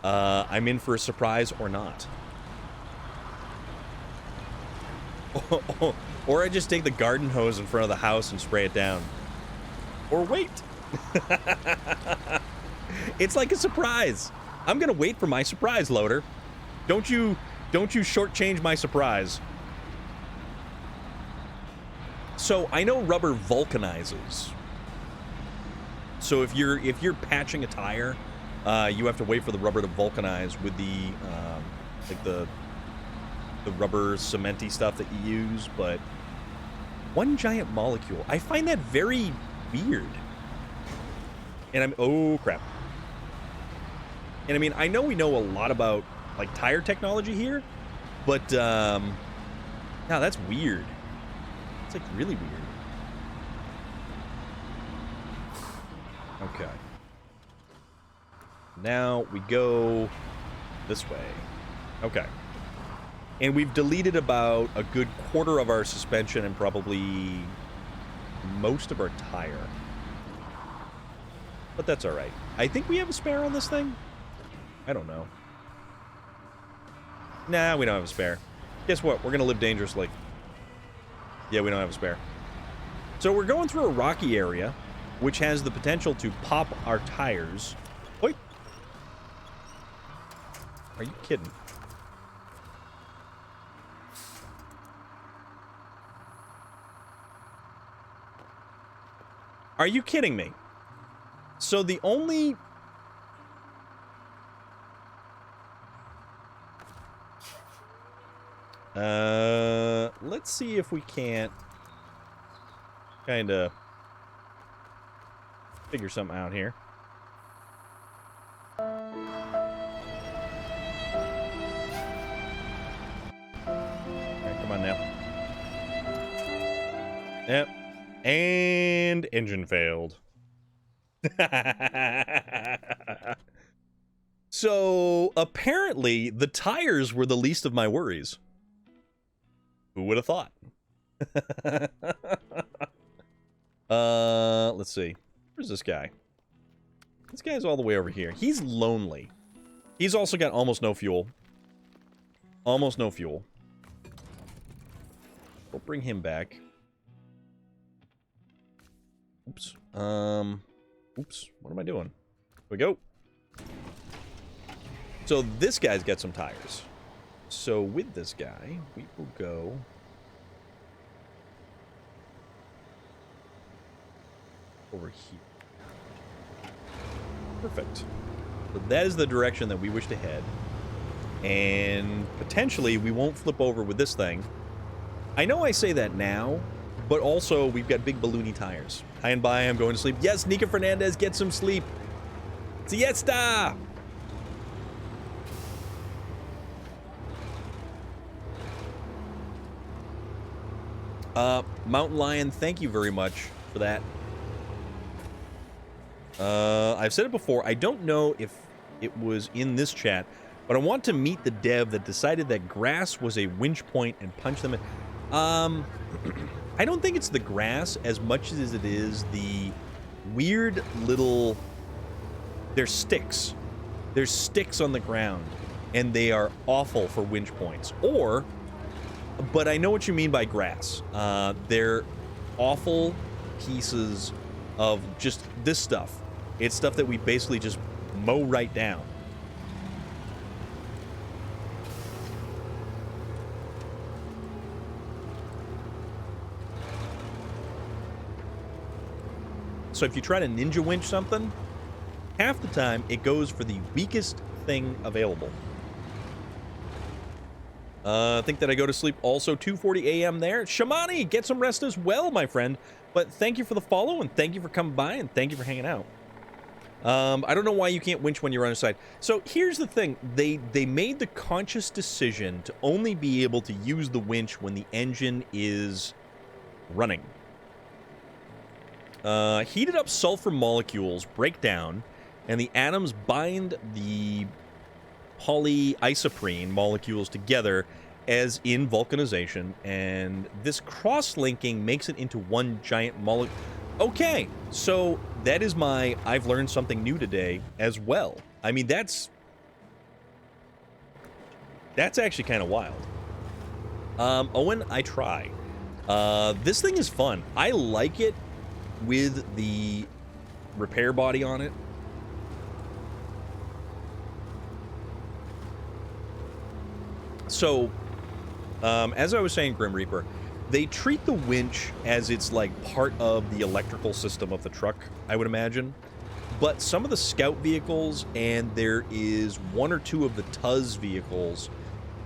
I'm in for a surprise or not. Or I just take the garden hose in front of the house and spray it down. Or wait. It's like a surprise. I'm gonna wait for my surprise, loader. Don't you shortchange my surprise. So I know rubber vulcanizes. So if you're patching a tire, you have to wait for the rubber to vulcanize with the like the rubber cementy stuff that you use, but one giant molecule. I find that very weird. And oh crap. And I mean, I know we know a lot about like tire technology here, but no, that's weird. It's like really weird. Okay. Now we go this way. Okay. And we've deleted about a good quarter of our suspension and probably most of our tire. But that's alright. I think we have a spare on this thing? I don't know. Nah, we don't have a spare. Guess what? We're gonna live dangerously. Yeah, we don't have a spare. So we're going through a rocky area, which has the potential to pop our tires. Wait. Are you kidding? Are you kidding me? So the only... let's see if we can't kind of figure something out here. Alright, come on now. Yep. And engine failed. So, apparently, the tires were the least of my worries. Who would have thought? Let's see. Where's this guy? This guy's all the way over here. He's lonely. He's also got almost no fuel. Almost no fuel. We'll bring him back. Oops. Oops. What am I doing? Here we go. So this guy's got some tires. So with this guy, we will go over here. Perfect. So that is the direction that we wish to head. And potentially we won't flip over with this thing. I know I say that now, but also we've got big balloony tires. High and by, I'm going to sleep. Yes, Nika Fernandez, get some sleep. Siesta! Mountain Lion, thank you very much for that. I've said it before, I don't know if it was in this chat, but I want to meet the dev that decided that grass was a winch point and punch them in. I don't think it's the grass as much as it is the weird little... They're sticks. There's sticks on the ground, and they are awful for winch points. Or, but I know what you mean by grass. They're awful pieces of just this stuff. It's stuff that we basically just mow right down. So if you try to ninja winch something, half the time it goes for the weakest thing available. I think that I go to sleep also 2:40 a.m. there. Shamani, get some rest as well, my friend. But thank you for the follow, and thank you for coming by, and thank you for hanging out. I don't know why you can't winch when you're on a side. So here's the thing. They made the conscious decision to only be able to use the winch when the engine is running. Heated up sulfur molecules break down, and the atoms bind the polyisoprene molecules together as in vulcanization, and this cross-linking makes it into one giant molecule. Okay, so that is my I've learned something new today as well. I mean, that's actually kind of wild. Owen, I try. This thing is fun. I like it with the repair body on it. So, as I was saying, Grim Reaper, they treat the winch as it's like part of the electrical system of the truck, I would imagine. But some of the scout vehicles, and there is one or two of the Tuz vehicles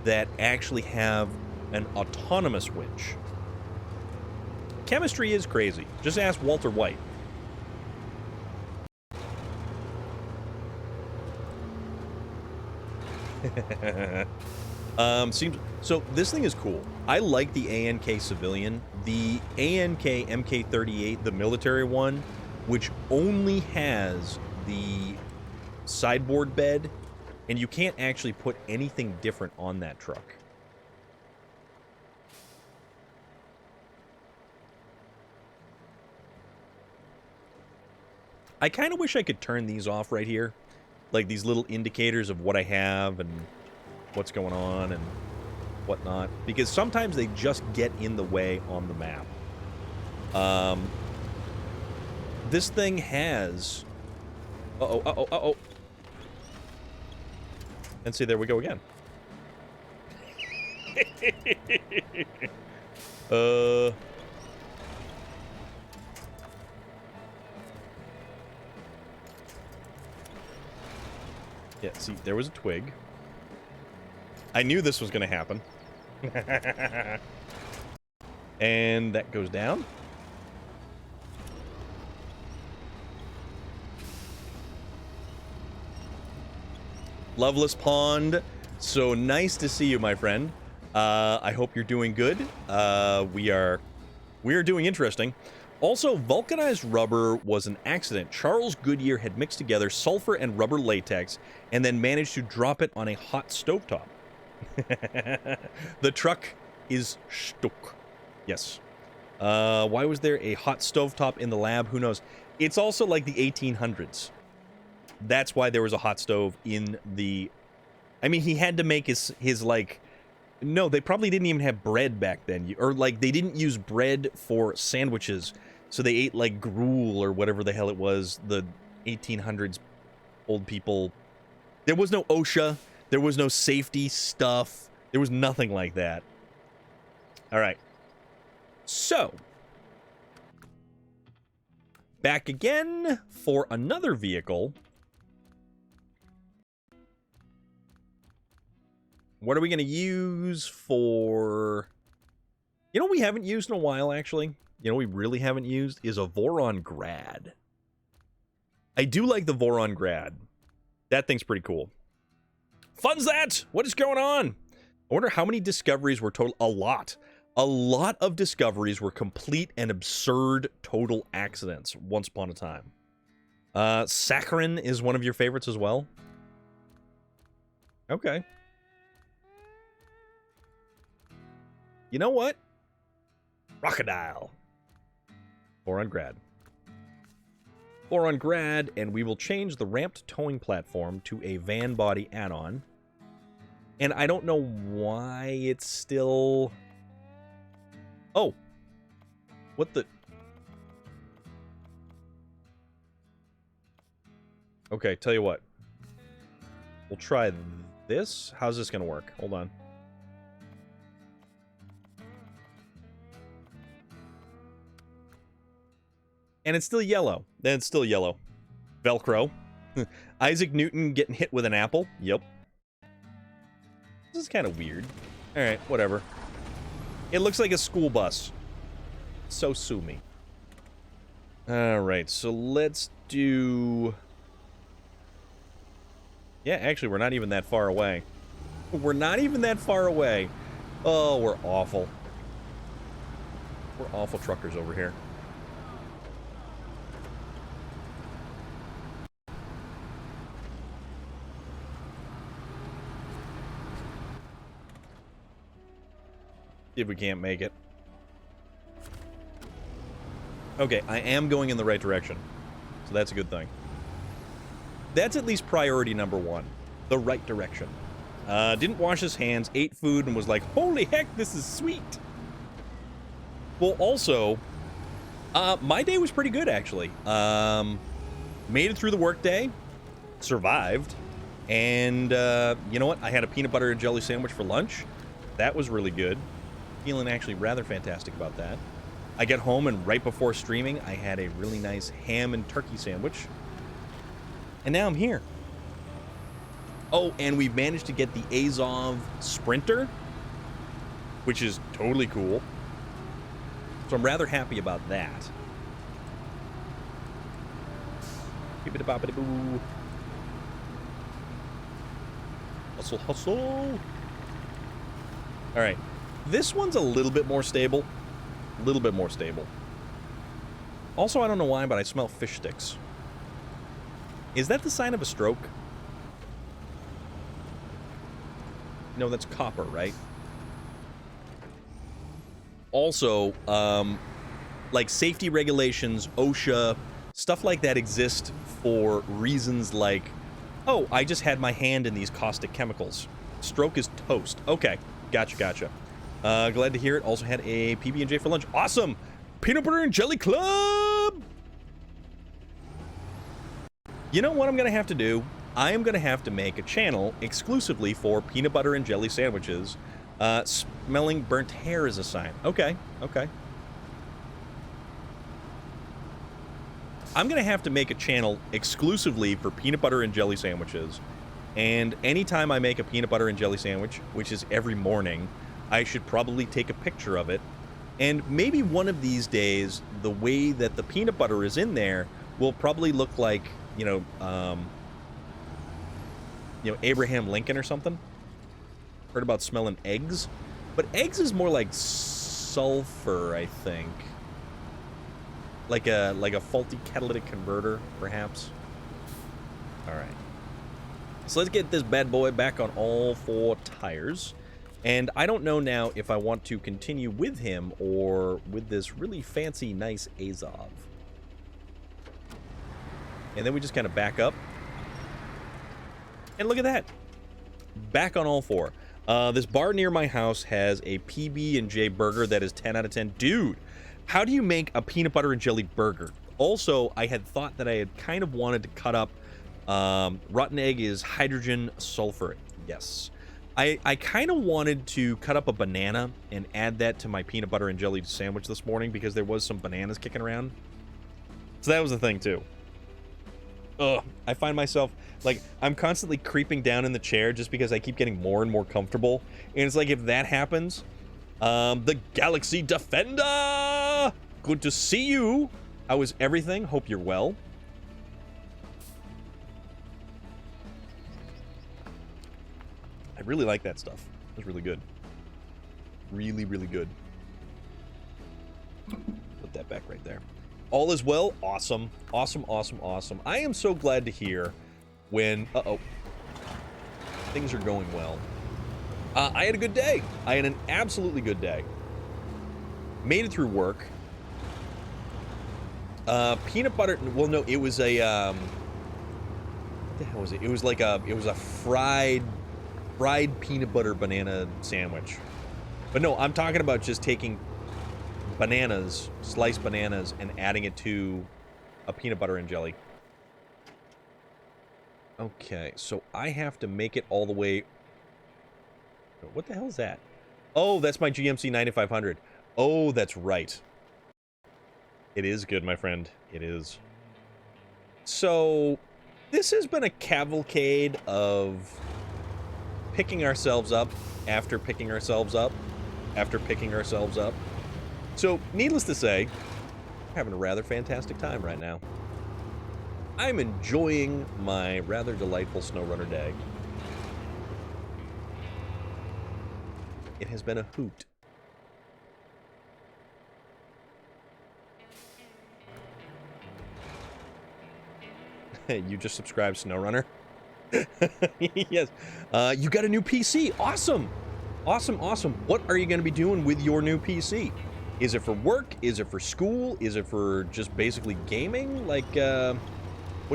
that actually have an autonomous winch. Chemistry is crazy. Just ask Walter White. Seems so. This thing is cool. I like the ANK civilian. The ANK MK38, the military one, which only has the sideboard bed, and you can't actually put anything different on that truck. I kind of wish I could turn these off right here. Like these little indicators of what I have and what's going on and whatnot. Because sometimes they just get in the way on the map. This thing has... Uh-oh. And see, there we go again. Yeah, see, there was a twig. I knew this was going to happen. And that goes down. Loveless Pond. So nice to see you, my friend. I hope you're doing good. We are doing interesting. Also, vulcanized rubber was an accident. Charles Goodyear had mixed together sulfur and rubber latex and then managed to drop it on a hot stovetop. The truck is stuck. Yes. Why was there a hot stovetop in the lab? Who knows? It's also like the 1800s. That's why there was a hot stove in the... I mean, he had to make his like... No, they probably didn't even have bread back then. Or, like, they didn't use bread for sandwiches. So they ate, like, gruel or whatever the hell it was. The 1800s old people. There was no OSHA. There was no safety stuff. There was nothing like that. All right. So, back again for another vehicle. What are we going to use for... You know what we haven't used in a while, actually? You know what we really haven't used is a Voron Grad. I do like the Voron Grad. That thing's pretty cool. Fun's that! What is going on? I wonder how many discoveries were total... A lot. A lot of discoveries were complete and absurd total accidents once upon a time. Saccharin is one of your favorites as well? Okay. You know what? Crocodile. Voron Grad. Voron Grad, and we will change the ramped towing platform to a van body add-on. And I don't know why it's still... Oh. What the... Okay, tell you what. We'll try this. How's this gonna work? Hold on. And it's still yellow. Then it's still yellow. Velcro. Isaac Newton getting hit with an apple. Yep. This is kind of weird. Alright, whatever. It looks like a school bus. So sue me. Alright, so let's do... Yeah, actually, we're not even that far away. We're not even that far away. Oh, we're awful. We're awful truckers over here. See if we can't make it. Okay, I am going in the right direction. So that's a good thing. That's at least priority number one. The right direction. Didn't wash his hands, ate food, and was like, holy heck, this is sweet. Well, also, my day was pretty good, actually. Made it through the workday. Survived. And, you know what? I had a peanut butter and jelly sandwich for lunch. That was really good. Feeling actually rather fantastic about that. I get home, and right before streaming, I had a really nice ham and turkey sandwich. And now I'm here. Oh, and we've managed to get the Azov Sprinter, which is totally cool. So I'm rather happy about that. Bibbidi-bobbidi-boo. Hustle, hustle. All right. This one's a little bit more stable. A little bit more stable. Also, I don't know why, but I smell fish sticks. Is that the sign of a stroke? No, that's copper, right? Also, like safety regulations, OSHA, stuff like that exist for reasons like, oh, I just had my hand in these caustic chemicals. Stroke is toast. Okay, gotcha, gotcha. Glad to hear it. Also had a PB&J for lunch. Awesome! Peanut Butter and Jelly Club! You know what I'm going to have to do? I am going to have to make a channel exclusively for peanut butter and jelly sandwiches. Smelling burnt hair is a sign. Okay, okay. I'm going to have to make a channel exclusively for peanut butter and jelly sandwiches. And anytime I make a peanut butter and jelly sandwich, which is every morning, I should probably take a picture of it. And maybe one of these days, the way that the peanut butter is in there will probably look like, you know, Abraham Lincoln or something. Heard about smelling eggs? But eggs is more like sulfur, I think. Like a faulty catalytic converter, perhaps. All right. So let's get this bad boy back on all four tires. And I don't know now if I want to continue with him or with this really fancy, nice Azov. And then we just kind of back up. And look at that. Back on all four. This bar near my house has a PB&J burger that is 10 out of 10. Dude, how do you make a peanut butter and jelly burger? Also, I had thought that I had kind of wanted to cut up... rotten egg is hydrogen sulfur. Yes. I kind of wanted to cut up a banana and add that to my peanut butter and jelly sandwich this morning because there was some bananas kicking around. So that was the thing, too. Ugh, I find myself, like, I'm constantly creeping down in the chair just because I keep getting more and more comfortable. And it's like, if that happens, the Galaxy Defender! Good to see you! How is everything? Hope you're well. I really like that stuff. It was really good. Really, really good. Put that back right there. All is well. Awesome. Awesome, awesome, awesome. I am so glad to hear when... Uh-oh. Things are going well. I had a good day. I had an absolutely good day. Made it through work. Peanut butter... Well, no, it was a... what the hell was it? It was like a... It was a fried peanut butter banana sandwich. But no, I'm talking about just taking bananas, sliced bananas, and adding it to a peanut butter and jelly. Okay, so I have to make it all the way... What the hell is that? Oh, that's my GMC 9500. Oh, that's right. It is good, my friend. It is. So, this has been a cavalcade of picking ourselves up after picking ourselves up after picking ourselves up. So, needless to say, I'm having a rather fantastic time right now. I'm enjoying my rather delightful SnowRunner day. It has been a hoot. You just subscribed, SnowRunner? Yes. You got a new PC. Awesome. Awesome, awesome. What are you going to be doing with your new PC? Is it for work? Is it for school? Is it for just basically gaming? Like, what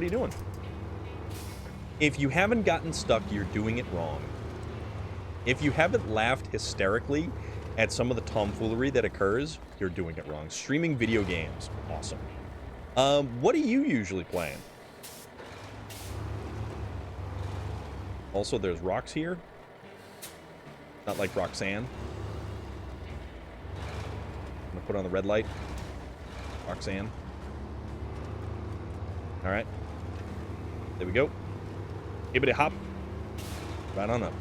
are you doing? If you haven't gotten stuck, you're doing it wrong. If you haven't laughed hysterically at some of the tomfoolery that occurs, you're doing it wrong. Streaming video games. Awesome. What are you usually playing? Also, there's rocks here. Not like Roxanne. I'm gonna put on the red light. Roxanne. Alright. There we go. Hibbity hop. Right on up.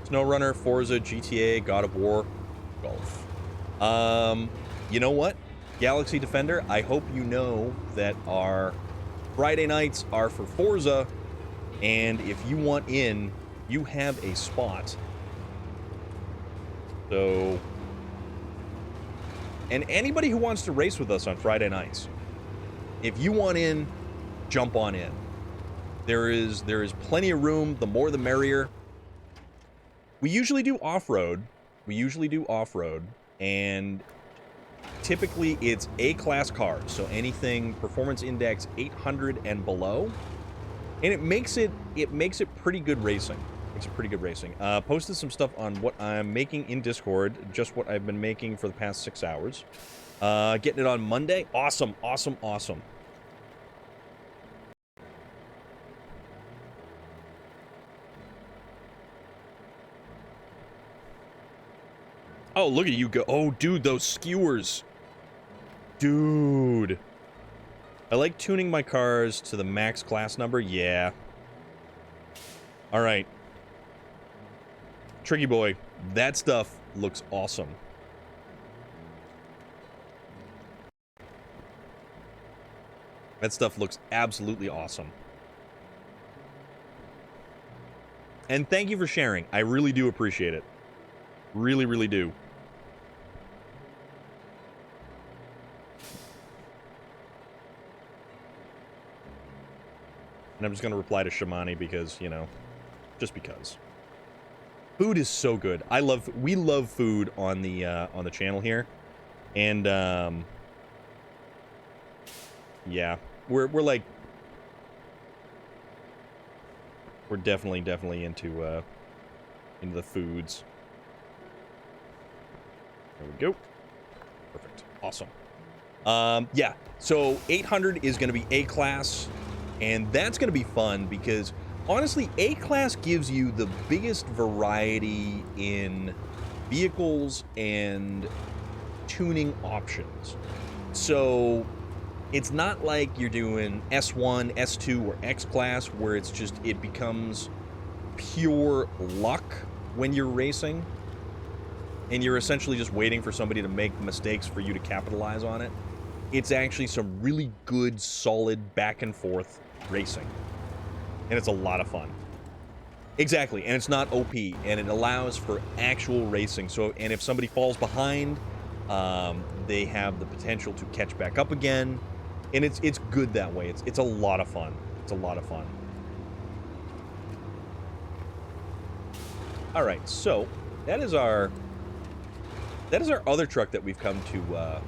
SnowRunner, Forza, GTA, God of War, Golf. You know what? Galaxy Defender, I hope you know that our Friday nights are for Forza, and if you want in, you have a spot. So, and anybody who wants to race with us on Friday nights, if you want in, jump on in. There is plenty of room. The more the merrier. We usually do off-road. And typically it's A-class cars, so anything performance index 800 and below, and it makes it pretty good racing. Posted some stuff on what I'm making in Discord, just what I've been making for the past 6 hours. Getting it on Monday. Awesome, awesome, awesome. Oh, look at you go. Oh, dude, those skewers. Dude. I like tuning my cars to the max class number. Yeah. All right. Tricky boy. That stuff looks awesome. That stuff looks absolutely awesome. And thank you for sharing. I really do appreciate it. Really, really do. And I'm just going to reply to Shamani because, you know, just because. Food is so good. We love food on the channel here. And, yeah, we're like, we're definitely into the foods. There we go. Perfect. Awesome. Yeah, so 800 is going to be A-class. And that's going to be fun because honestly, A-Class gives you the biggest variety in vehicles and tuning options. So it's not like you're doing S1, S2, or X-Class where it's just, it becomes pure luck when you're racing. And you're essentially just waiting for somebody to make mistakes for you to capitalize on it. It's actually some really good, solid, back and forth racing. And it's a lot of fun. Exactly, and it's not OP, and it allows for actual racing. So, and if somebody falls behind, they have the potential to catch back up again. And it's good that way. It's a lot of fun. It's a lot of fun. All right, so that is our other truck that we've come to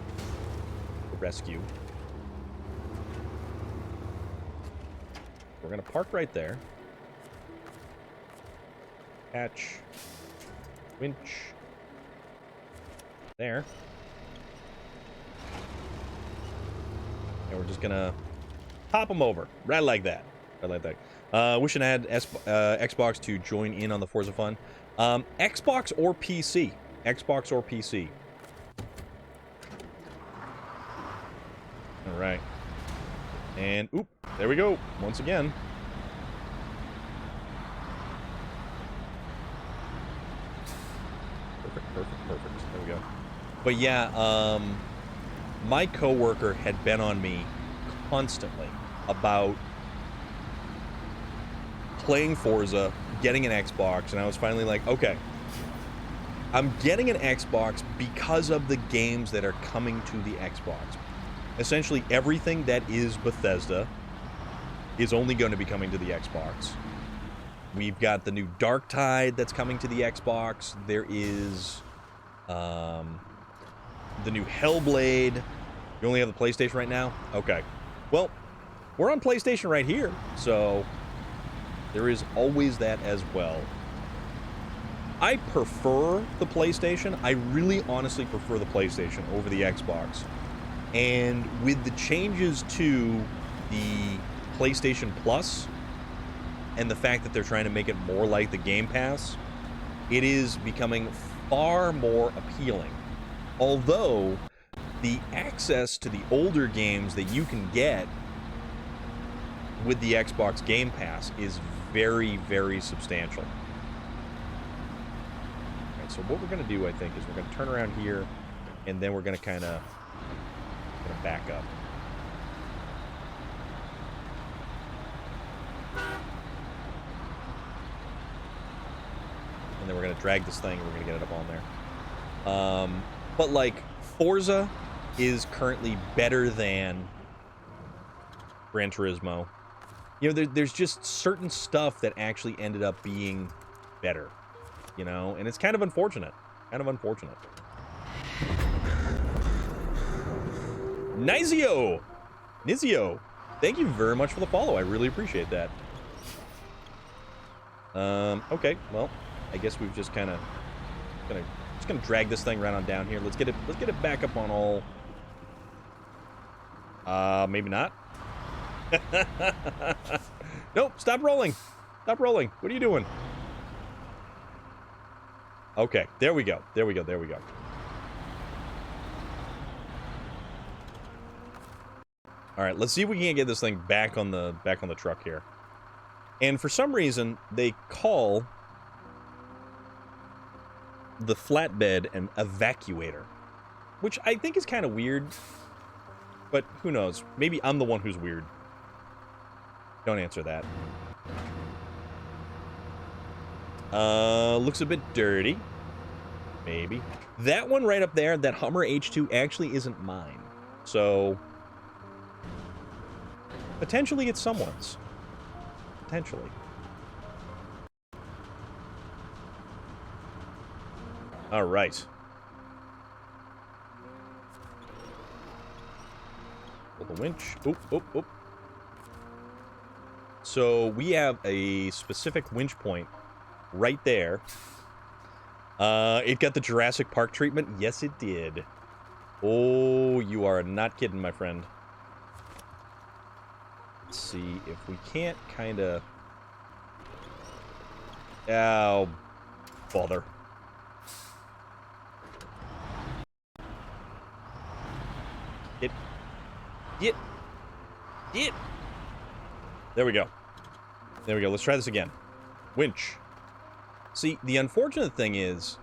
rescue. We're gonna park right there. Catch. Winch. There. And we're just gonna hop them over. Right like that. Right like that. Wishing I had Xbox to join in on the Forza fun. Xbox or PC. Xbox or PC. Alright. And, oop, there we go. Once again. Perfect. There we go. But yeah, my coworker had been on me constantly about playing Forza, getting an Xbox, and I was finally like, okay, I'm getting an Xbox because of the games that are coming to the Xbox. Essentially, everything that is Bethesda is only going to be coming to the Xbox. We've got the new Dark Tide that's coming to the Xbox. There is the new Hellblade. You only have the PlayStation right now? Okay. Well, we're on PlayStation right here, so there is always that as well. I prefer the PlayStation. I really honestly prefer the PlayStation over the Xbox. And with the changes to the PlayStation Plus and the fact that they're trying to make it more like the Game Pass, it is becoming far more appealing. Although the access to the older games that you can get with the Xbox Game Pass is very, very substantial. Alright, so what we're going to do, I think, is we're going to turn around here, and then we're going to kind of back up. And then we're going to drag this thing, and we're going to get it up on there. But, like, Forza is currently better than Gran Turismo. You know, there's just certain stuff that actually ended up being better, you know? And it's kind of unfortunate. Kind of unfortunate. Nizio, thank you very much for the follow. I really appreciate that. Okay, well, I guess we've just kind of gonna drag this thing right on down here. Let's get it back up on all. Maybe not. Nope, stop rolling. Stop rolling. What are you doing? Okay, there we go. There we go. All right, let's see if we can get this thing back on the truck here. And for some reason, they call the flatbed an evacuator, which I think is kind of weird. But who knows? Maybe I'm the one who's weird. Don't answer that. Looks a bit dirty. Maybe. That one right up there, that Hummer H2, actually isn't mine. So potentially it's someone's. Potentially. Alright. Pull the winch. Oop. So we have a specific winch point right there. It got the Jurassic Park treatment. Yes, it did. Oh, you are not kidding, my friend. Let's see if we can't kind of Oh, bother. Get. There we go. There we go. Let's try this again. Winch. See, the unfortunate thing is,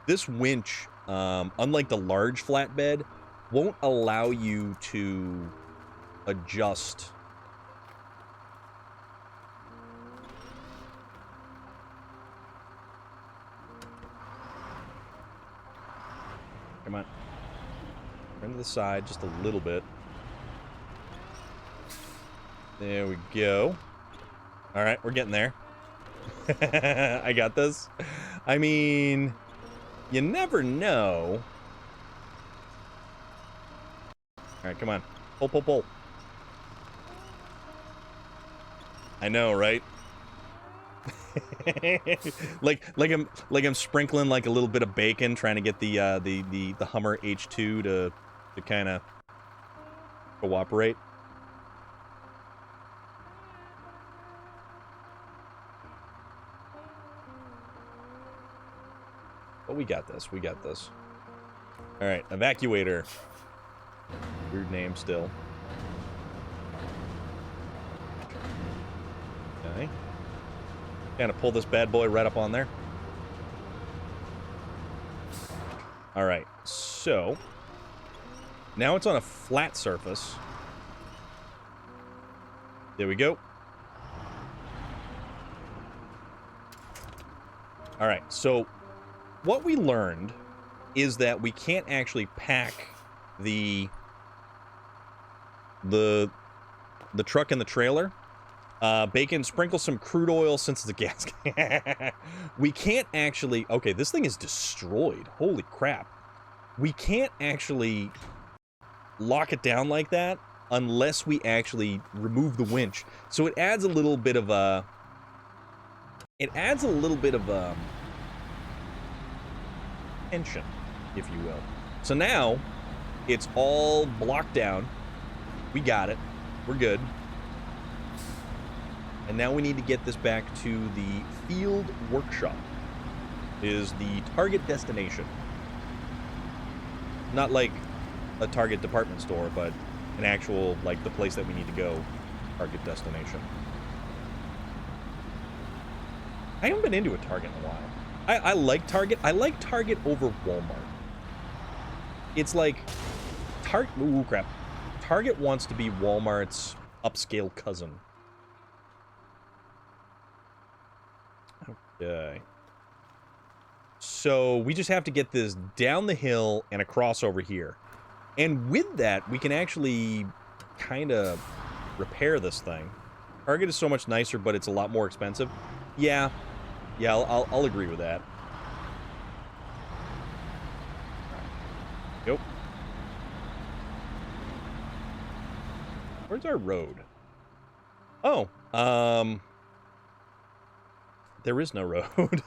this winch, unlike the large flatbed, won't allow you to adjust. Come on. Turn to the side just a little bit. There we go. All right, we're getting there. I got this. I mean, you never know. All right, come on. Pull, pull, pull. I know, right? like I'm sprinkling like a little bit of bacon, trying to get the Hummer H2 to kind of cooperate. But we got this. We got this. All right, evacuator. Weird name still. Okay. Kind of pull this bad boy right up on there. All right, so now it's on a flat surface. There we go. All right, so what we learned is that we can't actually pack the truck and the trailer. Bacon, sprinkle some crude oil since it's a gas can. We can't actually... Okay, this thing is destroyed. Holy crap. We can't actually lock it down like that unless we actually remove the winch. So it adds a little bit of a... tension, if you will. So now, it's all blocked down. We got it. We're good. And now we need to get this back to the field workshop. Is the target destination. Not like a Target department store, but an actual, like, the place that we need to go. Target destination. I haven't been into a Target in a while. I like Target. I like Target over Walmart. It's like... Ooh, crap. Target wants to be Walmart's upscale cousin. Okay. So we just have to get this down the hill and across over here. And with that, we can actually kind of repair this thing. Target is so much nicer, but it's a lot more expensive. Yeah. Yeah, I'll agree with that. Yep. Where's our road? Oh, there is no road.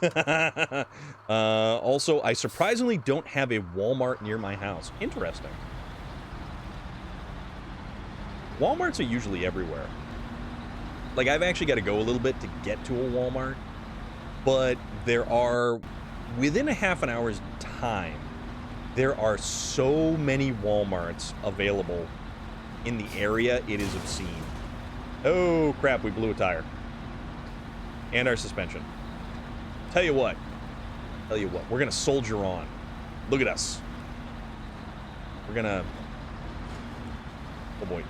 Also, I surprisingly don't have a Walmart near my house. Interesting. Walmarts are usually everywhere. Like, I've actually got to go a little bit to get to a Walmart. But there are, within a half an hour's time, there are so many Walmarts available in the area, it is obscene. Oh, crap, we blew a tire. And our suspension. Tell you what, we're gonna soldier on. Look at us. We're gonna... Oh, boy.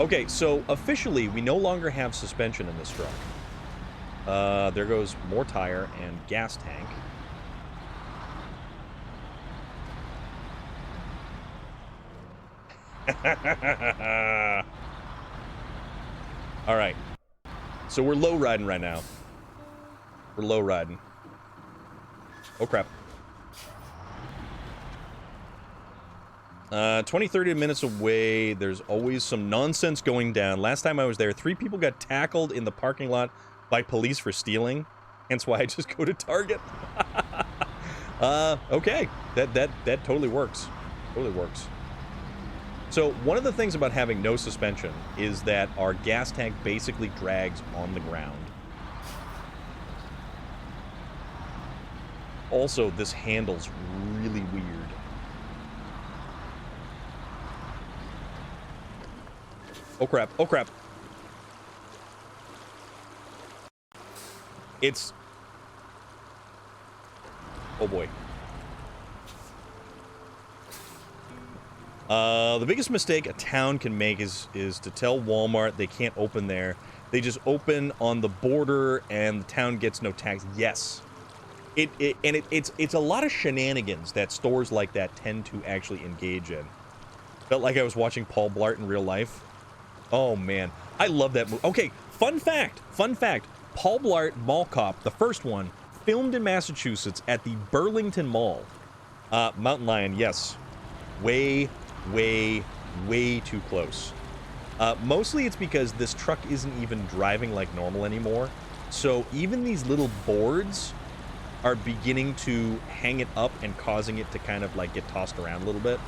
Okay, so officially, we no longer have suspension in this truck. There goes more tire and gas tank. All right. So we're low riding right now. We're low riding. Oh, crap. 20, 30 minutes away. There's always some nonsense going down. Last time I was there, 3 people got tackled in the parking lot by police for stealing. Hence why I just go to Target. Okay. That totally works. Totally works. So one of the things about having no suspension is that our gas tank basically drags on the ground. also, this handle's really weird. Oh crap, oh crap. It's... Oh boy. The biggest mistake a town can make is to tell Walmart they can't open there. They just open on the border and the town gets no tax. Yes. It's a lot of shenanigans that stores like that tend to actually engage in. Felt like I was watching Paul Blart in real life. Oh man, I love that movie. Okay, fun fact. Paul Blart Mall Cop, the first one, filmed in Massachusetts at the Burlington Mall. Mountain Lion, yes. Way too close. Mostly it's because this truck isn't even driving like normal anymore. So even these little boards are beginning to hang it up and causing it to kind of like get tossed around a little bit.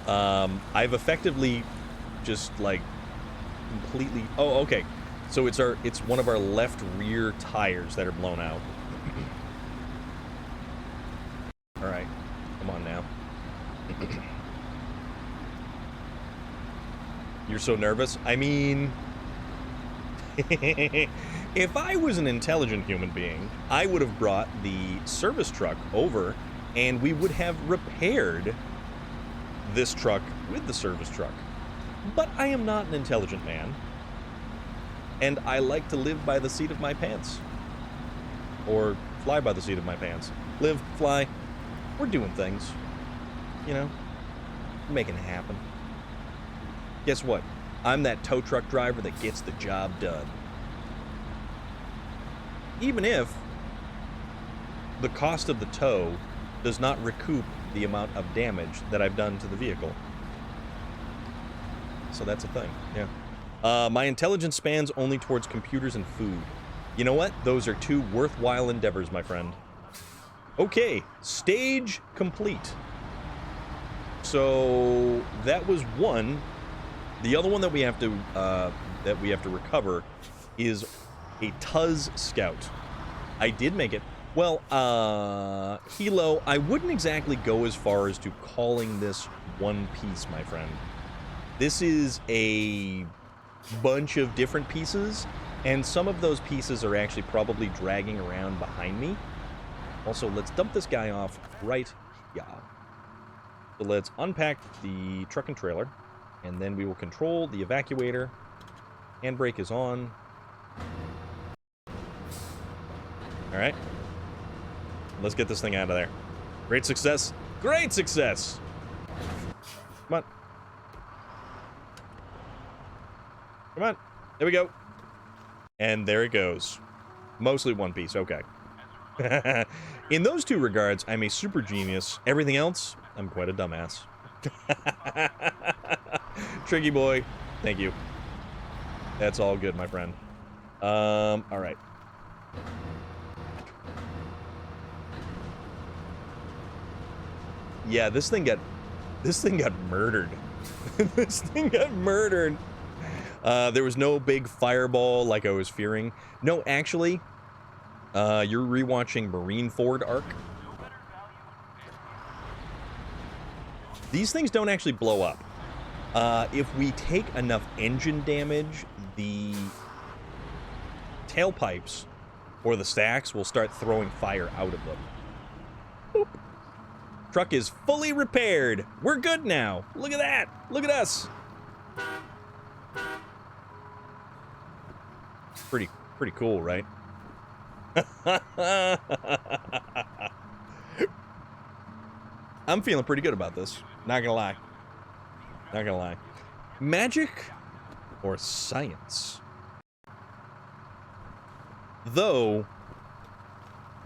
I've effectively just like completely... Oh, okay. So it's one of our left rear tires that are blown out. All right, come on now. You're so nervous? I mean... If I was an intelligent human being, I would have brought the service truck over and we would have repaired this truck with the service truck. But I am not an intelligent man. And I like to live by the seat of my pants. Or fly by the seat of my pants. Live, fly. We're doing things. You know? Making it happen. Guess what? I'm that tow truck driver that gets the job done. Even if the cost of the tow does not recoup the amount of damage that I've done to the vehicle. So that's a thing, yeah. My intelligence spans only towards computers and food. You know what? Those are two worthwhile endeavors, my friend. Okay, stage complete. So that was one. The other one that we have to recover is a Tuz Scout. I did make it. Well, Hilo, I wouldn't exactly go as far as to calling this one piece, my friend. This is a bunch of different pieces, and some of those pieces are actually probably dragging around behind me. Also, let's dump this guy off right here. So let's unpack the truck and trailer, and then we will control the evacuator. Handbrake is on. All right. Let's get this thing out of there. Great success. Great success! Come on. Come on. There we go. And there it goes. Mostly one piece. Okay. In those two regards, I'm a super genius. Everything else, I'm quite a dumbass. Tricky boy. Thank you. That's all good, my friend. All right. Yeah, this thing got murdered. This thing got murdered. There was no big fireball like I was fearing. No, actually, you're rewatching Marineford Arc. These things don't actually blow up. If we take enough engine damage, the tailpipes or the stacks will start throwing fire out of them. Boop. Truck is fully repaired. We're good now. Look at that. Look at us. Pretty cool, right? I'm feeling pretty good about this. Not gonna lie. Not gonna lie. Magic or science? Though,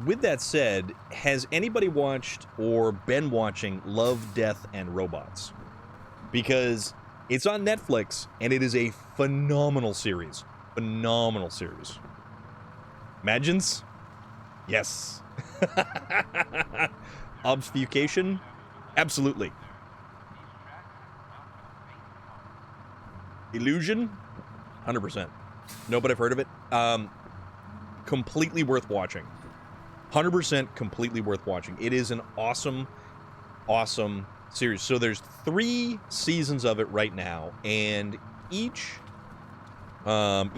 with that said, has anybody watched or been watching Love, Death, and Robots? Because it's on Netflix, and it is a phenomenal series. Phenomenal series. Imagines? Yes. Obfuscation? Absolutely. Illusion? 100%. No, but I've heard of it. completely worth watching. 100% completely worth watching. It is an awesome, awesome series. So there's 3 seasons of it right now, and each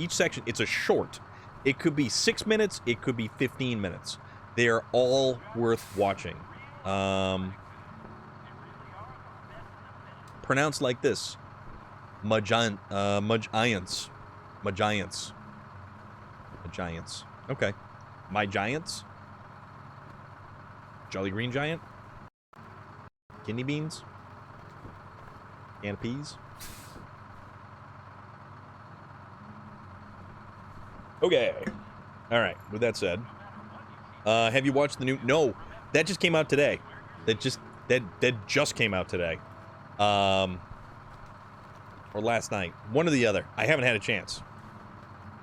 section, it's a short. It could be 6 minutes, it could be 15 minutes. They're all worth watching. Pronounced like this. Magiants. Okay. My Giants? Jolly Green Giant? Kidney beans? Can of peas? Okay. Alright, with that said. Have you watched the new... No, that just came out today. That just came out today. Or last night. One or the other. I haven't had a chance.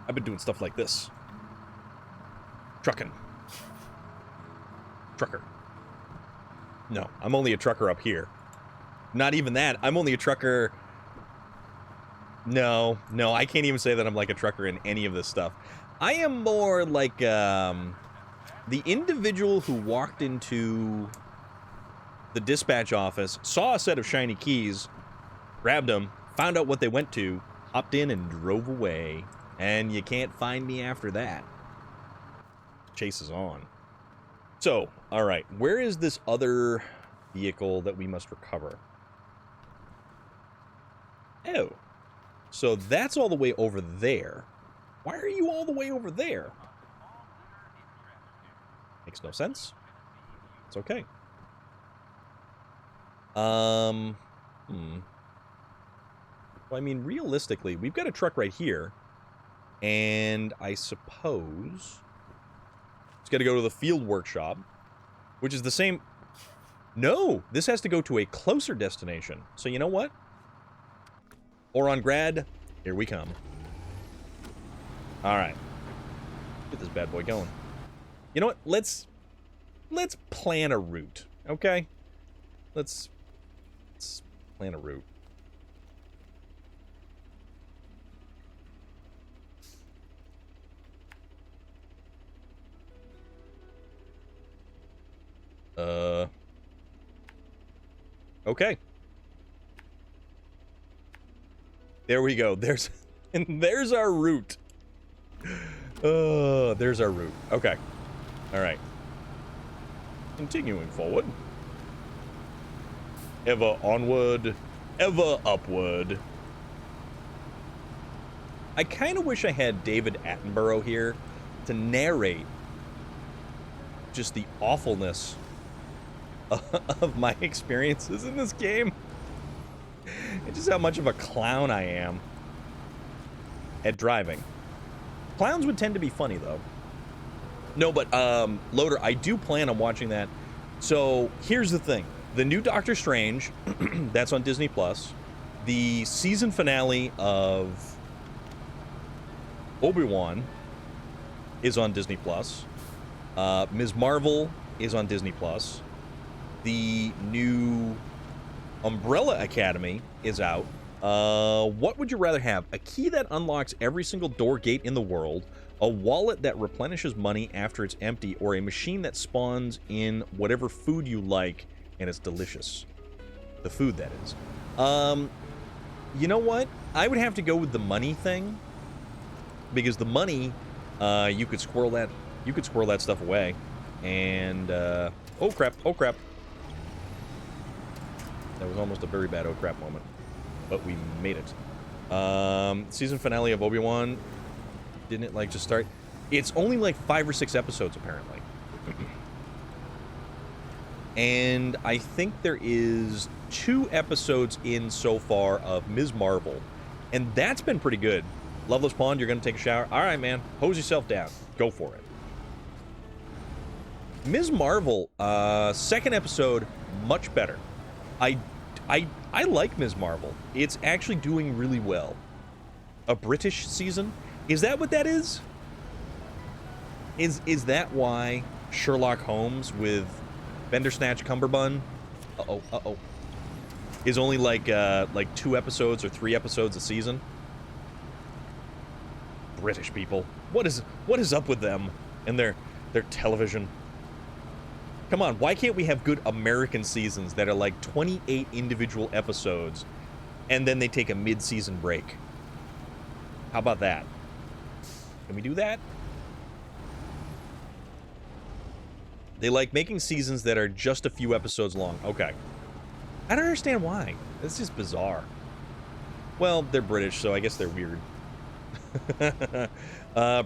I've been doing stuff like this. Trucking. Trucker. No, I'm only a trucker up here. Not even that. I'm only a trucker... No, I can't even say that I'm like a trucker in any of this stuff. I am more like, the individual who walked into the dispatch office, saw a set of shiny keys, grabbed them, found out what they went to, hopped in and drove away. And you can't find me after that. Chase is on. So, alright, where is this other vehicle that we must recover? Oh. So that's all the way over there. Why are you all the way over there? Makes no sense. It's okay. Well, I mean, realistically, we've got a truck right here. And I suppose it's got to go to the field workshop, which is the same... No! This has to go to a closer destination. So you know what? Oron Grad, here we come. Alright. Get this bad boy going. You know what? Let's plan a route, okay? Let's plan a route. Okay. There we go. There's our route. There's our route. Okay. All right. Continuing forward. Ever onward, ever upward. I kind of wish I had David Attenborough here to narrate just the awfulness of my experiences in this game. And just how much of a clown I am at driving. Clowns would tend to be funny, though. No, but, Loader, I do plan on watching that. So, here's the thing. The new Doctor Strange, that's on Disney+. The season finale of Obi-Wan is on Disney+. Ms. Marvel is on Disney+. The new Umbrella Academy is out. What would you rather have? A key that unlocks every single door gate in the world, a wallet that replenishes money after it's empty, or a machine that spawns in whatever food you like and it's delicious? The food, that is. You know what? I would have to go with the money thing, because the money, you could squirrel that stuff away. And oh crap, oh crap. That was almost a very bad oh crap moment. But we made it. Season finale of Obi-Wan. Didn't it, like, just start? It's only, like, 5 or 6 episodes, apparently. And I think there is 2 episodes in so far of Ms. Marvel. And that's been pretty good. Loveless Pond, you're going to take a shower? Alright, man. Hose yourself down. Go for it. Ms. Marvel, second episode, much better. I like Ms. Marvel. It's actually doing really well. A British season? Is that what that is? Is that why Sherlock Holmes with Bendersnatch Cumberbund? Uh-oh. Is only like 2 episodes or 3 episodes a season? British people. What is up with them and their television? Come on, why can't we have good American seasons that are like 28 individual episodes and then they take a mid-season break? How about that? Can we do that? They like making seasons that are just a few episodes long. Okay. I don't understand why. This is bizarre. Well, they're British, so I guess they're weird.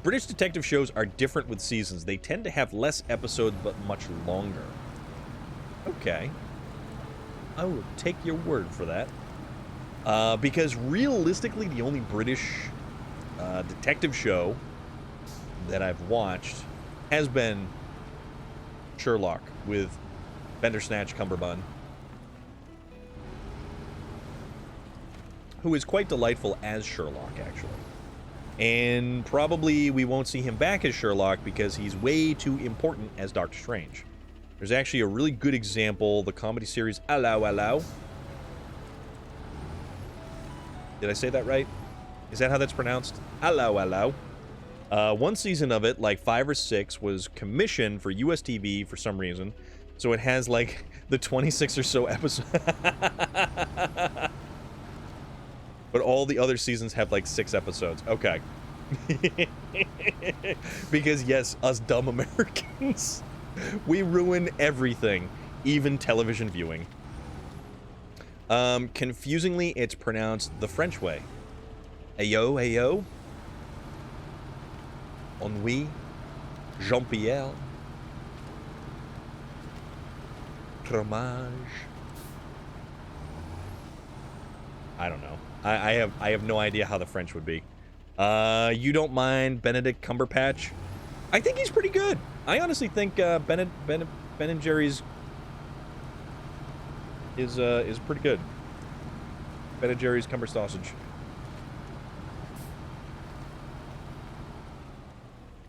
British detective shows are different with seasons. They tend to have less episodes, but much longer. Okay. I will take your word for that. Because realistically, the only British detective show that I've watched has been Sherlock with Bandersnatch Cumberbund, who is quite delightful as Sherlock, actually. And probably we won't see him back as Sherlock because he's way too important as Doctor Strange. There's actually a really good example, the comedy series Allo Allo. Did I say that right? Is that how that's pronounced? Allo Allo. One season of it, like 5 or 6, was commissioned for US TV for some reason. So it has like the 26 or so episodes. But all the other seasons have like 6 episodes. Okay. Because yes, us dumb Americans, we ruin everything, even television viewing. Confusingly, it's pronounced the French way. Ayo, ayo. Ennui. Jean-Pierre. Fromage. I don't know. I have no idea how the French would be. You don't mind Benedict Cumberbatch? I think he's pretty good. I honestly think Ben and Jerry's is pretty good. Ben and Jerry's Cumber Sausage.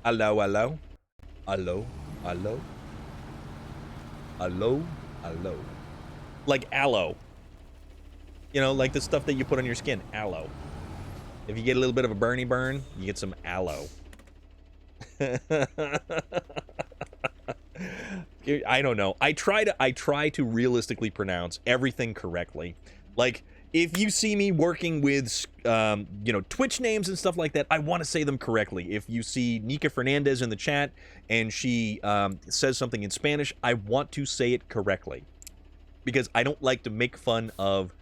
Allo, allo. Allo, allo. Allo, allo. Like aloe. You know, like the stuff that you put on your skin. Aloe. If you get a little bit of a burny burn, you get some aloe. I don't know. I try to realistically pronounce everything correctly. Like, if you see me working with, you know, Twitch names and stuff like that, I want to say them correctly. If you see Nika Fernandez in the chat and she says something in Spanish, I want to say it correctly. Because I don't like to make fun of...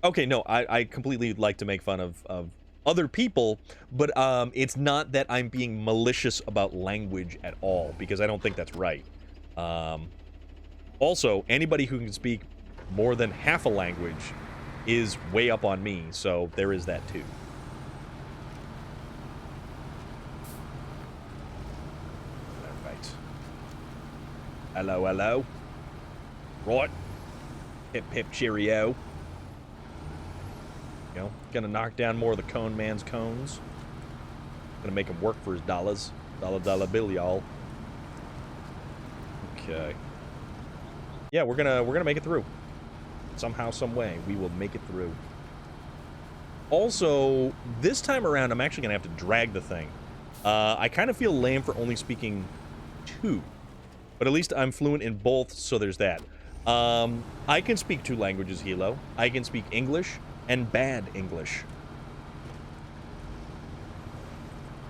Okay, no, I completely like to make fun of other people, but it's not that I'm being malicious about language at all, because I don't think that's right. Also, anybody who can speak more than half a language is way up on me, so there is that too. Alright. Hello, hello. Right. Pip, pip, cheerio. You know, gonna knock down more of the cone man's cones. Gonna make him work for his dollars. Dollar bill, y'all. Okay. Yeah, we're gonna make it through. Somehow, some way, we will make it through. Also, this time around, I'm actually gonna have to drag the thing. I kind of feel lame for only speaking 2, but at least I'm fluent in both, so there's that. I can speak 2 languages, Hilo. I can speak English and bad English.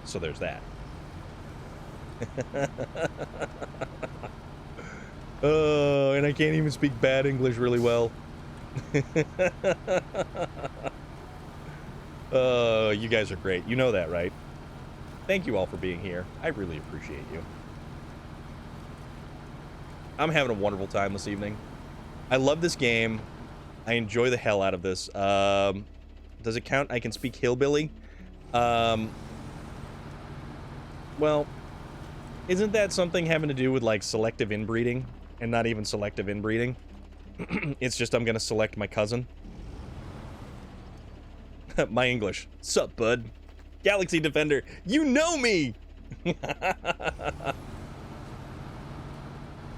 So there's that. Oh, and I can't even speak bad English really well. Oh, you guys are great. You know that, right? Thank you all for being here. I really appreciate you. I'm having a wonderful time this evening. I love this game. I enjoy the hell out of this. Does it count? I can speak hillbilly. Well, isn't that something having to do with like selective inbreeding and not even selective inbreeding? It's just I'm gonna select my cousin. My English. Sup, bud? Galaxy Defender, you know me!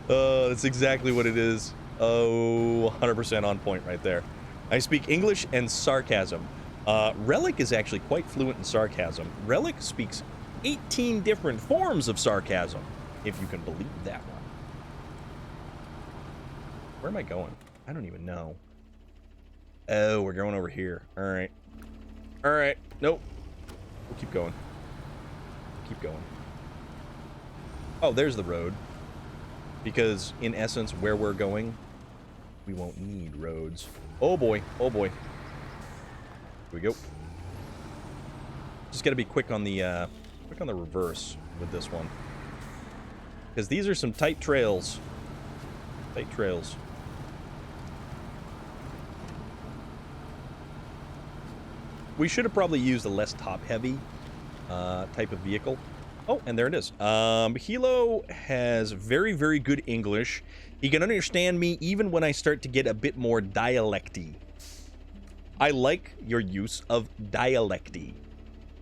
Oh, that's exactly what it is. Oh, 100% on point right there. I speak English and sarcasm. Relic is actually quite fluent in sarcasm. Relic speaks 18 different forms of sarcasm, if you can believe that one. Where am I going? I don't even know. Oh, we're going over here. All right. All right. Nope. We'll keep going. Keep going. Oh, there's the road. Because, in essence, where we're going, we won't need roads. Oh, boy. Oh, boy. Here we go. Just gotta be quick on the reverse with this one. Because these are some tight trails. Tight trails. We should have probably used a less top-heavy type of vehicle. Oh, and there it is. Hilo has very, very good English. He can understand me even when I start to get a bit more dialecty. I like your use of dialecty.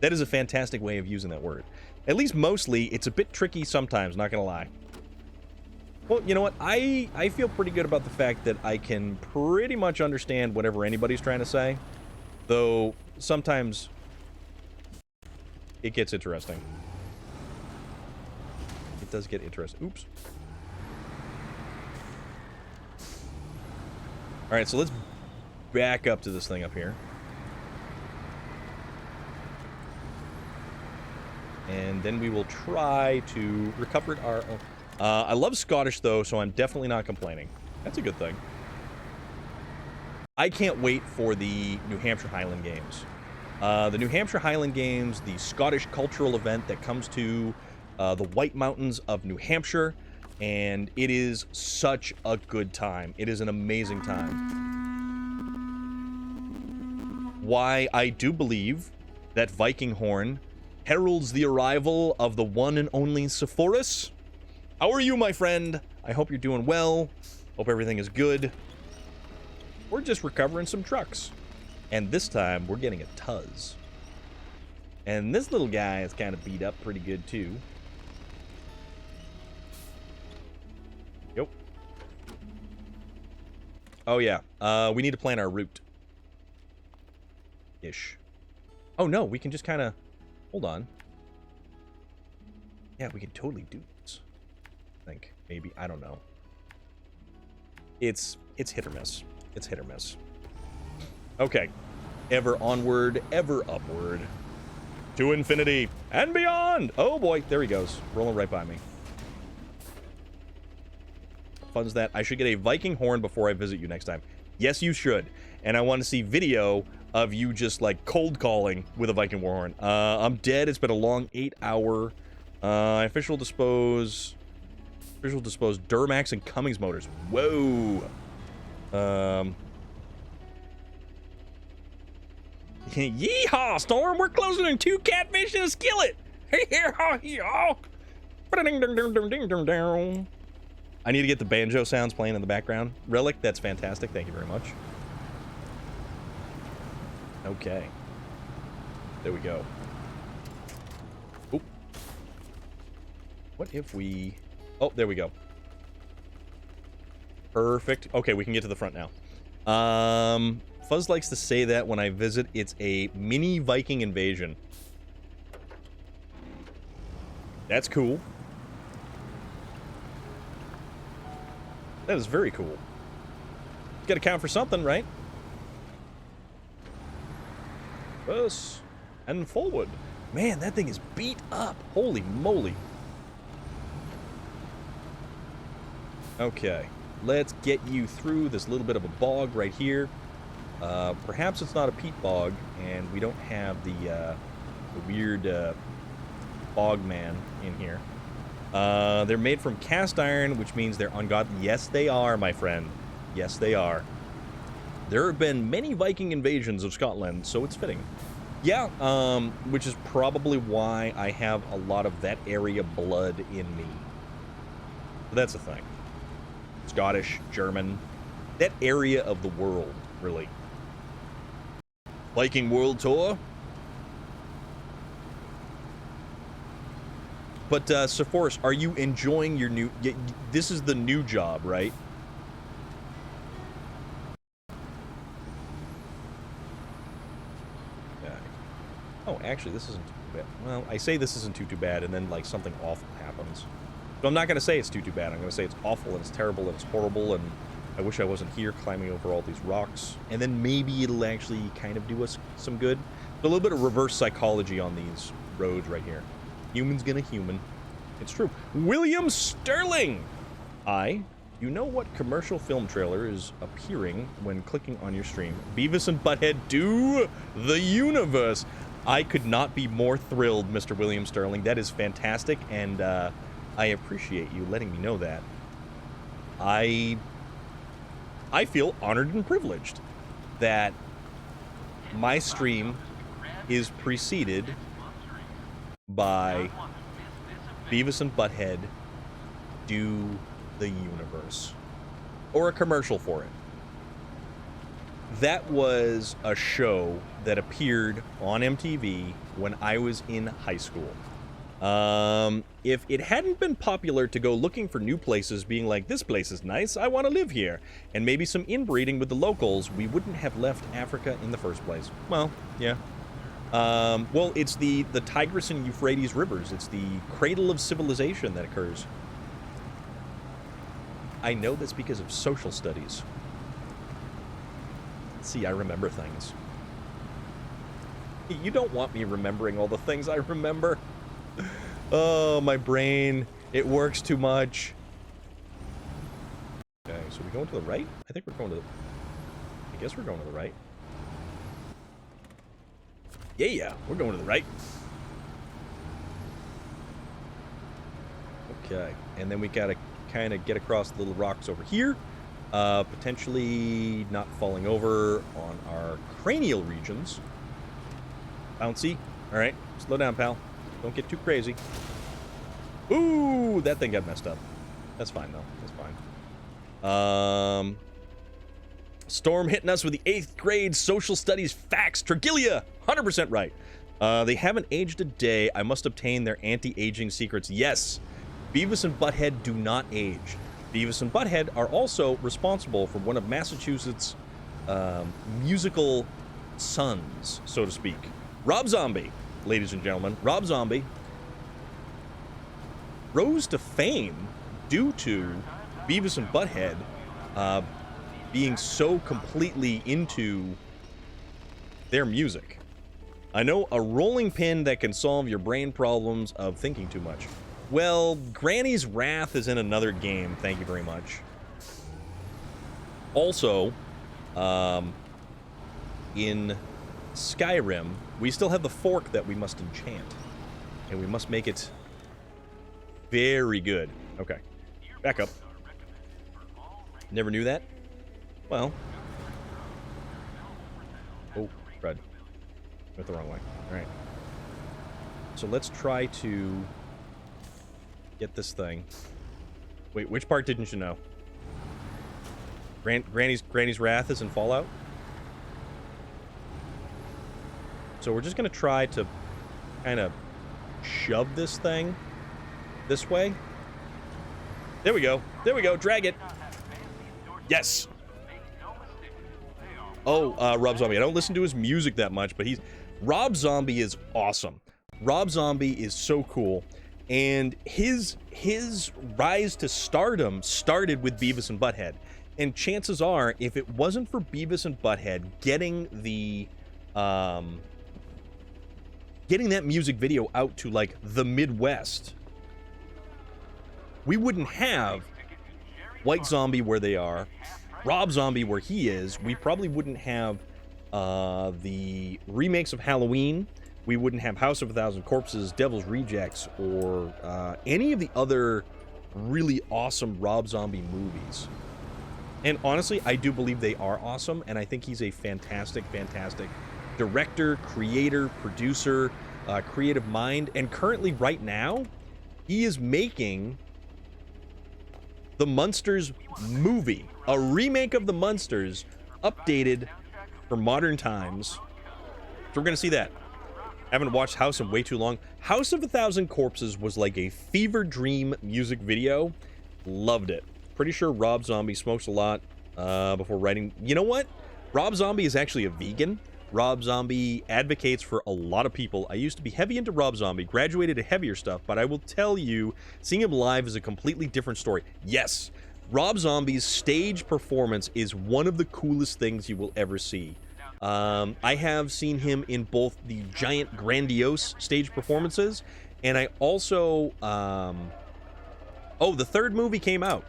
That is a fantastic way of using that word. At least mostly, it's a bit tricky sometimes, not gonna lie. Well, you know what? I feel pretty good about the fact that I can pretty much understand whatever anybody's trying to say. Though, sometimes it gets interesting. It does get interesting. Oops. Alright, so let's back up to this thing up here. And then we will try to recover our own. I love Scottish, though, so I'm definitely not complaining. That's a good thing. I can't wait for the New Hampshire Highland Games. The New Hampshire Highland Games, the Scottish cultural event that comes to the White Mountains of New Hampshire, and it is such a good time. It is an amazing time. Why, I do believe that Viking horn heralds the arrival of the one and only Sepphoris. How are you, my friend? I hope you're doing well. Hope everything is good. We're just recovering some trucks. And this time, we're getting a Tuz. And this little guy is kind of beat up pretty good, too. Yep. Oh, yeah. We need to plan our route. Ish. Oh, no. We can just kind of... Hold on. Yeah, we can totally do this. I think. Maybe. I don't know. It's hit or miss. It's hit or miss. Okay. Ever onward, ever upward. To infinity and beyond! Oh boy, there he goes. Rolling right by me. Fun's that. I should get a Viking horn before I visit you next time. Yes, you should. And I want to see video of you just, like, cold calling with a Viking war horn. I'm dead. It's been a long 8-hour. Official dispose Duramax and Cummins motors. Whoa. Yeehaw, Storm! We're closer than 2 catfish in a skillet! Yeehaw! I need to get the banjo sounds playing in the background. Relic, that's fantastic. Thank you very much. Okay. There we go. Oop. What if we... Oh, there we go. Perfect. Okay, we can get to the front now. Fuzz likes to say that when I visit, it's a mini Viking invasion. That's cool. That is very cool. Gotta count for something, right? Us and forward. Man, that thing is beat up. Holy moly. Okay. Let's get you through this little bit of a bog right here. Perhaps it's not a peat bog, and we don't have the weird bog man in here. They're made from cast iron, which means they're ungodly. Yes, they are, my friend. Yes, they are. There have been many Viking invasions of Scotland, so it's fitting. Yeah, which is probably why I have a lot of that area blood in me. But that's the thing. Scottish, German, that area of the world, really. Viking World Tour. But, Sepphoris, are you enjoying your new... This is the new job, right? actually, this isn't too bad. Well, I say this isn't too bad, and then, like, something awful happens. So I'm not going to say it's too bad. I'm going to say it's awful, and it's terrible, and it's horrible, and I wish I wasn't here climbing over all these rocks. And then maybe it'll actually kind of do us some good. A little bit of reverse psychology on these roads right here. Human's gonna human. It's true. William Sterling! You know what commercial film trailer is appearing when clicking on your stream? Beavis and Butthead Do the Universe. I could not be more thrilled, Mr. William Sterling. That is fantastic, and I appreciate you letting me know that. I feel honored and privileged that my stream is preceded by Beavis and Butthead Do the Universe, or a commercial for it. That was a show that appeared on MTV when I was in high school. If it hadn't been popular to go looking for new places, being like, this place is nice, I want to live here, and maybe some inbreeding with the locals, we wouldn't have left Africa in the first place. Well, yeah. Well, it's the Tigris and Euphrates rivers. It's the cradle of civilization that occurs. I know this because of social studies. See, I remember things. You don't want me remembering all the things I remember. Oh, my brain. It works too much. Okay, so we going to the right? I think we're going to the... I guess we're going to the right. Yeah, we're going to the right. Okay, and then we gotta kind of get across the little rocks over here. Potentially not falling over on our cranial regions. Bouncy. All right, slow down, pal. Don't get too crazy. Ooh, that thing got messed up. That's fine, though. That's fine. Storm hitting us with the 8th grade social studies facts. Tregilia, 100% right. They haven't aged a day. I must obtain their anti-aging secrets. Yes, Beavis and Butthead do not age. Beavis and Butthead are also responsible for one of Massachusetts' musical sons, so to speak. Rob Zombie, ladies and gentlemen. Rob Zombie rose to fame due to Beavis and Butthead being so completely into their music. I know a rolling pin that can solve your brain problems of thinking too much. Well, Granny's Wrath is in another game, thank you very much. Also, in Skyrim, we still have the fork that we must enchant. And we must make it very good. Okay, back up. Never knew that? Well. Oh, crud. Went the wrong way. Alright. So let's try to get this thing. Wait, which part didn't you know? Granny's Wrath is in Fallout? So we're just gonna try to kind of shove this thing this way. There we go. There we go. Drag it. Yes. Oh, Rob Zombie. I don't listen to his music that much, but Rob Zombie is awesome. Rob Zombie is so cool. And his rise to stardom started with Beavis and Butthead. And chances are, if it wasn't for Beavis and Butthead getting that music video out to, like, the Midwest, we wouldn't have White Zombie where they are, Rob Zombie where he is. We probably wouldn't have the remakes of Halloween. We wouldn't have House of a Thousand Corpses, Devil's Rejects, or any of the other really awesome Rob Zombie movies. And honestly, I do believe they are awesome, and I think he's a fantastic, fantastic director, creator, producer, creative mind. And currently, right now, he is making the Munsters movie, a remake of the Munsters, updated for modern times. So we're gonna see that. Haven't watched House in way too long. House of a Thousand Corpses was like a fever dream music video. Loved it. Pretty sure Rob Zombie smokes a lot before writing. You know what? Rob Zombie is actually a vegan. Rob Zombie advocates for a lot of people. I used to be heavy into Rob Zombie, graduated to heavier stuff, but I will tell you, seeing him live is a completely different story. Yes, Rob Zombie's stage performance is one of the coolest things you will ever see. I have seen him in both the giant, grandiose stage performances, and I also, oh, the third movie came out.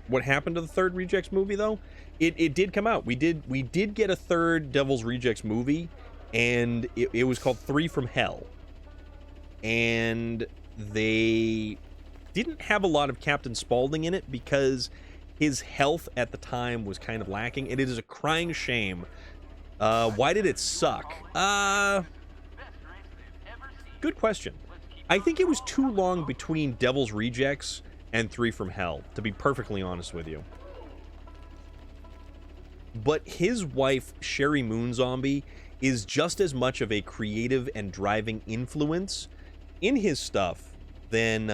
What happened to the third Rejects movie, though? It did come out. We did get a third Devil's Rejects movie, and it was called 3 from Hell. And they didn't have a lot of Captain Spaulding in it because his health at the time was kind of lacking. And it is a crying shame. Why did it suck? Good question. I think it was too long between Devil's Rejects and 3 from Hell, to be perfectly honest with you. But his wife, Sherry Moon Zombie, is just as much of a creative and driving influence in his stuff than,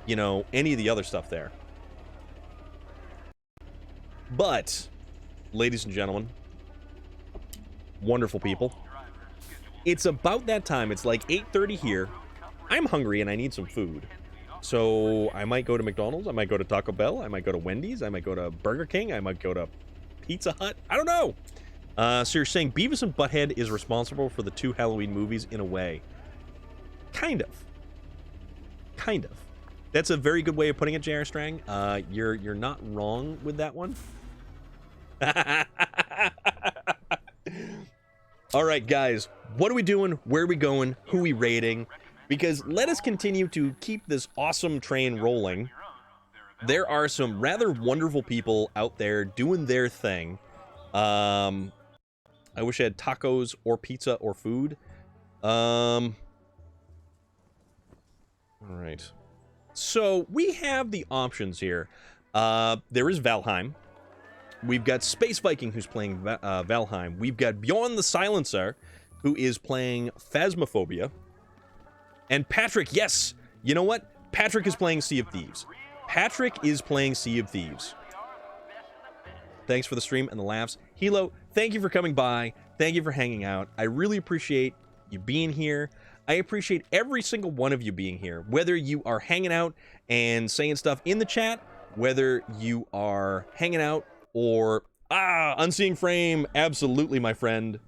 you know, any of the other stuff there. But, ladies and gentlemen, wonderful people, it's about that time. It's like 8:30 here. I'm hungry and I need some food. So I might go to McDonald's, I might go to Taco Bell, I might go to Wendy's, I might go to Burger King, I might go to Pizza Hut. I don't know. So you're saying Beavis and Butthead is responsible for the 2 Halloween movies in a way? Kind of. Kind of. That's a very good way of putting it, J.R. Strang. You're not wrong with that one. All right, guys. What are we doing? Where are we going? Who are we raiding? Because let us continue to keep this awesome train rolling. There are some rather wonderful people out there doing their thing. I wish I had tacos or pizza or food. All right. So we have the options here. There is Valheim. We've got Space Viking, who's playing Valheim. We've got Bjorn the Silencer, who is playing Phasmophobia. And Patrick, yes! You know what? Patrick is playing Sea of Thieves. Patrick is playing Sea of Thieves. Thanks for the stream and the laughs. Hilo, thank you for coming by. Thank you for hanging out. I really appreciate you being here. I appreciate every single one of you being here. Whether you are hanging out and saying stuff in the chat, whether you are hanging out or... Unseeing Frame, absolutely, my friend.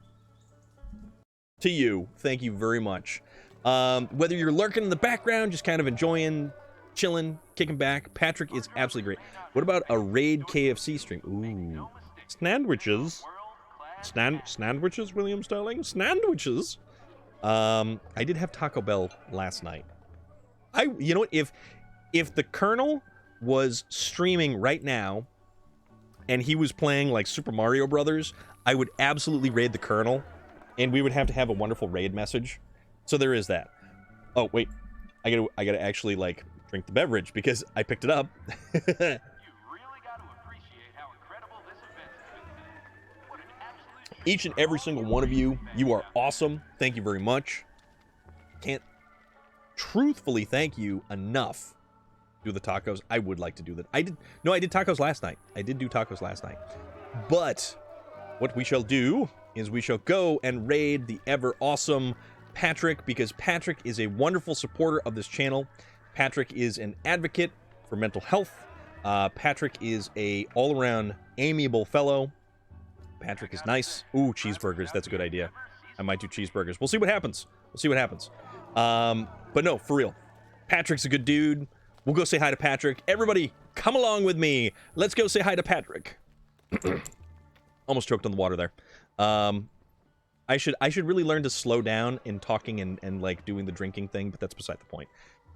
To you, thank you very much. Whether you're lurking in the background, just kind of enjoying, chilling, kicking back, Patrick is absolutely great. What about a raid KFC stream? Ooh, sandwiches, sandwiches, William Sterling, sandwiches. I did have Taco Bell last night. You know what? If the Colonel was streaming right now, and he was playing like Super Mario Brothers, I would absolutely raid the Colonel, and we would have to have a wonderful raid message. So there is that. Oh wait, I gotta actually like drink the beverage because I picked it up. You really got to appreciate how incredible this event has been today. What an absolute Each and every single one of you, you are awesome. Thank you very much. Can't truthfully thank you enough. Do the tacos. I would like to do that. I did tacos last night. I did do tacos last night. But what we shall do is we shall go and raid the ever awesome Patrick, because Patrick is a wonderful supporter of this channel. Patrick is an advocate for mental health. Patrick is a all-around amiable fellow. Patrick is nice. Ooh, cheeseburgers. That's a good idea. I might do cheeseburgers. We'll see what happens. We'll see what happens. But no, for real. Patrick's a good dude. We'll go say hi to Patrick. Everybody, come along with me. Let's go say hi to Patrick. Almost choked on the water there. I should really learn to slow down in talking and like doing the drinking thing, but that's beside the point.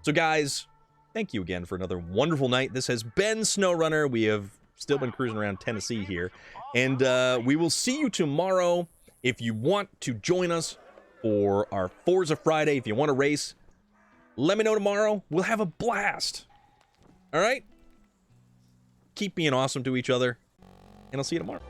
So guys, thank you again for another wonderful night. This has been SnowRunner. We have still been cruising around Tennessee here. And we will see you tomorrow. If you want to join us for our Forza Friday, if you want to race, let me know tomorrow. We'll have a blast. All right? Keep being awesome to each other, and I'll see you tomorrow.